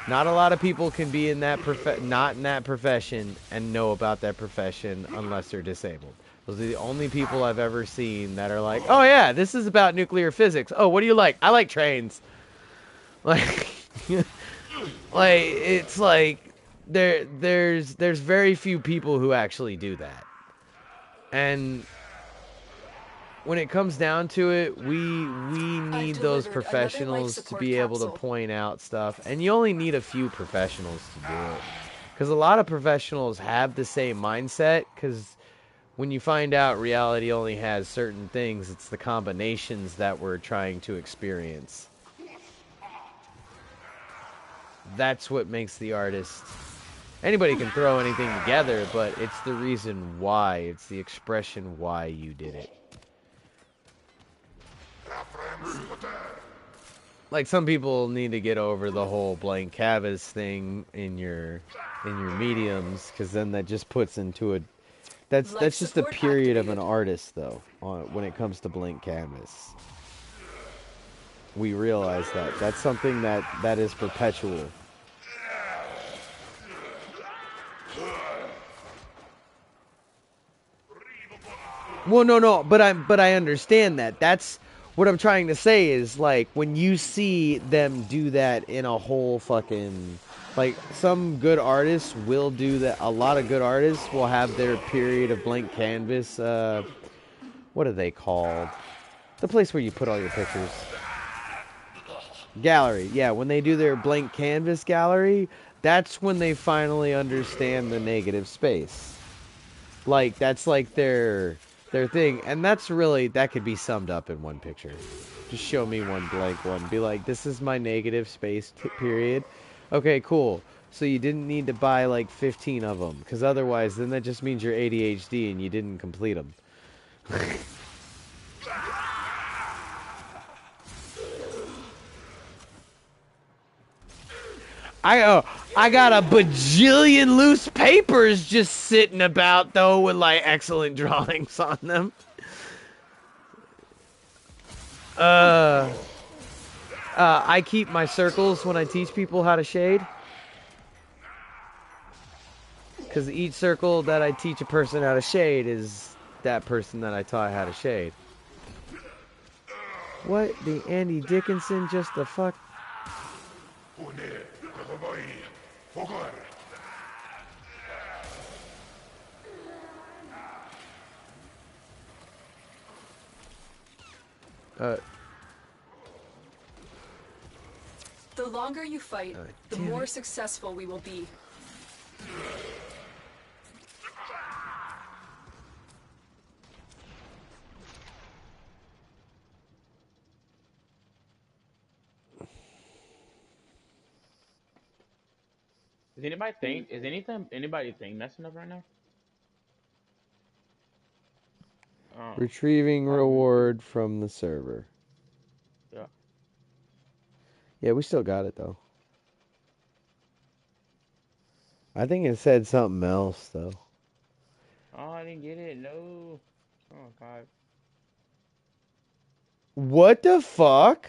Not a lot of people can be in that not in that profession and know about that profession unless they're disabled. Those are the only people I've ever seen that are like, oh yeah, this is about nuclear physics. Oh, what do you like? I like trains. Like, like it's like there's very few people who actually do that. And when it comes down to it, we need those professionals to be able to point out stuff. And you only need a few professionals to do it. Because a lot of professionals have the same mindset. Because when you find out reality only has certain things, it's the combinations that we're trying to experience. That's what makes the artist. Anybody can throw anything together, but it's the reason why. It's the expression why you did it. Like, some people need to get over the whole blank canvas thing in your mediums, because then that just puts into a that's just a period of an artist, though, when it comes to blank canvas. We realize that that's something that is perpetual. Well, no, but I understand that. That's what I'm trying to say is, like, when you see them do that in a whole fucking, like, some good artists will do that. A lot of good artists will have their period of blank canvas. What are they called? The place where you put all your pictures. Gallery. Yeah, when they do their blank canvas gallery, that's when they finally understand the negative space. Like, that's like their thing. And that's really, that could be summed up in one picture. Just show me one blank one. Be like, this is my negative space period. Okay, cool. So you didn't need to buy like 15 of them. Because otherwise, then that just means you're ADHD and you didn't complete them. I got a bajillion loose papers just sitting about, though, with like excellent drawings on them. I keep my circles when I teach people how to shade. Because each circle that I teach a person how to shade is that person that I taught how to shade. What the Andy Dickinson just the fuck? The longer you fight, the more successful we will be. Is anybody thing messing up right now? Retrieving reward from the server. Yeah. Yeah, we still got it though. I think it said something else though. Oh, I didn't get it. No. Oh God. What the fuck?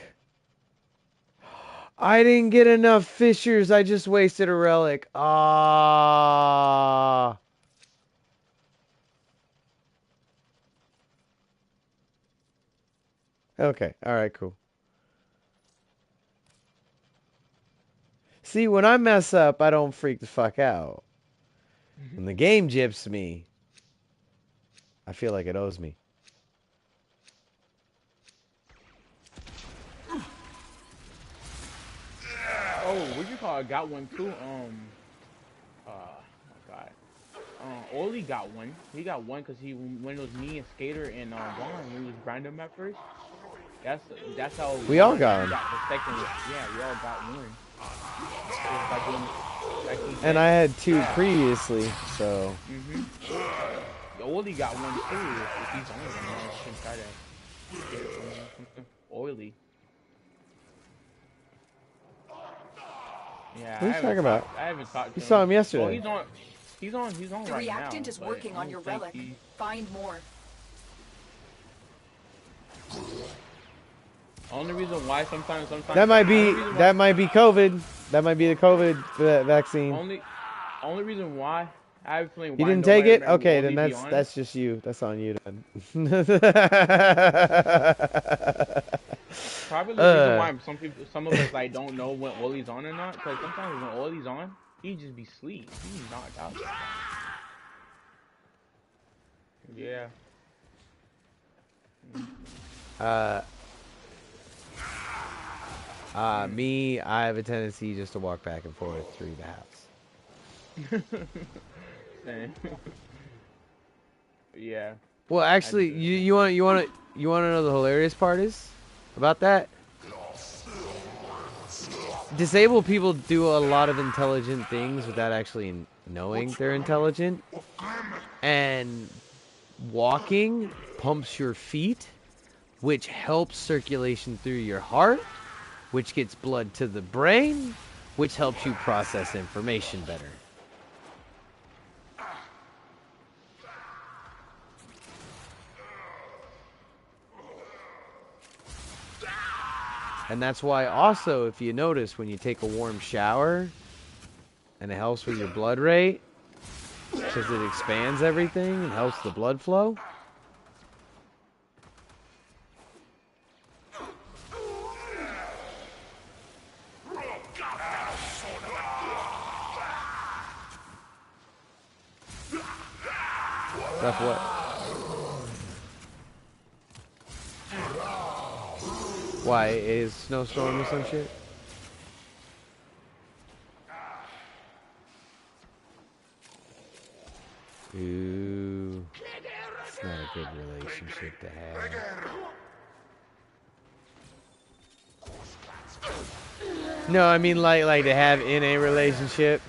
I didn't get enough fissures. I just wasted a relic. Ah. Okay. All right. Cool. See, when I mess up, I don't freak the fuck out. When the game gyps me, I feel like it owes me. Oh, what you call it? Got one too. Oh God. Oli got one. He got one because when it was me and Skater and Vaughn, we was grinding him at first. That's how We all Vaughn got him. got the second one. Yeah, we all got one. By doing, like And I had two previously, so. Oli got one too. If he's on one, I can try to get it from him or something. Oily. Yeah, What are you talking about? I haven't talked to You him. saw him yesterday. Well, he's on The right reactant now, is working on your relic. Find more. Only reason why sometimes That might be COVID. That might be the COVID vaccine. Only reason why I have a feeling You why didn't take it? remember Okay, Oli then be on that's just you. That's on you then. Probably the reason why some of us like don't know when Oli's on or not, because sometimes when Oli's on, he just be asleep. He's knocked out. Yeah. Me, I have a tendency just to walk back and forth through the house. Same. Yeah. Well, actually, you want to know the hilarious part is about that? Disabled people do a lot of intelligent things without actually knowing they're intelligent. And walking pumps your feet, which helps circulation through your heart, which gets blood to the brain, which helps you process information better. And that's why also, if you notice, when you take a warm shower, and it helps with your blood rate, because it expands everything and helps the blood flow. Stuff what? Why, is snowstorm or some shit? Ooh. It's not a good relationship to have. No, I mean like to have in a relationship.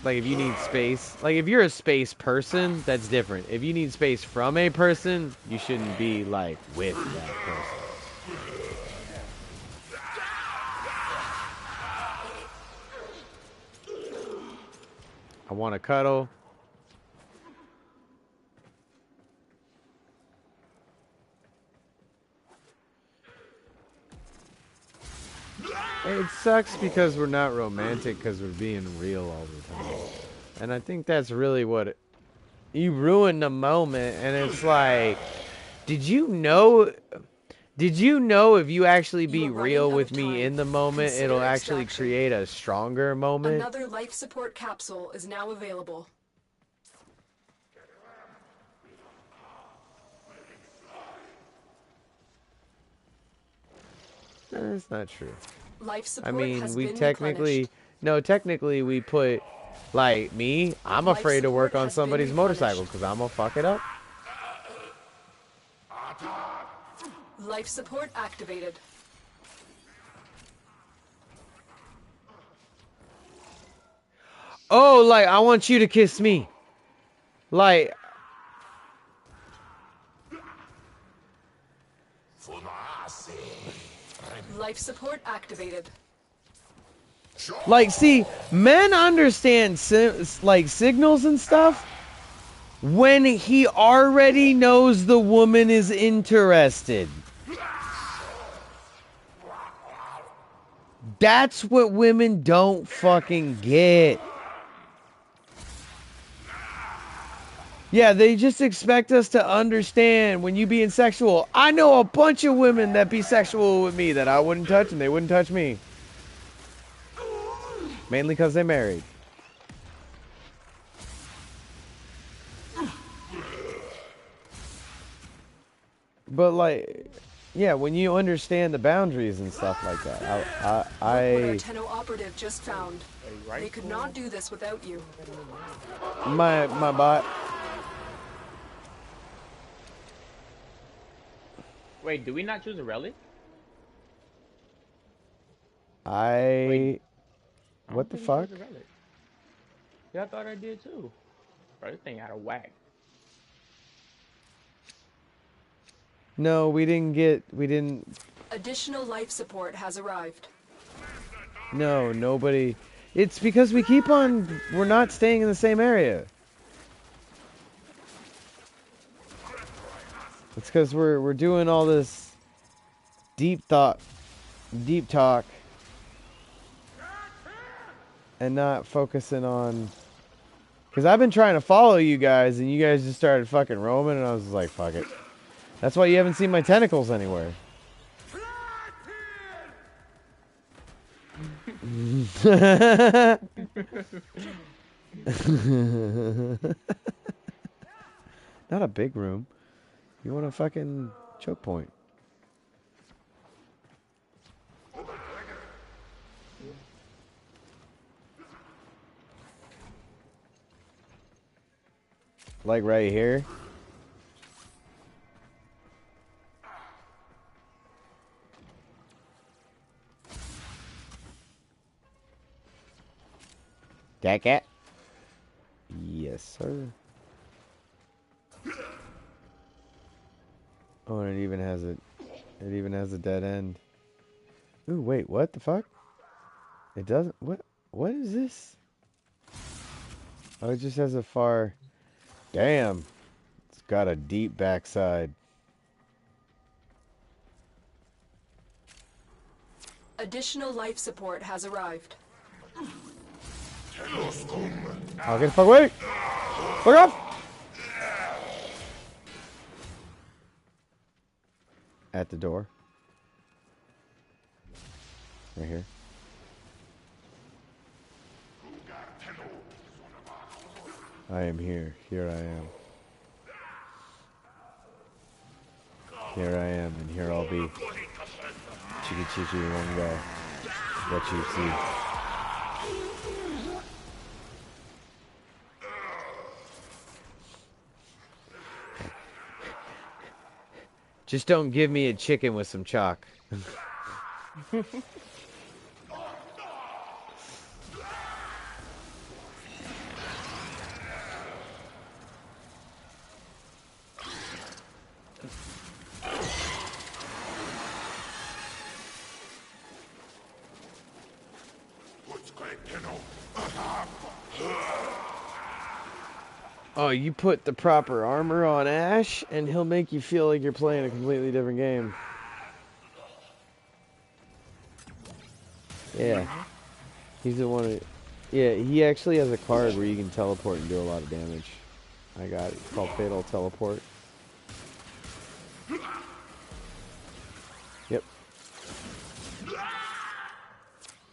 Like if you need space. Like if you're a space person, that's different. If you need space from a person, you shouldn't be like with that person. I want to cuddle. It sucks because we're not romantic because we're being real all the time. And I think that's really what you ruin the moment. And it's like, did you know if you actually be real with me in the moment, it'll actually create a stronger moment? Another life support capsule is now available. That's not true. Life support I mean, has we been technically, no, technically we put, like me, I'm afraid to work on somebody's motorcycle because I'm gonna fuck it up. Life support activated. Oh, like, I want you to kiss me. Like, Life support activated. like, see, men understand like signals and stuff when he already knows the woman is interested. That's what women don't fucking get. Yeah, they just expect us to understand when you being sexual. I know a bunch of women that be sexual with me that I wouldn't touch and they wouldn't touch me. Mainly because they're married. But like, yeah, when you understand the boundaries and stuff like that, What our Tenno operative just found. They could not do this without you. my bot. Wait, do we not choose a relic? What the fuck? Yeah, I thought I did too. Bro, this thing out of whack. No, we didn't. Additional life support has arrived. No, nobody. It's because we keep on, we're not staying in the same area. It's because we're doing all this deep talk, and not focusing on. Because I've been trying to follow you guys, and you guys just started fucking roaming, and I was just like, fuck it. That's why you haven't seen my tentacles anywhere. Not a big room. You want a fucking choke point. Like right here. That cat? Yes, sir. Oh, and it even has a dead end. Ooh, wait, what the fuck? It doesn't. What is this? Oh, it just has a far. Damn. It's got a deep backside. Additional life support has arrived. Oh, get the fuck away! Fuck off! At the door. Right here. I am here. Here I am. Here I am, and here I'll be. Chiki chiki won't go. What you see. Just don't give me a chicken with some chalk. Oh, you put the proper armor on Ash, and he'll make you feel like you're playing a completely different game. Yeah. He's the one who... Yeah, he actually has a card where you can teleport and do a lot of damage. I got it. It's called Fatal Teleport. Yep.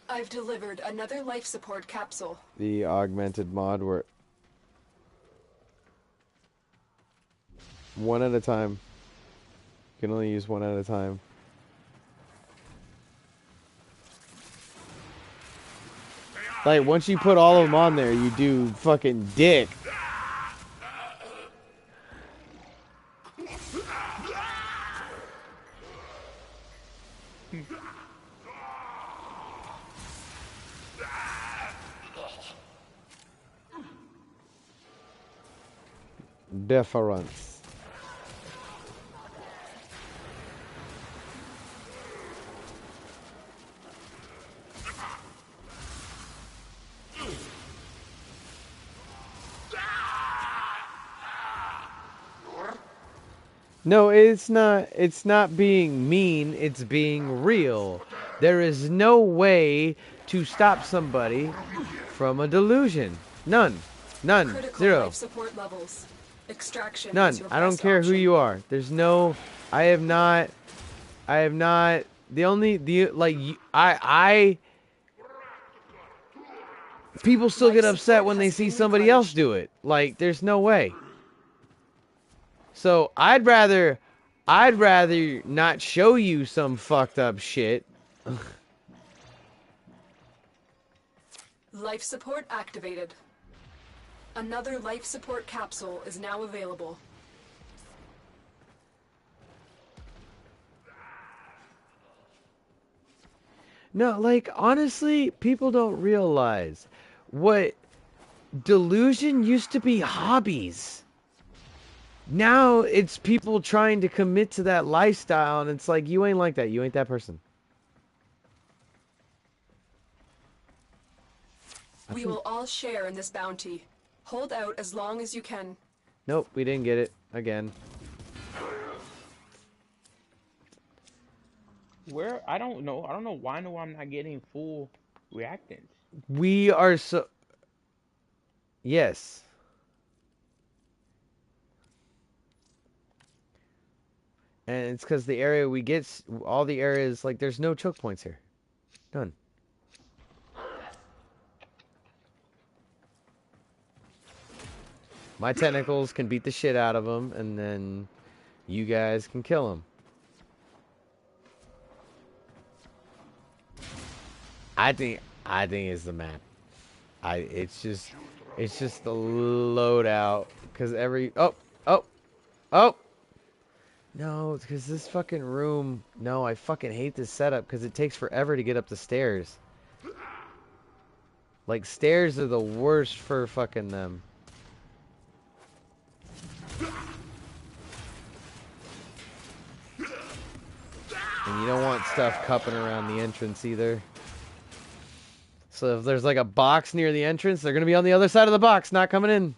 I've delivered another life support capsule. The augmented mod where... One at a time. You can only use one at a time. Like, once you put all of them on there, you do fucking dick. Deference. No, it's not. It's not being mean. It's being real. There is no way to stop somebody from a delusion. None. None. Critical Zero. life support levels. Extraction None. is your I don't best care who option. you are. There's no. I have not. The only. People still get upset when they see somebody else do it. Like, there's no way. So I'd rather not show you some fucked up shit. Life support activated. Another life support capsule is now available. No, like, honestly, people don't realize what delusion used to be hobbies. Now it's people trying to commit to that lifestyle, and it's like, you ain't like that. You ain't that person. We will all share in this bounty. Hold out as long as you can. Nope, we didn't get it. Again. Where? I don't know. I don't know why I'm not getting full reactants. We are so... Yes. And it's because the area we get... All the areas... Like, there's no choke points here. None. My tentacles can beat the shit out of them, and then you guys can kill them. I think it's the map. It's just the loadout, because oh. No, it's because this fucking room. No, I fucking hate this setup because it takes forever to get up the stairs. Like, stairs are the worst for fucking them. And you don't want stuff cupping around the entrance either. So if there's like a box near the entrance, they're going to be on the other side of the box, not coming in.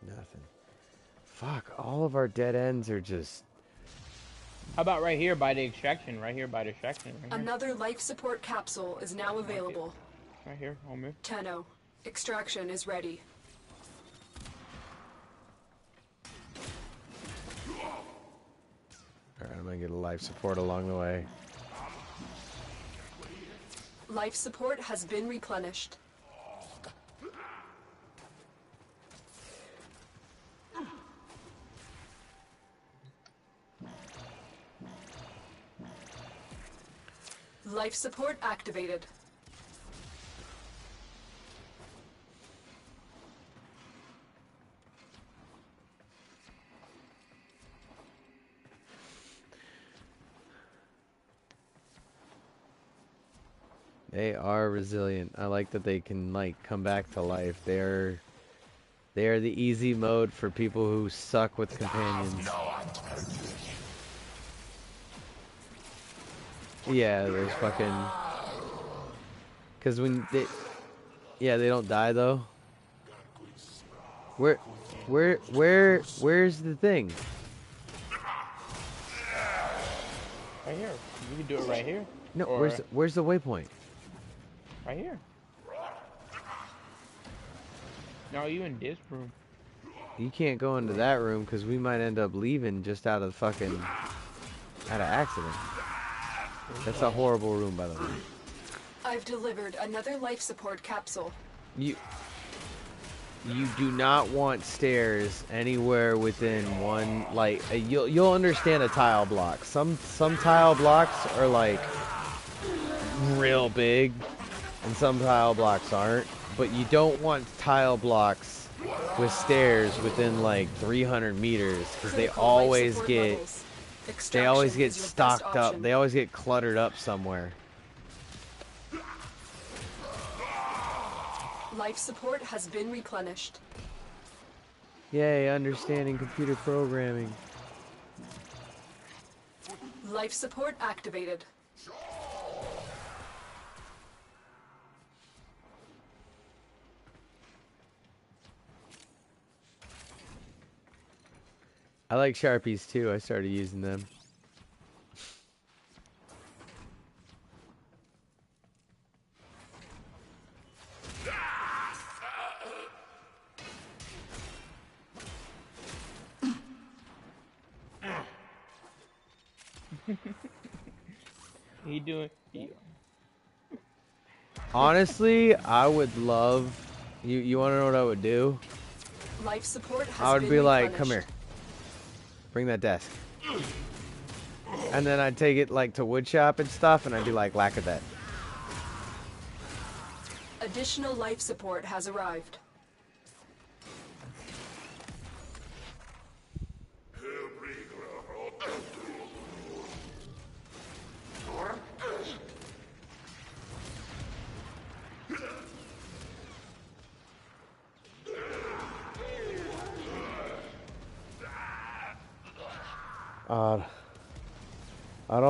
Nothing. Fuck, all of our dead ends are just... How about right here by the extraction? Right here by the extraction. Right here. Another life support capsule is now available. Right here, on me. Tenno, extraction is ready. Alright, I'm gonna get a life support along the way. Life support has been replenished. Life support activated. They are resilient. I like that they can like come back to life. They are the easy mode for people who suck with companions. Yeah, there's fucking. Cause when they, yeah, they don't die though. Where's the thing? Right here. You can do it right here. No, Or where's the waypoint? right here. No, you in this room. You can't go into that room because we might end up leaving just out of accident. That's a horrible room, by the way. I've delivered another life support capsule. You do not want stairs anywhere within one, like, you'll understand a tile block. Some tile blocks are like real big and some tile blocks aren't, but you don't want tile blocks with stairs within like 300 meters because they always get stocked up. They always get cluttered up somewhere. Life support has been replenished. Yay, understanding computer programming. Life support activated. I like Sharpies too. I started using them. He doing. Honestly, I would love. You want to know what I would do? Life support has I would been be like, replenished. come here. Bring that desk. And then I'd take it like to woodshop and stuff, and I'd be like, lack of that. Additional life support has arrived.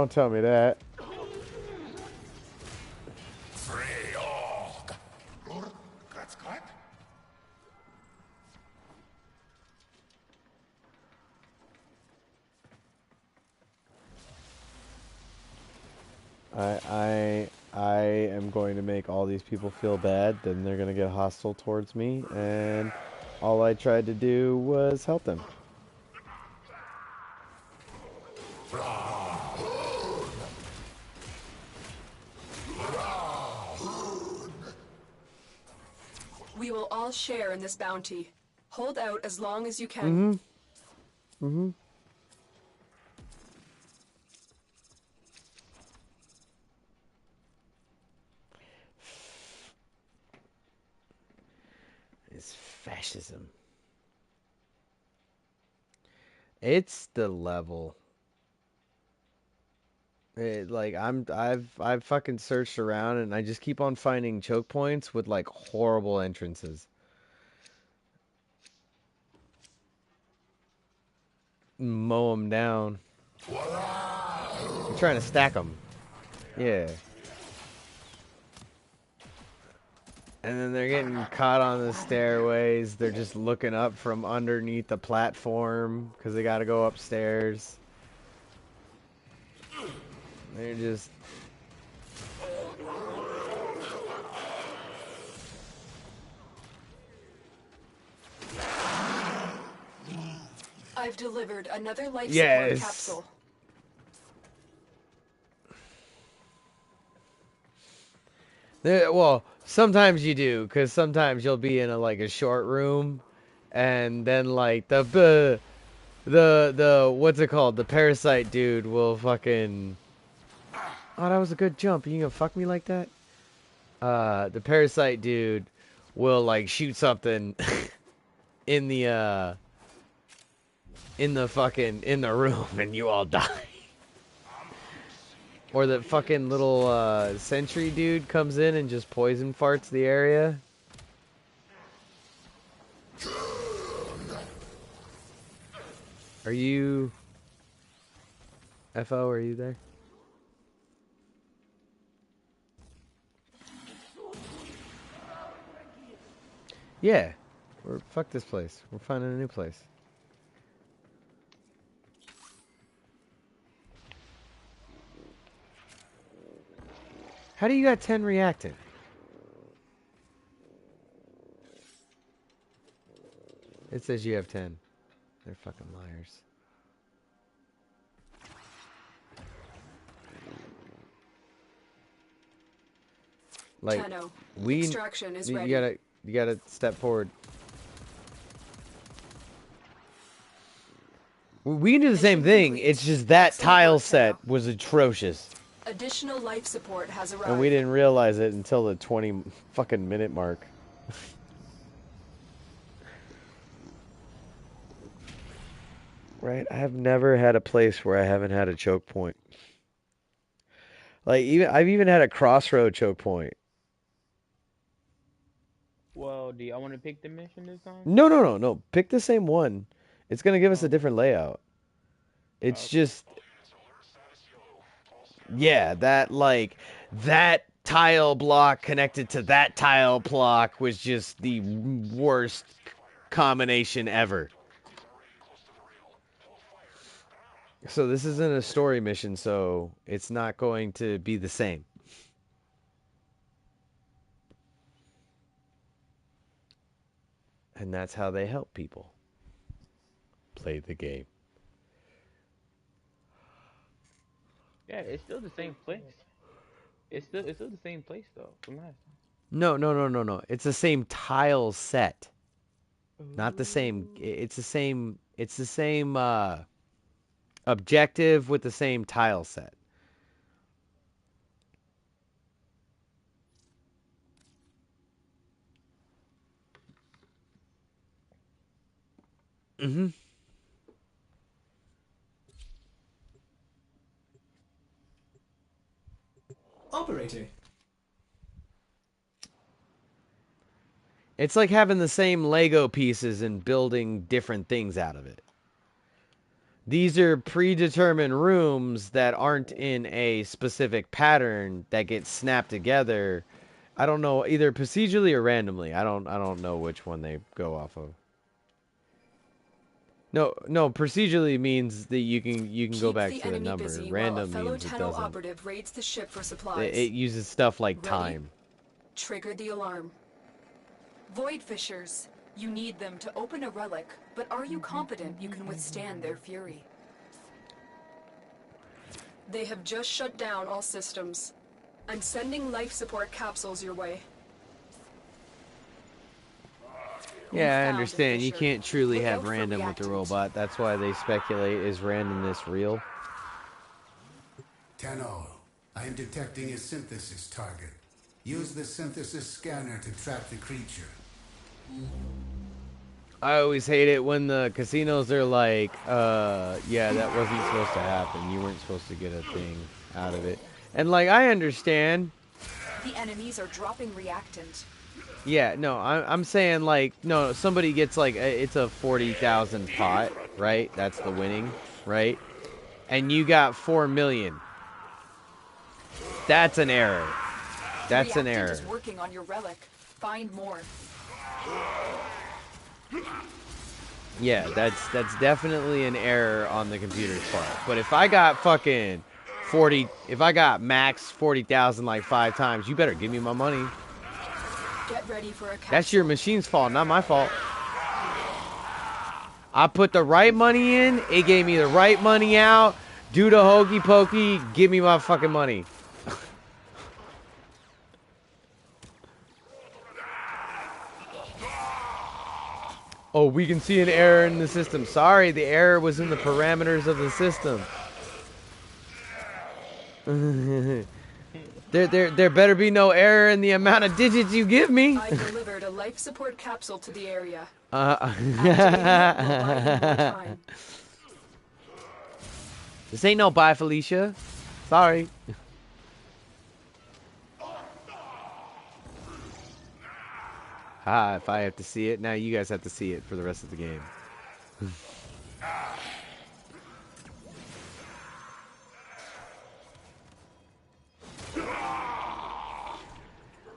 Don't tell me that. I am going to make all these people feel bad, then they're going to get hostile towards me, and all I tried to do was help them. We will all share in this bounty. Hold out as long as you can. It's fascism. It's the level. I've fucking searched around and I just keep on finding choke points with like horrible entrances. Mow them down. I'm trying to stack them. Yeah. And then they're getting caught on the stairways. They're just looking up from underneath the platform because they got to go upstairs. They're just... I've delivered another life support capsule. Well, sometimes you do, because sometimes you'll be in a short room, and then like the what's it called? The parasite dude will fucking. Oh, that was a good jump. You gonna fuck me like that? The parasite dude will like shoot something in the room, and you all die. Or the fucking little sentry dude comes in and just poison farts the area. Are you FO? Are you there? Yeah. Fuck this place. We're finding a new place. How do you got 10 reactant? It says you have 10. They're fucking liars. Like, Tenno, we extraction is you ready. gotta step forward. We can do the same Mission thing. complete. It's just that Excellent tile work, set Tenno. was atrocious. Additional life support has arrived. And we didn't realize it until the 20 fucking minute mark. Right? I have never had a place where I haven't had a choke point. Like I've even had a crossroad choke point. Well, do y'all want to pick the mission this time? No. Pick the same one. It's gonna give us a Okay. different layout. It's Okay. just yeah, that tile block connected to that tile block was just the worst combination ever. So this isn't a story mission, so it's not going to be the same. And that's how they help people play the game. Yeah, it's still the same place. It's still the same place though from last No. It's the same tile set. time. Not the same. It's the same objective with the same tile set. Mm-hmm. Operator. It's like having the same Lego pieces and building different things out of it. These are predetermined rooms that aren't in a specific pattern that get snapped together. I don't know, either procedurally or randomly. I don't know which one they go off of. No, procedurally means that you can go Keep back the to a enemy number. busy while a Random fellow means it Tenno doesn't. operative raids the ship for supplies. It uses stuff like Ready? time. Trigger the alarm. Void Fishers. You need them to open a relic, but are you confident you can withstand their fury? They have just shut down all systems. I'm sending life support capsules your way. Yeah, I found a understand. You Fisher. can't truly Look have out for random with the reactant. robot. That's why they speculate, is randomness real? Tenno, I am detecting a synthesis target. Use the synthesis scanner to track the creature. I always hate it when the casinos are like, yeah, that wasn't supposed to happen. You weren't supposed to get a thing out of it. And like, I understand. The enemies are dropping reactant. Yeah, no, I'm saying like, no, somebody gets like, it's a 40,000 pot, right? That's the winning, right? And you got 4 million. That's an error. That's an error. Reactant is working on your relic. Find more. Yeah, that's definitely an error on the computer's part. But if I got fucking 40, if I got max 40,000 like 5 times, you better give me my money. Get ready for a capsule. That's your machine's fault, not my fault. I put the right money in, it gave me the right money out. Do the hokey pokey, give me my fucking money. Oh, we can see an error in the system. Sorry, the error was in the parameters of the system. There better be no error in the amount of digits you give me. I delivered a life support capsule to the area. This Activating it will buy you more time. ain't no bye, Felicia. Sorry. If I have to see it, now you guys have to see it for the rest of the game.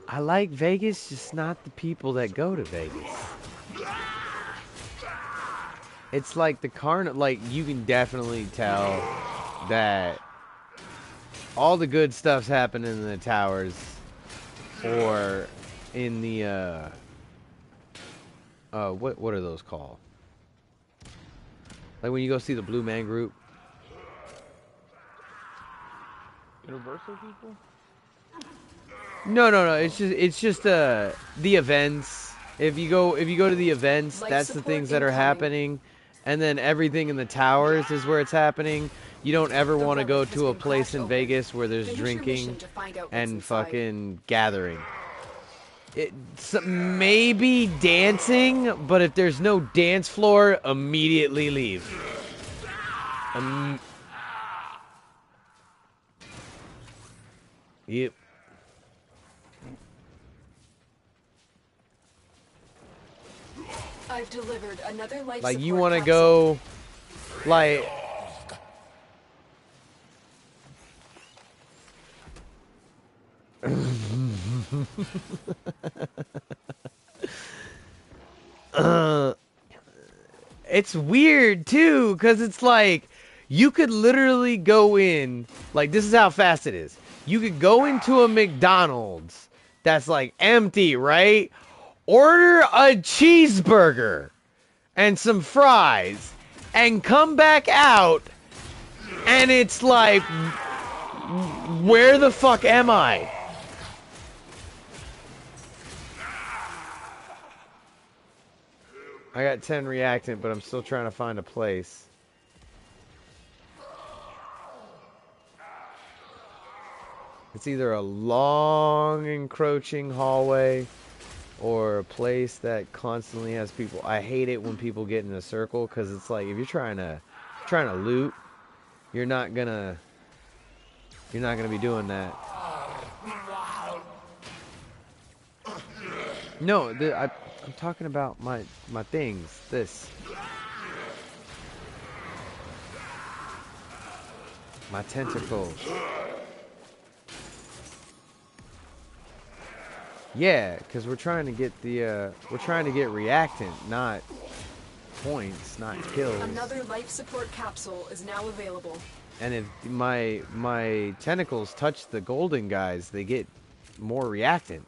I like Vegas, just not the people that go to Vegas. It's like the carnival, like you can definitely tell that all the good stuff's happening in the towers or in the what are those called? Like when you go see the Blue Man Group. Universal people? No. It's just the events. If you go to the events, Life that's the support things that are incoming. happening, and then everything in the towers is where it's happening. You don't ever The want to go relic has to a been place crash in open. Vegas where there's Finish your mission drinking to find out what's and inside. fucking gathering. It's maybe dancing, but if there's no dance floor, immediately leave. Yep. I've delivered another life Like support you want to capsule. go, like. It's weird too, because it's like you could literally go in, like this is how fast it is. You could go into a McDonald's that's like empty, right? Order a cheeseburger and some fries and come back out and it's like, where the fuck am I? I got 10 reactant, but I'm still trying to find a place. It's either a long, encroaching hallway or a place that constantly has people. I hate it when people get in a circle because it's like if you're trying to loot, you're not gonna be doing that. No, I'm talking about my things. This. My tentacles. Yeah, because we're trying to get reactant, not points, not kills. Another life support capsule is now available. And if my tentacles touch the golden guys, they get more reactant.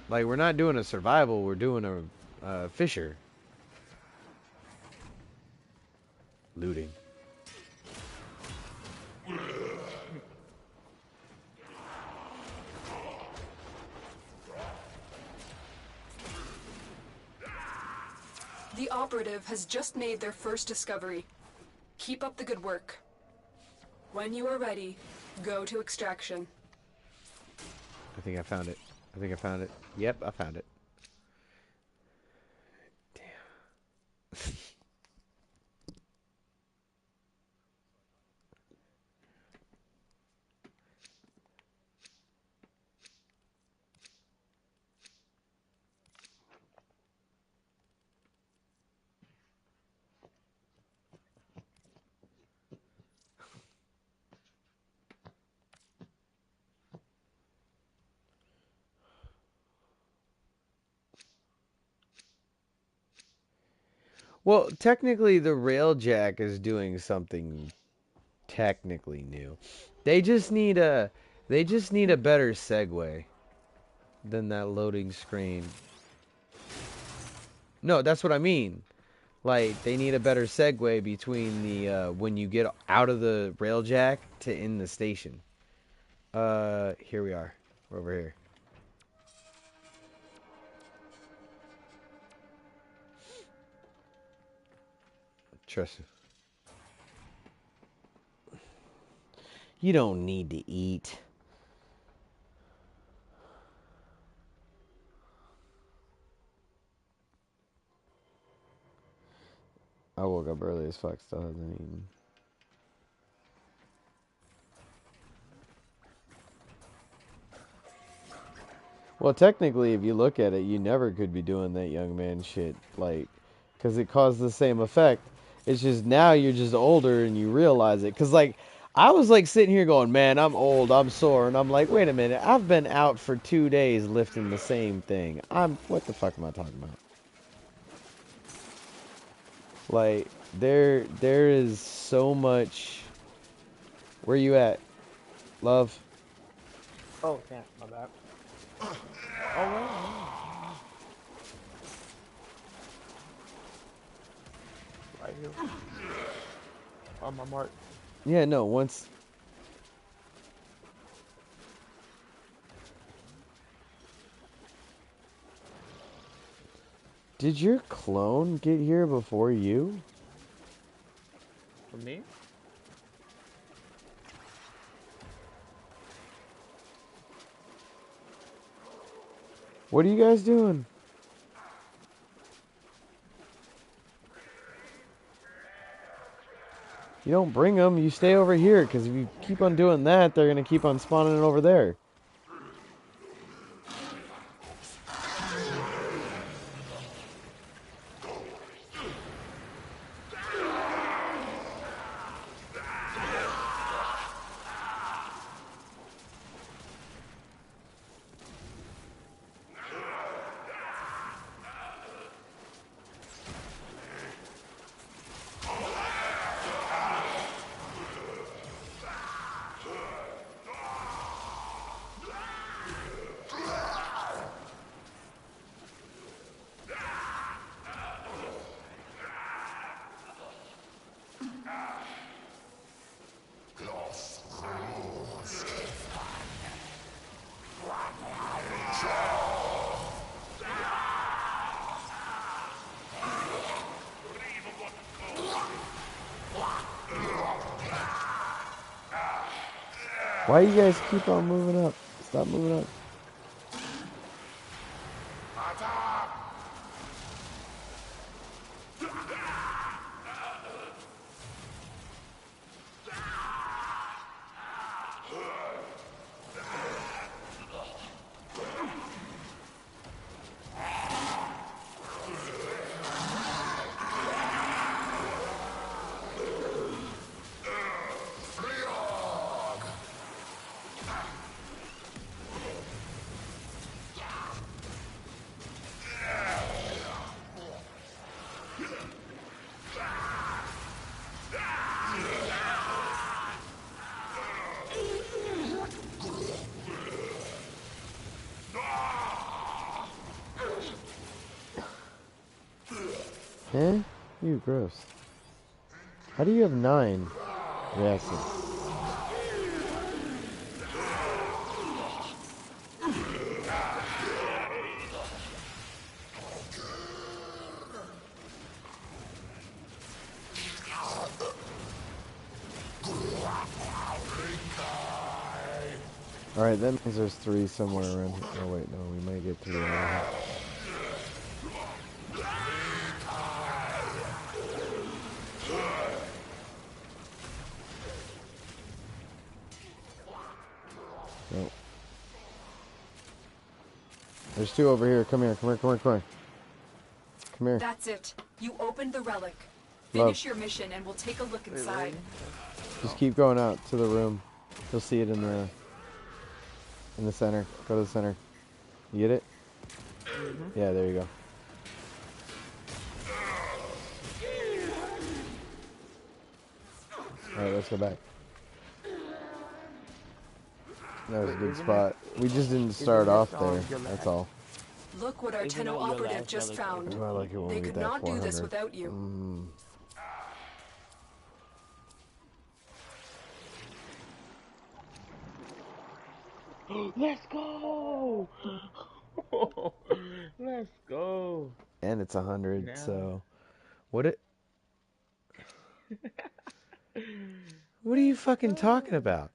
Like we're not doing a survival, we're doing a fisher. Looting. The operative has just made their first discovery. Keep up the good work. When you are ready, go to extraction. I think I found it. Yep, I found it. Damn. Well, technically the railjack is doing something technically new. They just need a better segue than that loading screen. No, that's what I mean. Like they need a better segue between the when you get out of the railjack to in the station. Here we are. We're over here. Trust me. You don't need to eat. I woke up early as fuck, still hasn't eaten. Well, technically, if you look at it, you never could be doing that young man shit, like, because it caused the same effect. It's just now you're just older and you realize it. Because, like, I was, like, sitting here going, man, I'm old, I'm sore. And I'm like, wait a minute, I've been out for 2 days lifting the same thing. What the fuck am I talking about? Like, there is so much. Where you at, love? Oh, damn, my bad. Oh, well, right here. On my mark. Yeah, no, once. Did your clone get here before you? For me? What are you guys doing? You don't bring them, you stay over here, because if you keep on doing that, they're going to keep on spawning over there. Why you guys keep on moving up? Stop moving up. Eh? You gross. How do you have 9 reactions? Alright, that means there's 3 somewhere around here. Oh wait, no, we might get 3 now. Nope. There's 2 over here. Come here, come here, come here, come here. Come here. That's it. You opened the relic. Love. Finish your mission and we'll take a look inside. Just keep going out to the room. You'll see it in the center. Go to the center. You get it? Mm-hmm. Yeah, there you go. Alright, let's go back. That was a good spot. We just didn't start off there. That's all. Look what our Tenno operative just found. I like it when They we could get that not do 400. this without you. Let's go! Let's go! And it's 100, Now. so... What it... What are you fucking talking about?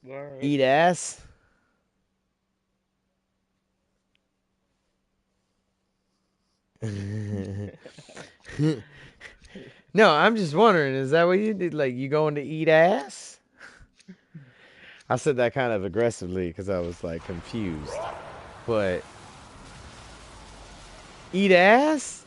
Word. Eat ass? No, I'm just wondering, is that what you did? Like, you going to eat ass? I said that kind of aggressively because I was, like, confused. But, eat ass?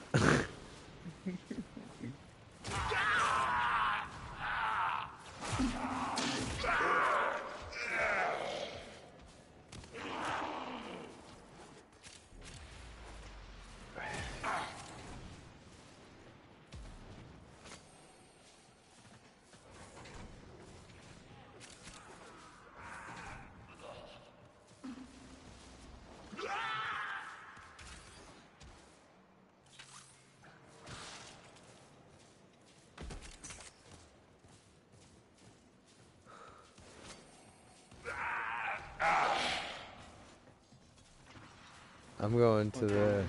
I'm going to the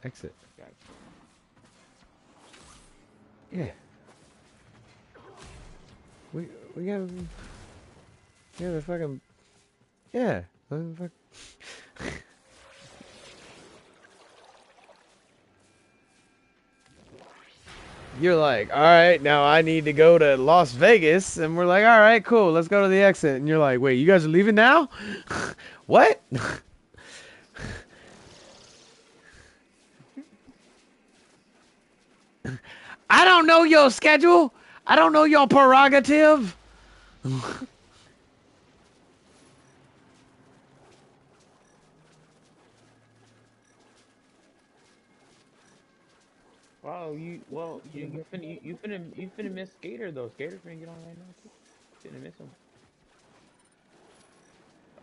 exit. Yeah. We gotta the fucking yeah. You're like, all right, now I need to go to Las Vegas, and we're like, all right, cool, let's go to the exit. And you're like, wait, you guys are leaving now? What? I don't know your schedule. I don't know your prerogative. Wow, you finna miss Skater though. Skater finna get on right now too. Finna miss him.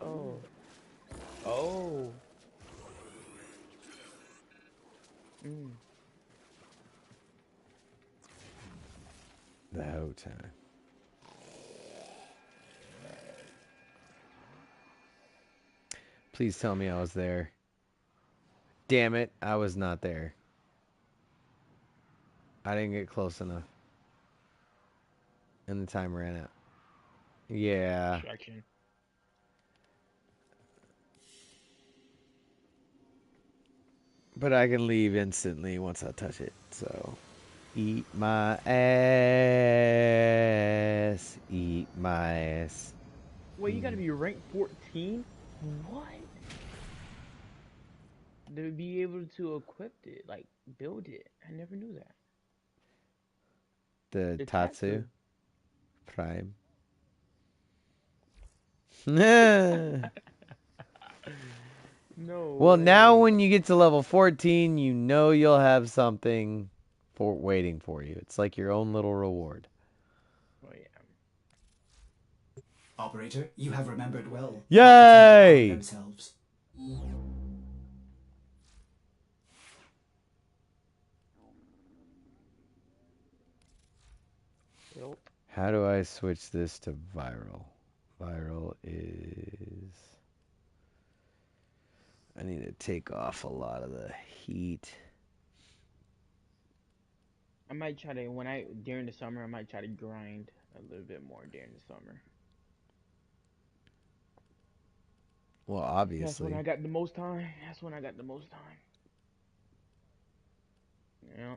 Oh. Oh. Mm. The whole time. Please tell me I was there. Damn it, I was not there. I didn't get close enough. And the time ran out. Yeah. Distraction. But I can leave instantly once I touch it. So, eat my ass. Eat my ass. Wait, you gotta be ranked 14? What? To be able to equip it, like build it. I never knew that. The The Tatsu tattoo. Prime. Well, No now way. when you get to level 14, you know you'll have something for waiting for you. It's like your own little reward. Oh yeah. Operator, you have remembered well. Yay! Themselves. Yep. How do I switch this to viral? Viral is... I need to take off a lot of the heat. I might try to during the summer I might try to grind a little bit more during the summer. Well, That's when I obviously. got the most time. That's when I got the most time. Yeah.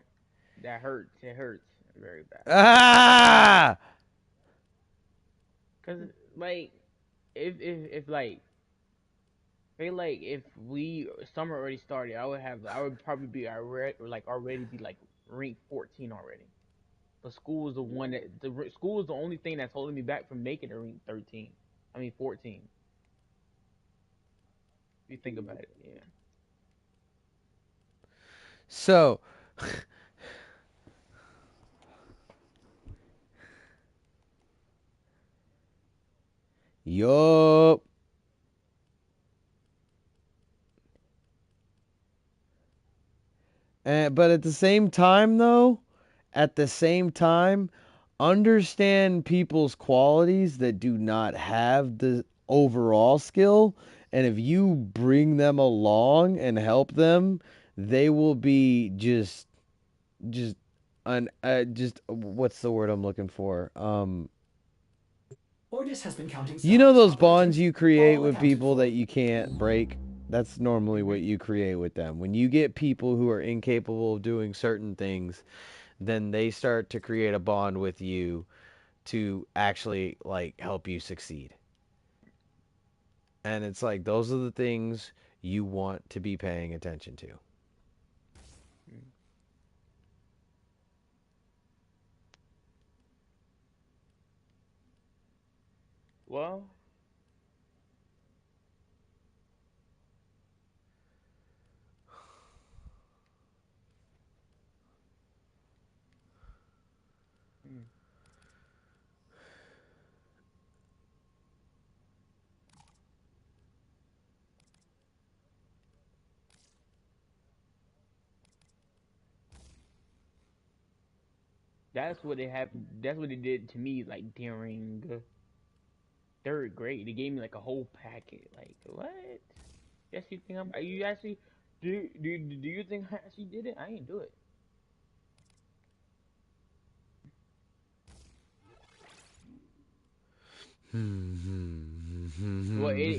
That hurts. It hurts very bad. Ah! Cause like if like feel like if we summer already started, I would probably be already be like rank 14 already. But school is the one that school is the only thing that's holding me back from making a rank 13. I mean 14. If you think about it, yeah. So, yup. But at the same time, though, understand people's qualities that do not have the overall skill And if you bring them along and help them, they will be just just what's the word I'm looking for? Ordis has been counting You know stars, those bonds Operative. you create All with accounted people that for. you can't break? That's normally what you create with them. When you get people who are incapable of doing certain things, then they start to create a bond with you to actually like help you succeed. And it's like those are the things you want to be paying attention to. Well, mm, that's what they have. That's what they did to me. Like during third grade, they gave me like a whole packet. Like what? Yes, you think I'm? Are you actually? Do you think I actually did it? I didn't do it. Well, it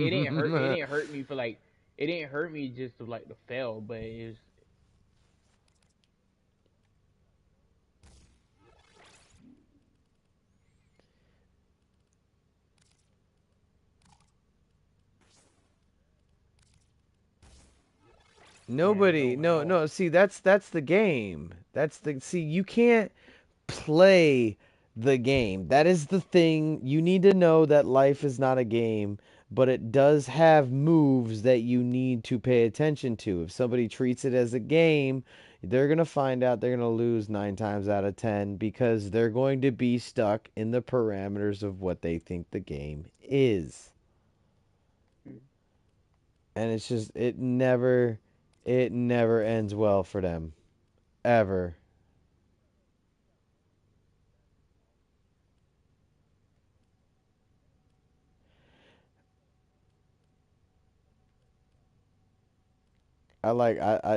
didn't hurt. It didn't hurt me for like. It didn't hurt me just to like to fail, but it was. Yeah, Nobody, no, at no, all. no. See, that's the game. That's the see. You can't play the game. That is the thing. You need to know that life is not a game, but it does have moves that you need to pay attention to. If somebody treats it as a game, they're going to find out they're going to lose 9 times out of 10 because they're going to be stuck in the parameters of what they think the game is. Mm. And it's just it never ends well for them ever.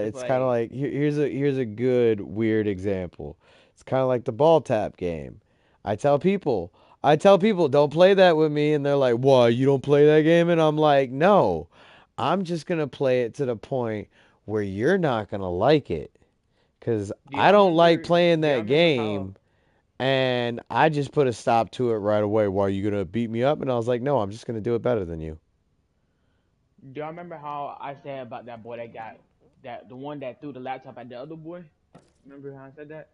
It's it's kind of like like here's a good weird example. It's kind of like the ball tap game. I tell people I tell people don't play that with me, and they're like, "Why you don't play that game?" And I'm like, "No, I'm just gonna play it to the point where you're not gonna like it, cause do I y'all don't like remember? playing Do y'all that remember how? game." And I just put a stop to it right away. Why are you gonna beat me up? And I was like, "No, I'm just gonna do it better than you." Do y'all remember how I said about that boy that got that the one that threw the laptop at the other boy? Remember how I said that?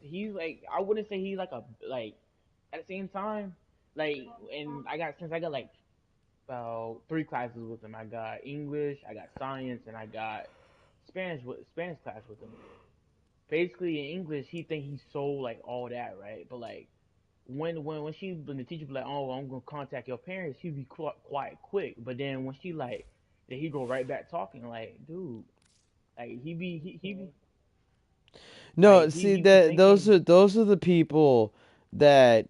He's like I wouldn't say he's like a like at the same time like and I got like about 3 classes with him. I got English, I got science, and I got Spanish class with him. Basically in English, he think he's so like all that right, but like when the teacher be like, oh, I'm gonna contact your parents, he be quiet quick. But then when she like, then he go right back talking like, dude, like he be No, see he be that thinking, those are the people that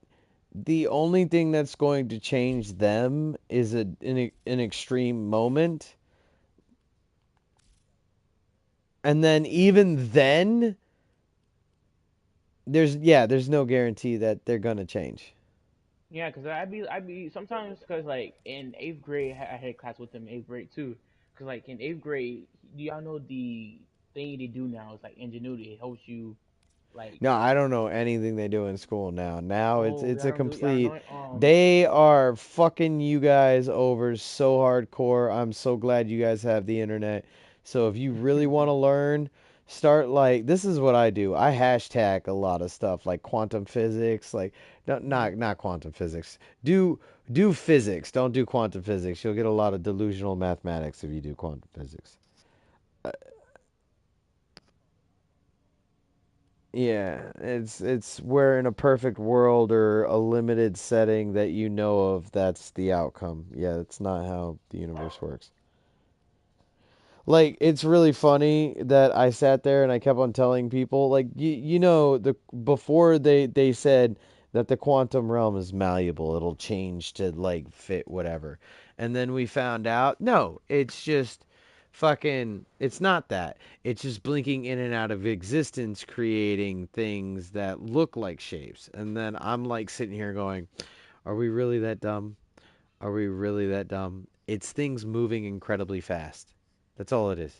the only thing that's going to change them is an extreme moment, and then even then there's no guarantee that they're gonna change. yeah, cause I be sometimes cause like in eighth grade I had class with him in eighth grade too, cause like in eighth grade, do y'all know the thing they do now is like ingenuity. It helps you like, No, I don't know anything they do in school now. Now oh, it's y'all a don't do y'all complete. know They are fucking you guys over so hardcore. I'm so glad you guys have the internet. So if you really want to learn, start like this is what I do. I hashtag a lot of stuff like quantum physics, like not quantum physics. Do do physics. Don't do quantum physics. You'll get a lot of delusional mathematics if you do quantum physics. Yeah, it's where in a perfect world or a limited setting that you know of, that's the outcome. Yeah, that's not how the universe works. Like it's really funny that I sat there and I kept on telling people like you know the before they said that the quantum realm is malleable. It'll change to like fit whatever. And then we found out, no, it's just fucking, it's not that. It's just blinking in and out of existence, creating things that look like shapes. And then I'm like sitting here going, are we really that dumb? Are we really that dumb? It's things moving incredibly fast. That's all it is.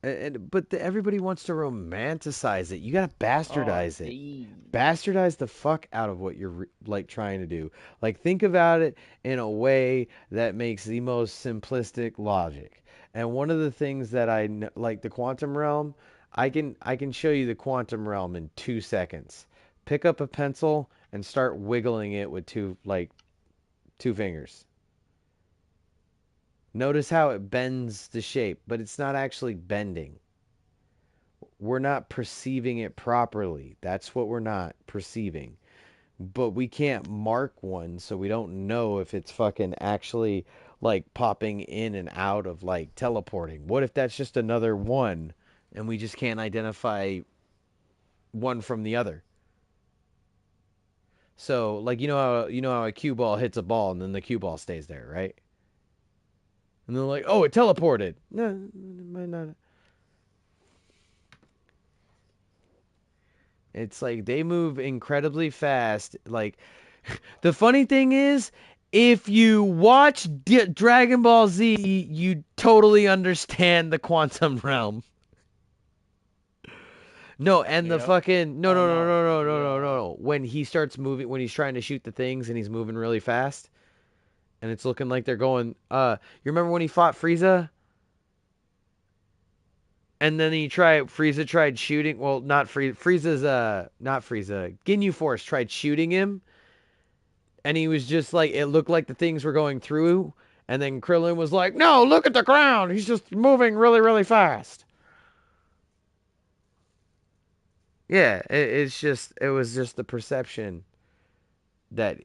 But everybody wants to romanticize it. You gotta Oh, bastardize it. see. Bastardize the fuck out of what you're like trying to do. Like think about it in a way that makes the most simplistic logic. And one of the things that like the quantum realm, I can show you the quantum realm in 2 seconds. Pick up a pencil and start wiggling it with two fingers. Notice how it bends the shape, but it's not actually bending. We're not perceiving it properly. That's what we're not perceiving. But we can't mark one, so we don't know if it's fucking actually like popping in and out of like teleporting. What if that's just another one and we just can't identify one from the other? So, like you know how a cue ball hits a ball and then the cue ball stays there, right? And they're like, "Oh, it teleported." No, it might not. It's like they move incredibly fast. Like the funny thing is, if you watch Dragon Ball Z, you totally understand the quantum realm. No, and the Yep. fucking no Oh no no no. no no no no Yeah. no. When he starts moving, when he's trying to shoot the things and he's moving really fast, and it's looking like they're going. You remember when he fought Frieza? And then Frieza tried shooting. Well, not Frieza's not Frieza. Ginyu Force tried shooting him, and he was just like, it looked like the things were going through, and then Krillin was like, no, look at the ground, he's just moving really really fast. Yeah, it was just the perception that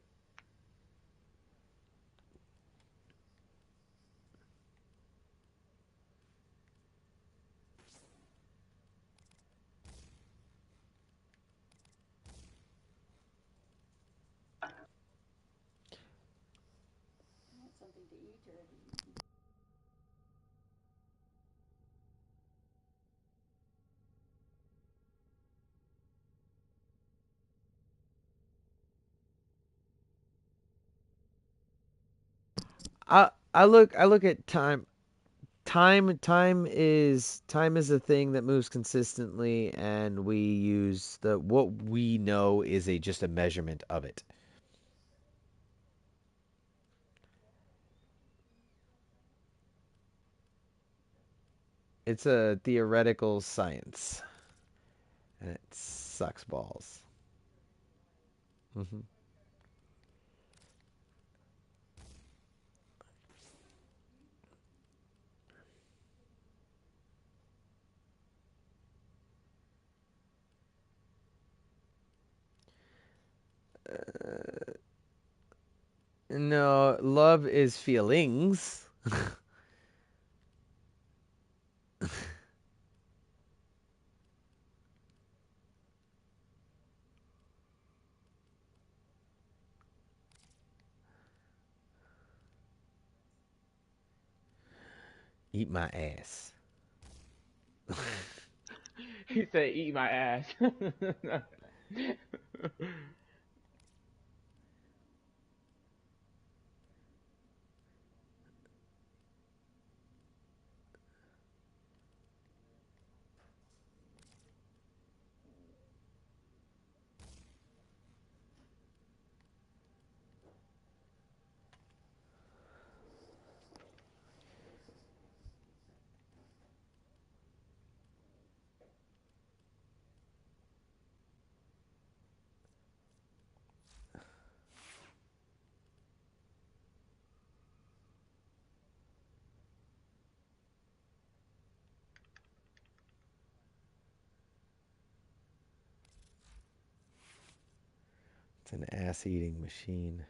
I look at time. Time is a thing that moves consistently, and we use the what we know is a just a measurement of it. It's a theoretical science, and it sucks balls. Hmm. No, love is feelings. Eat my ass. He said, "Eat my ass." It's an ass eating machine.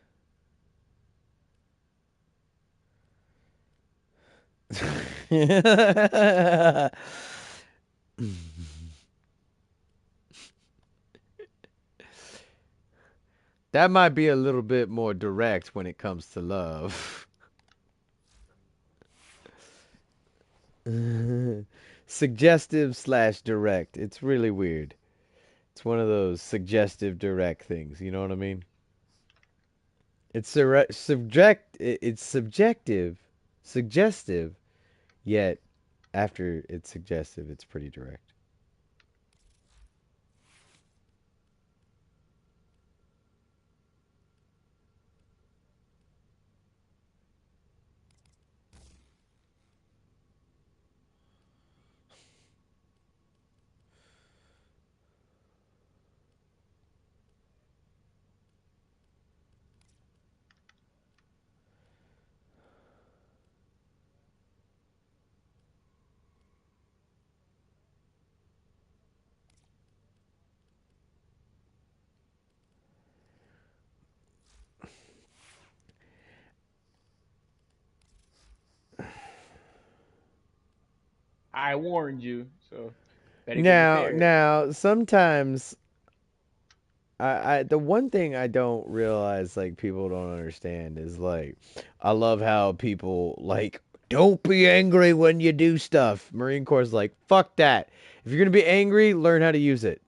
That might be a little bit more direct when it comes to love. Suggestive slash direct. It's really weird. It's one of those suggestive direct things. You know what I mean? It's subjective, suggestive. Yet after it's suggestive, it's pretty direct. I warned you, so better get Now, prepared. now, sometimes the one thing I don't realize like people don't understand is like I love how people like don't be angry when you do stuff. Marine Corps is like fuck that. If you're gonna be angry, learn how to use it.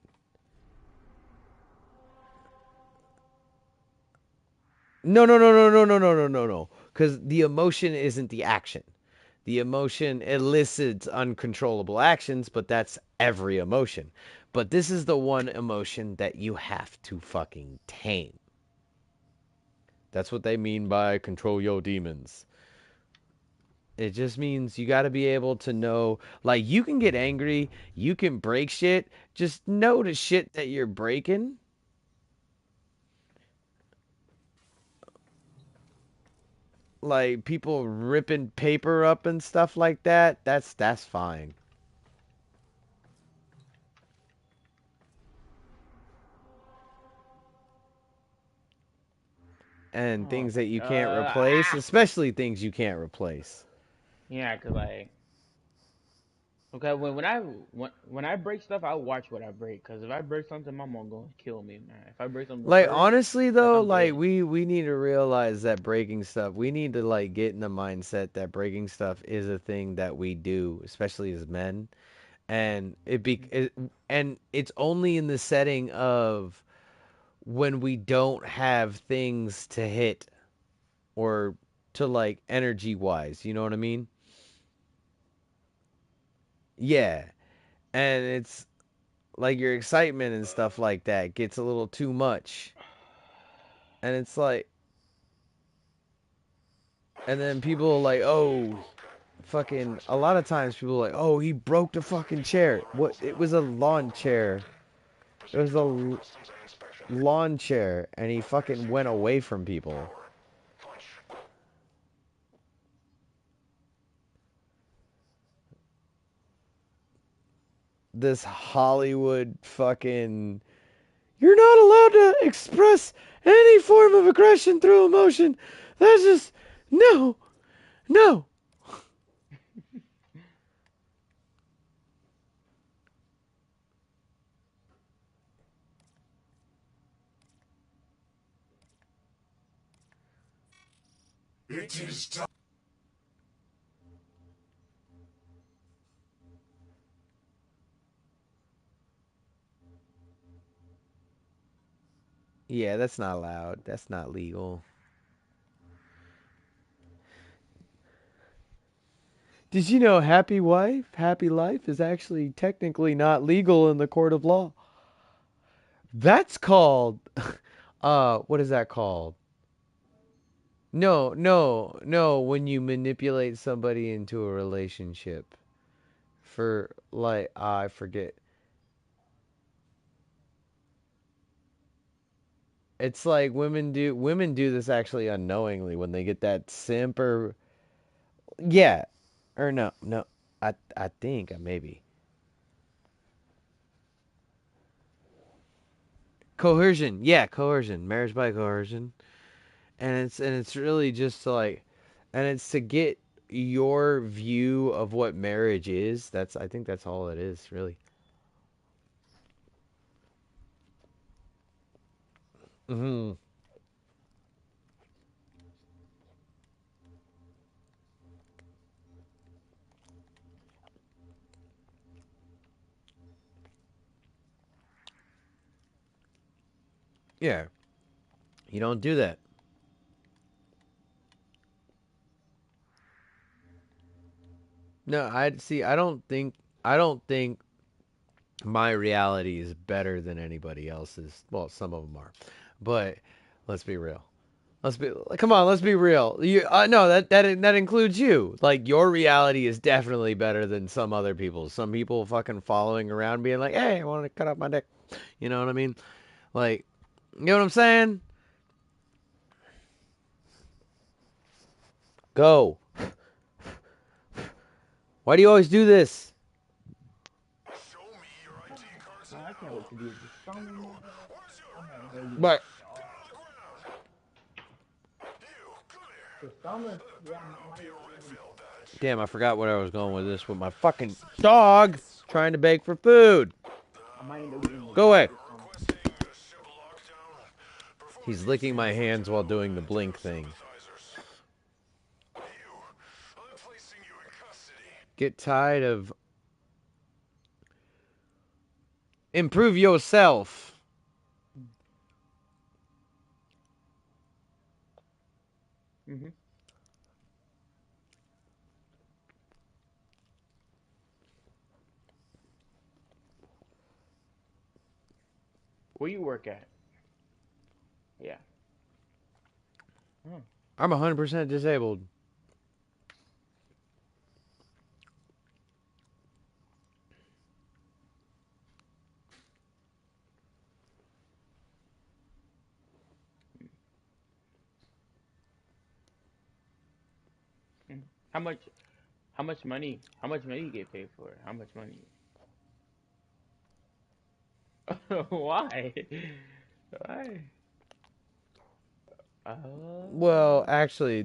No, no, no, no, no, no, no, no, no, no. Because the emotion isn't the action. The emotion elicits uncontrollable actions, but that's every emotion. But this is the one emotion that you have to fucking tame. That's what they mean by control your demons. It just means you got to be able to know, like, you can get angry, you can break shit. Just know the shit that you're breaking. Like, people ripping paper up and stuff like that. That's fine. And Oh things my that you can't god. replace, especially things you can't replace. Yeah, cause like, okay, when I break stuff, I watch what I break. Cause if I break something, my mom gonna kill me, man. If I break something with Like her, honestly like though, I'm like dead. we need to realize that breaking stuff, we need to like get in the mindset that breaking stuff is a thing that we do, especially as men. And and it's only in the setting of when we don't have things to hit or to like energy wise, you know what I mean? Yeah. And it's like your excitement and stuff like that gets a little too much. And it's like, and then people are like, oh, fucking, a lot of times people are like, oh, he broke the fucking chair. What? It was a lawn chair. It was a lawn chair, and he fucking went away from people. This Hollywood fucking. You're not allowed to express any form of aggression through emotion. That's just. No, no. It is time. Yeah, that's not allowed. That's not legal. Did you know happy wife, happy life is actually technically not legal in the court of law? That's called what is that called? No, no, no, when you manipulate somebody into a relationship for like I forget. It's like women do this actually unknowingly when they get that simp or yeah, or no, no. I think maybe coercion. Yeah, coercion. Marriage by coercion. And it's really just to like and it's to get your view of what marriage is. That's I think that's all it is, really. Mm-hmm. Yeah. You don't do that. No, I see. I don't think my reality is better than anybody else's. Well, some of them are, but let's be real. Let's be come on. Let's be real. You no that includes you. Like your reality is definitely better than some other people's. Some people fucking following around being like, "Hey, I want to cut off my dick." You know what I mean? Like, you know what I'm saying? Go. Why do you always do this? Show me your ID cards Man, I can't now. wait to do this summer, man. Where's your I'm gonna go get But dog. down on the ground? You, come here. The summer, yeah, That'll might be a not even. Redfield badge. damn, I forgot where I was going with this. With my fucking dog trying to beg for food. I might end up getting a Go dog away. this summer. Requesting ship lockdown. Perform He's these licking my favors for hands while Tenno doing the and Tenno blink thing. sympathizers. You, I'm placing you in custody. Get tired of improve yourself. Mhm. Where you work at? Yeah. Hmm. I'm 100% disabled. Mhm. How much? How much money? How much money you get paid for? How much money? Why? Why? Well, Oh. actually,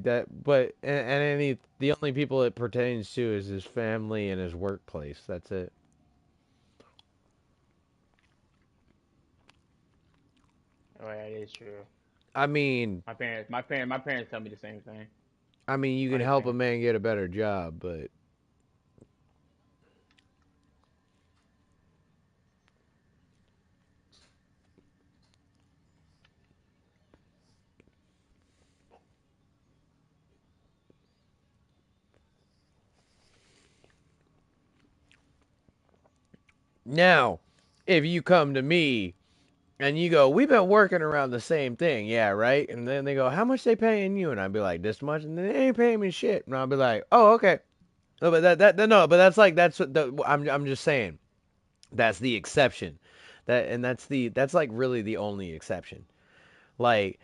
and any the only people it pertains to is his family and his workplace. That's it. Oh, yeah, that is true. I mean, My parents tell me the same thing. you can Funny help a thing. man get a better job, but now, if you come to me and you go, "We've been working around the same thing," yeah, right? And then they go, "How much they paying you?" And I'd be like, "This much," and then they ain't paying me shit. And I'll be like, "Oh, okay." No, but no, but that's like that's what I'm just saying. That's the exception. That's like really the only exception. Like,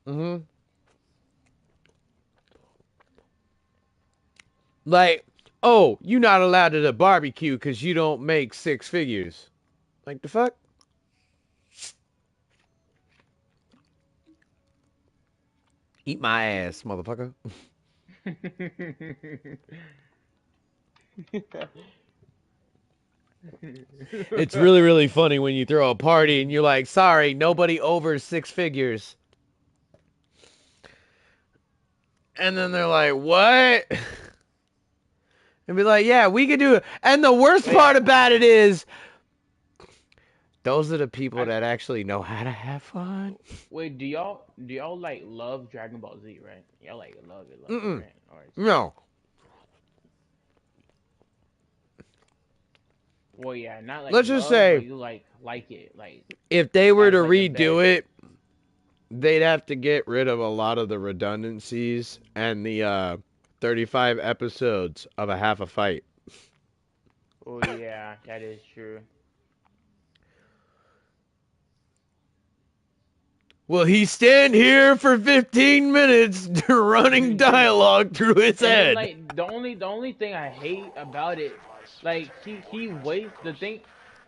hmm like, oh, you not allowed at a barbecue because you don't make six figures. Like the fuck? Eat my ass, motherfucker. It's really really funny when you throw a party and you're like, sorry, nobody over six figures, and then they're like, what? And be like, yeah, we can do it. And the worst Wait, part about it is, those are the people I, that actually know how to have fun. wait, do y'all like love Dragon Ball Z, right? Y'all like love it, Mm-mm. right? Or it's just No. well, yeah, not like Let's just love, but say, you like it, like if they were to as like the redo best. it, they'd have to get rid of a lot of the redundancies and the 35 episodes of a half a fight. Oh yeah, that is true. Will he stand here for 15 minutes running dialogue through his And then head? like the only thing I hate about it, like he wastes the thing.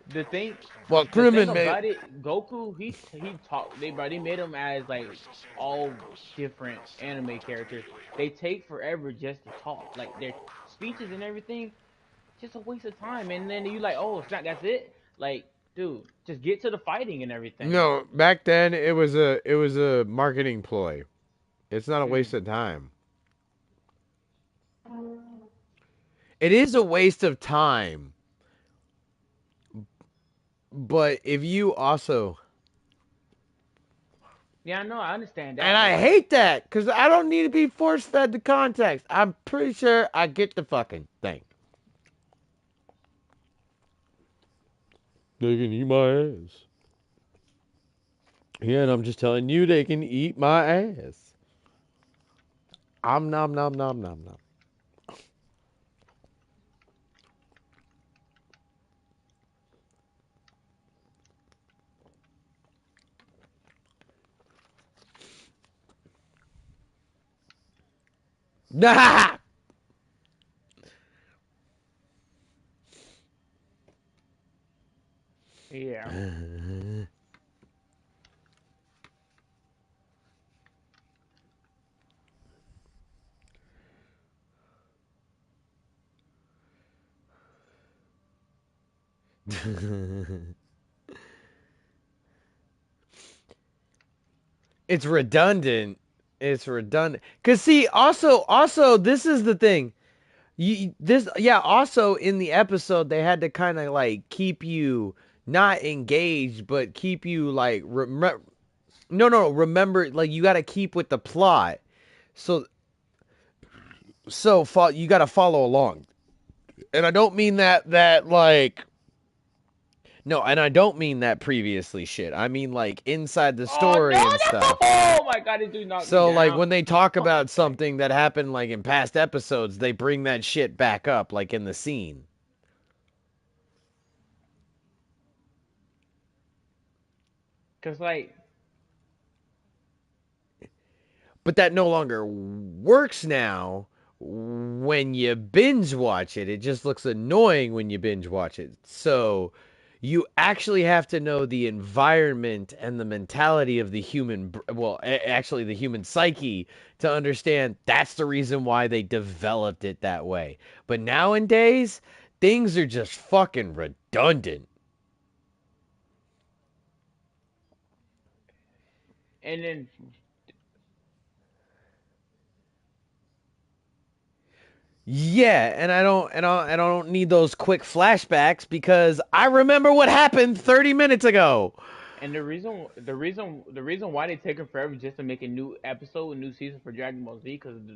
the thing Well, the thing Krillin made. about it, Goku, he talked. They made him as like all different anime characters. They take forever just to talk. Like their speeches and everything, just a waste of time. And then you like, oh snap, that's it. Like, dude, just get to the fighting and everything. No, back then it was a marketing ploy. It's not a waste Mm. of time. It is a waste of time, but if you also, Yeah, I know, I understand and that, but I like, hate that because I don't need to be force fed the context. I'm pretty sure I get the fucking thing. They can eat my ass. Yeah, and I'm just telling you, they can eat my ass. I'm nom nom nom nom nom. Nah. yeah. It's redundant. It's redundant. Cause see, also, this is the thing. Yeah. Also, in the episode, they had to kind of like keep you not engaged, but keep you like no. Remember, like you got to keep with the plot. So you got to follow along. And I don't mean that like no, and I don't mean that previously shit. I mean like inside the Oh no, story and no! stuff. Oh my god, this dude knocked me So like down. when they talk about something that happened like in past episodes, they bring that shit back up like in the scene. Cause like, But that no longer works now when you binge watch it. It just looks annoying when you binge watch it. So you actually have to know the environment and the mentality of the human, well, actually the human psyche to understand that's the reason why they developed it that way. But nowadays, things are just fucking redundant. and then Yeah, and I don't need those quick flashbacks because I remember what happened 30 minutes ago. and the reason why they taking forever just to make a new episode, a new season for Dragon Ball Z, because the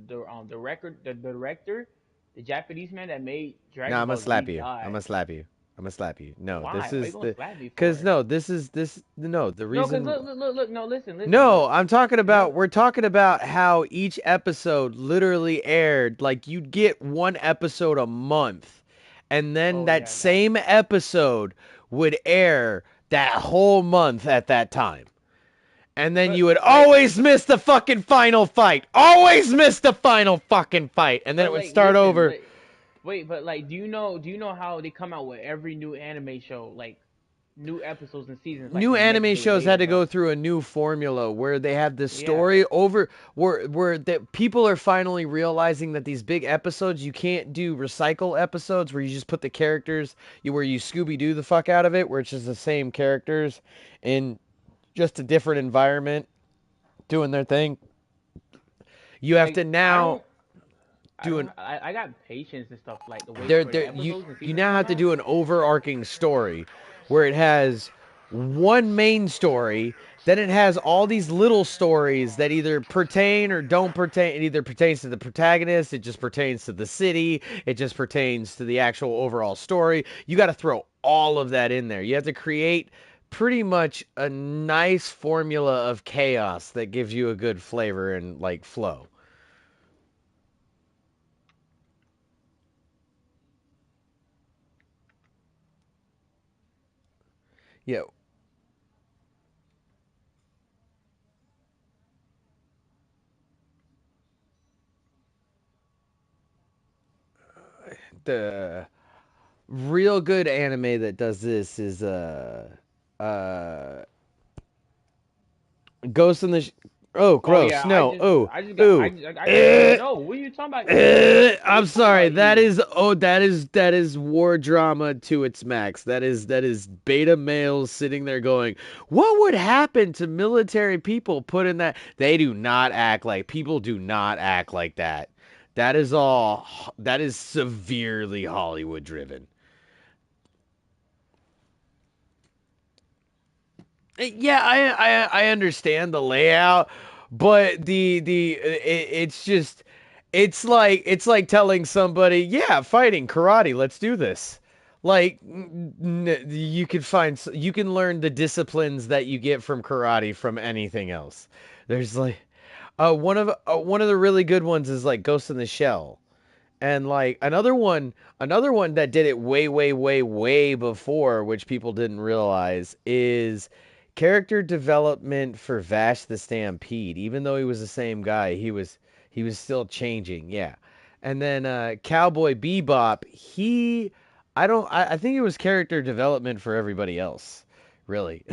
director, the Japanese man that made No, Dragon I'm gonna Ball slap Z you. I'm died. gonna slap you. I'm gonna slap you. No, Why? this Why you is gonna the slap me cuz for? no, this is this no, the No, cause reason look. No, listen. no, Look, I'm talking no. about we're talking about how each episode literally aired like you'd get one episode a month and then Oh that yeah, that. same episode would air that whole month at that time. And then you But would like, always miss the fucking final fight. Always miss the final fucking fight. And then it but would like, start listen. over. Like, wait, but like, do you know how they come out with every new anime show, like new episodes and seasons, like New the next anime day shows had later, to go bro? through a new formula where they have this Yeah. story over where that people are finally realizing that these big episodes you can't do recycle episodes where you just put the characters where you Scooby Doo the fuck out of it where it's just the same characters in just a different environment doing their thing. You have to Like I now don't. I do don't. an I got patience and stuff like to wait for the there episodes and you seasons to now come have to out. do an overarching story where it has one main story, then it has all these little stories that either pertain or don't pertain. It either pertains to the protagonist, it just pertains to the city, it just pertains to the actual overall story. You got to throw all of that in there. You have to create pretty much a nice formula of chaos that gives you a good flavor and like flow. Yeah, the real good anime that does this is uh Ghost in the oh Oh gross, yeah, I no, just ooh, I just got ooh, I just no. What are you talking about? E? What are I'm you talking sorry. about? That E? is that is war drama to its max. That is beta males sitting there going, "What would happen to military people put in that?" They do not act like people do not act like that. That is severely Hollywood driven. Yeah, I understand the layout, but it's just it's like telling somebody, yeah, fighting karate, let's do this. Like you can you can learn the disciplines that you get from karate from anything else. There's like one of the really good ones is like Ghost in the Shell. And like another one that did it way before, which people didn't realize, is character development for Vash the Stampede. Even though he was the same guy, he was still changing. Yeah. And then Cowboy Bebop, I think it was character development for everybody else, really.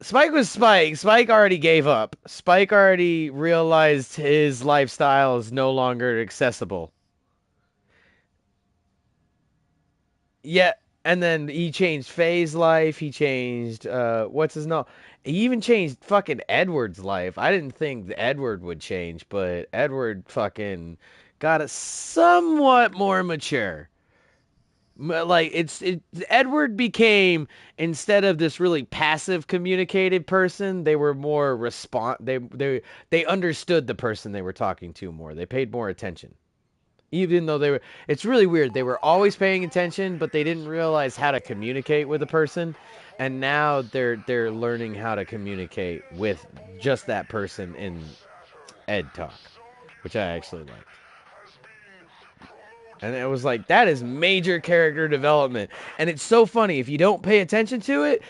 Spike was Spike. Spike already gave up. Spike already realized his lifestyle is no longer accessible. Yeah, and then he changed Faye's life. He changed what's his name? He even changed fucking Edward's life. I didn't think Edward would change, but Edward fucking got a somewhat more mature. Like Edward became, instead of this really passive communicated person, they were more they understood the person they were talking to more. They paid more attention. Even though it's really weird. They were always paying attention, but they didn't realize how to communicate with a person. And now they're learning how to communicate with just that person in Ed Talk, which I actually liked. And it was like, that is major character development. And it's so funny if you don't pay attention to it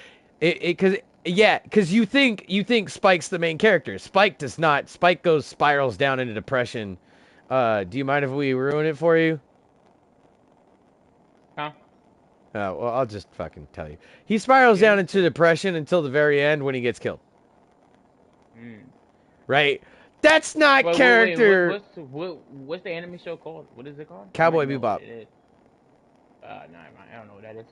cuz yeah, cuz you think Spike's the main character. Spike does not. Spike goes spirals down into depression. Do you mind if we ruin it for you? Huh? Well, I'll just fucking tell you. He spirals Yeah. down into depression until the very end when he gets killed. Mm. Right? That's not Wait. character. What's the anime show called? What is it called? I Cowboy might know what Bebop. it is. No, I don't know what that is.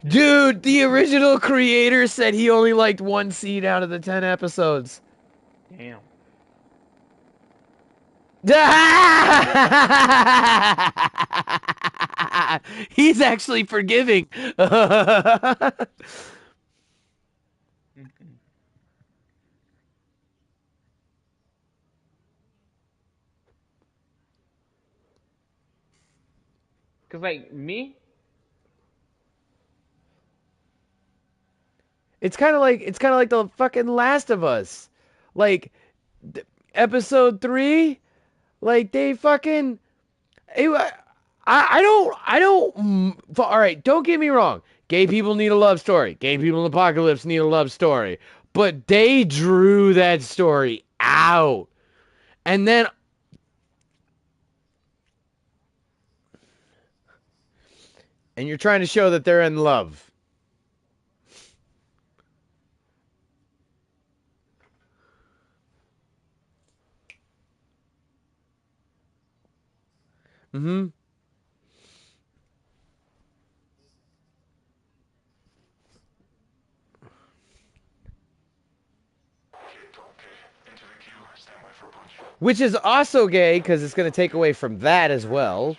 Dude, the original creator said he only liked one scene out of the 10 episodes. Damn. He's actually forgiving. Cause like me, It's kind of like the fucking Last of Us. Like episode 3, like they fucking it, I don't. All right, don't get me wrong. Gay people need a love story. Gay people in the apocalypse need a love story. But they drew that story out, and then you're trying to show that they're in love. Mm-hmm. Which is also gay because it's going to take away from that as well.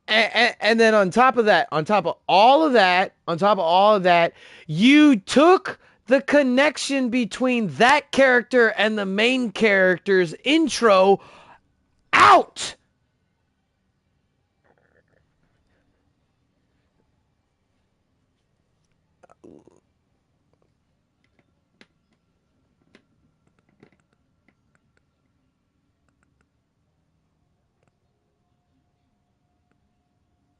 And then on top of that, on top of all of that, you took the connection between that character and the main character's intro out.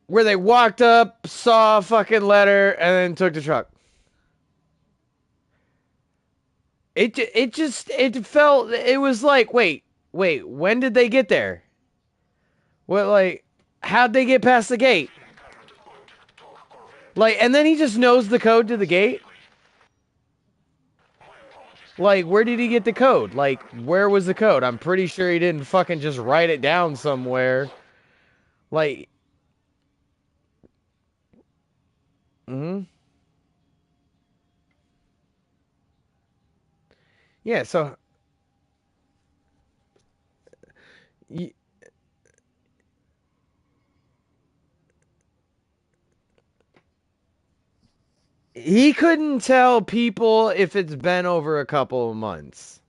Where they walked up, saw a fucking letter, and then took the truck. it felt it was like wait, when did they get there? What, like, how'd they get past the gate? Like, and then he just knows the code to the gate. Like, where did he get the code? Like, where was the code? I'm pretty sure he didn't fucking just write it down somewhere. Like, mm-hmm. Yeah, so he couldn't tell people if it's been over a couple of months.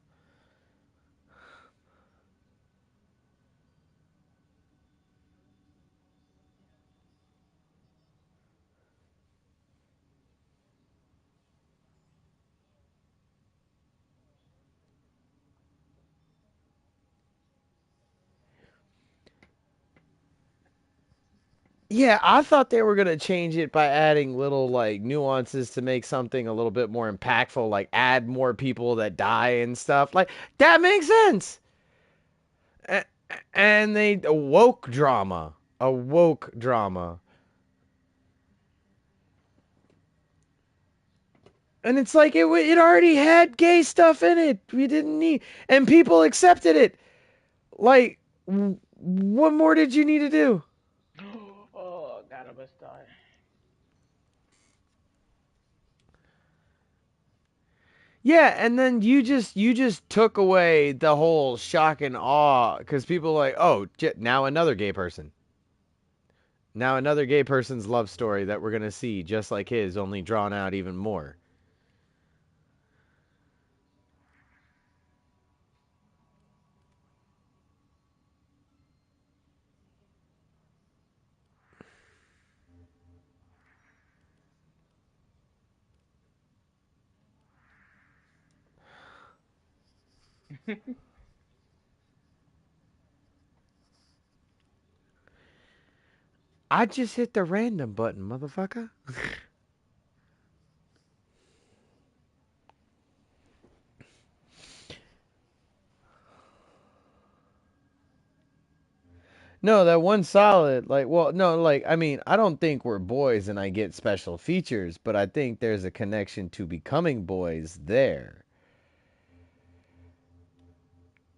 Yeah, I thought they were gonna change it by adding little like nuances to make something a little bit more impactful, like add more people that die and stuff. Like that makes sense. And they a woke drama, and it's like it already had gay stuff in it. We didn't need, and people accepted it. Like, what more did you need to do? Oh God, I must die. Yeah, and then you just took away the whole shock and awe because people are like, oh, now another gay person. Now another gay person's love story that we're gonna see, just like his, only drawn out even more. I just hit the random button, motherfucker. No, that one solid, like, well, no, like, I mean, I don't think we're boys and I get special features, but I think there's a connection to becoming boys there.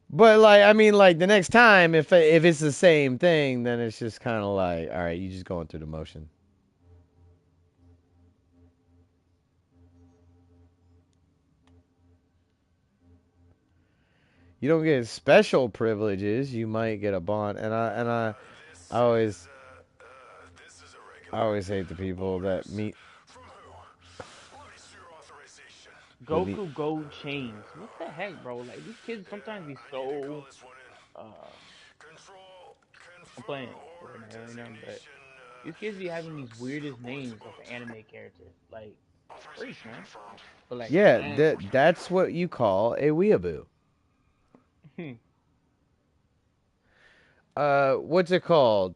But like, I mean, like the next time, if it's the same thing, then it's just kind of like, all right, you just going through the motion. You don't get special privileges. You might get a bond, I always, I always hate the people that meet that meet. Goku Gold Chains. What the heck, bro? Like these kids sometimes be so uh I'm playing right now, but these kids be having these weirdest names of anime characters. Like freaks, man. But like Yeah, dang. that's what you call a weeaboo. What's it called?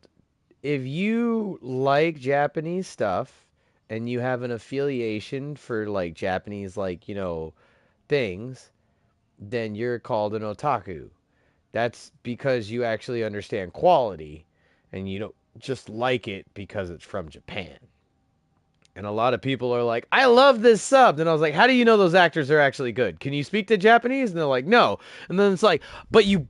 If you like Japanese stuff and you have an affiliation for like Japanese, like, things, then you're called an otaku. That's because you actually understand quality and you don't just like it because it's from Japan. And a lot of people are like, I love this sub. And I was like, how do you know those actors are actually good? Can you speak to Japanese? And they're like, no. And then it's like, but you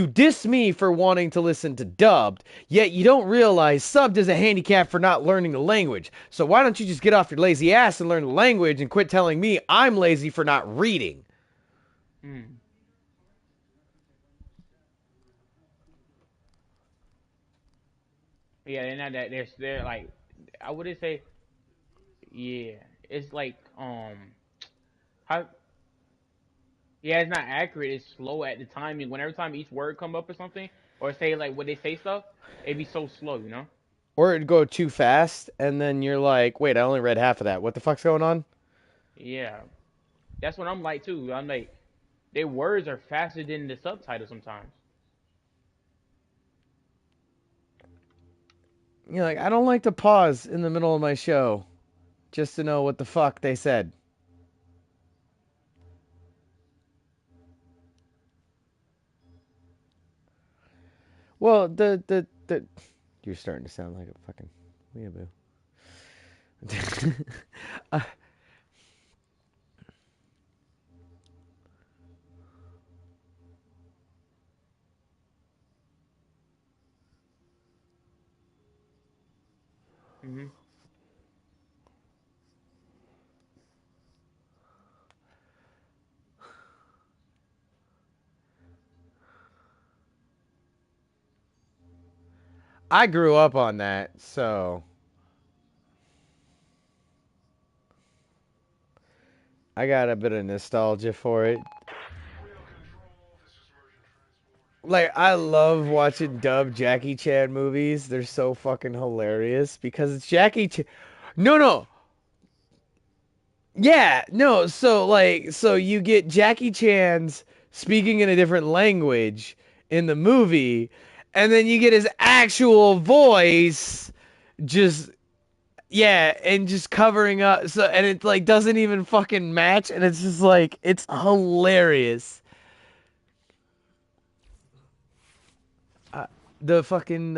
diss me for wanting to listen to dubbed, yet you don't realize subbed is a handicap for not learning the language. So why don't you just get off your lazy ass and learn the language and quit telling me I'm lazy for not reading? Hmm. Yeah, they're not that. They're like I wouldn't say. Yeah, it's like how. Yeah, it's not accurate. It's slow at the timing. Whenever time each word come up or something, or say like when they say stuff, it be so slow, you know. Or it'd go too fast, and then you're like, wait, I only read half of that. What the fuck's going on? Yeah, that's what I'm like too. I'm like their words are faster than the subtitle sometimes. You're like, I don't like to pause in the middle of my show just to know what the fuck they said. Well, the you're starting to sound like a fucking weeaboo. uh, Mm-hmm. I grew up on that, so I got a bit of nostalgia for it. Like, I love watching dubbed Jackie Chan movies. They're so fucking hilarious because it's Jackie Chan. No, no. Yeah, no. So you get Jackie Chan's speaking in a different language in the movie, and then you get his actual voice just, yeah, and just covering up. So, and it like doesn't even fucking match, and it's just like, it's hilarious. Uh, the fucking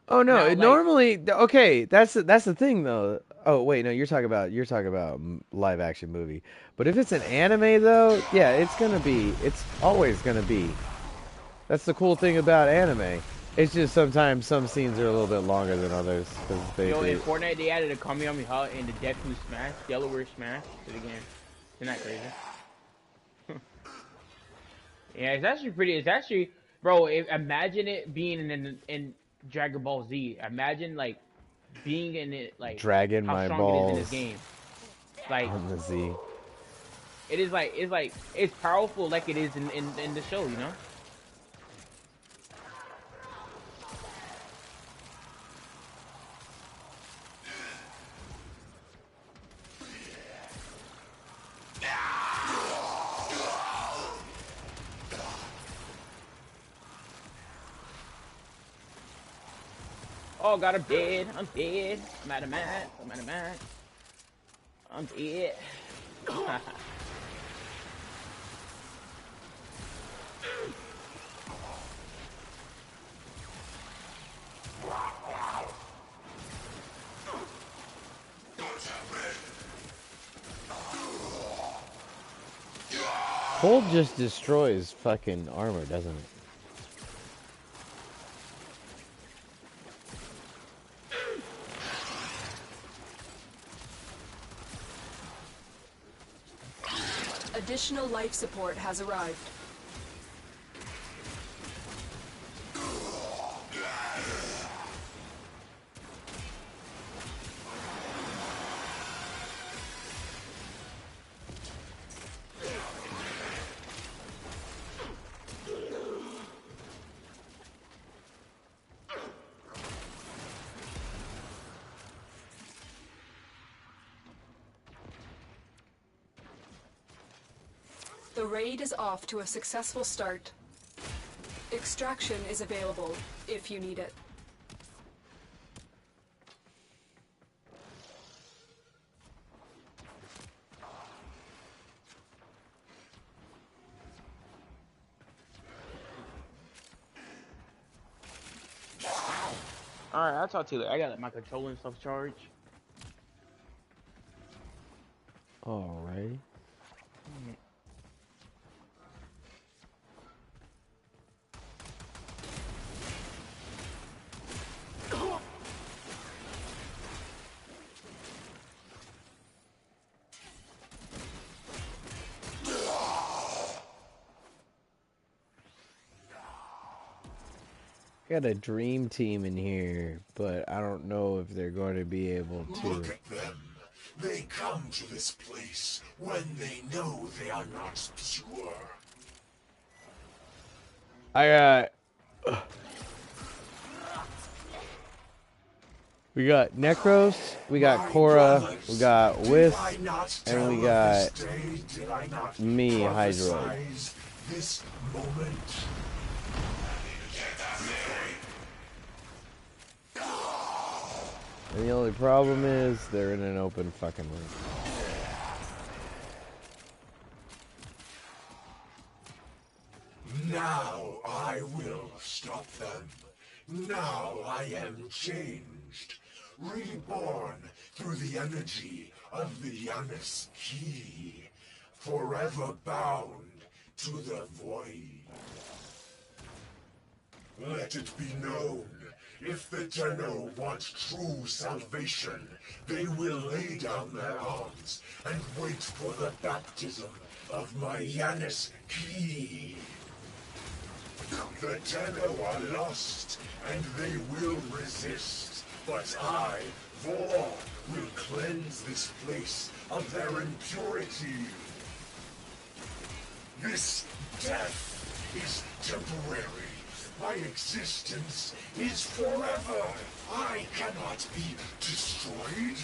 Oh no! Now, It like, normally okay. That's the thing though. Oh wait, no, you're talking about live action movie. But if it's an anime though, yeah, it's always gonna be. That's the cool thing about anime. It's just sometimes some scenes are a little bit longer than others because yo, in Fortnite they added a Kamehameha in the Deku Smash, Delaware Smash to the game. Isn't that crazy? Yeah, it's actually pretty. It's actually, bro. Imagine it being in Dragon Ball Z. Imagine like being in it, like dragging how my strong it is in this balls game. Like on the Z. it is like it's powerful like it is in the show. You know? Oh God, I'm dead. I'm dead. I'm out of mat. I'm out of mat. I'm dead. Cold just destroys fucking armor, doesn't it? Additional life support has arrived. The raid is off to a successful start. Extraction is available if you need it. All right, I'll talk to you later. I got my controller and stuff charged. Alrighty. Got a dream team in here, but I don't know if they're going to be able to. Look at them. They come to this place when they know they are not pure. I got. We got Necros, we got Korra, we got Wisp, and we got me, Hydroid. this moment. And the only problem is they're in an open fucking room. Now I will stop them. Now I am changed. Reborn through the energy of the Janus Key. Forever bound to the void. Let it be known, if the Tenno want true salvation, they will lay down their arms and wait for the baptism of my Janus Key. The Tenno are lost, and they will resist, but I, Vor, will cleanse this place of their impurity. This death is temporary. My existence is forever. I cannot be destroyed.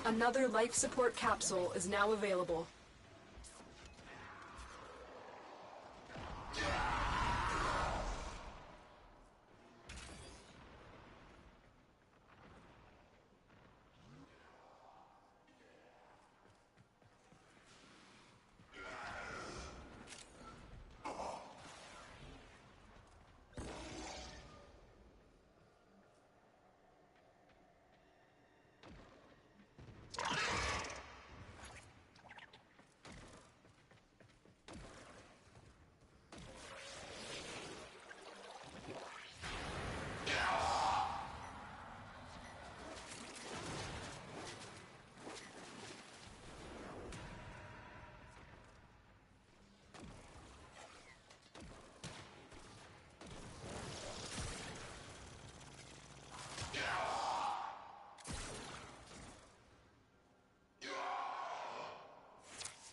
Another life support capsule is now available.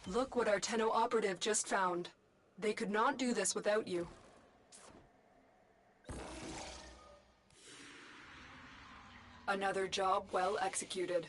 Look what our Tenno operative just found. They could not do this without you. Another job well executed.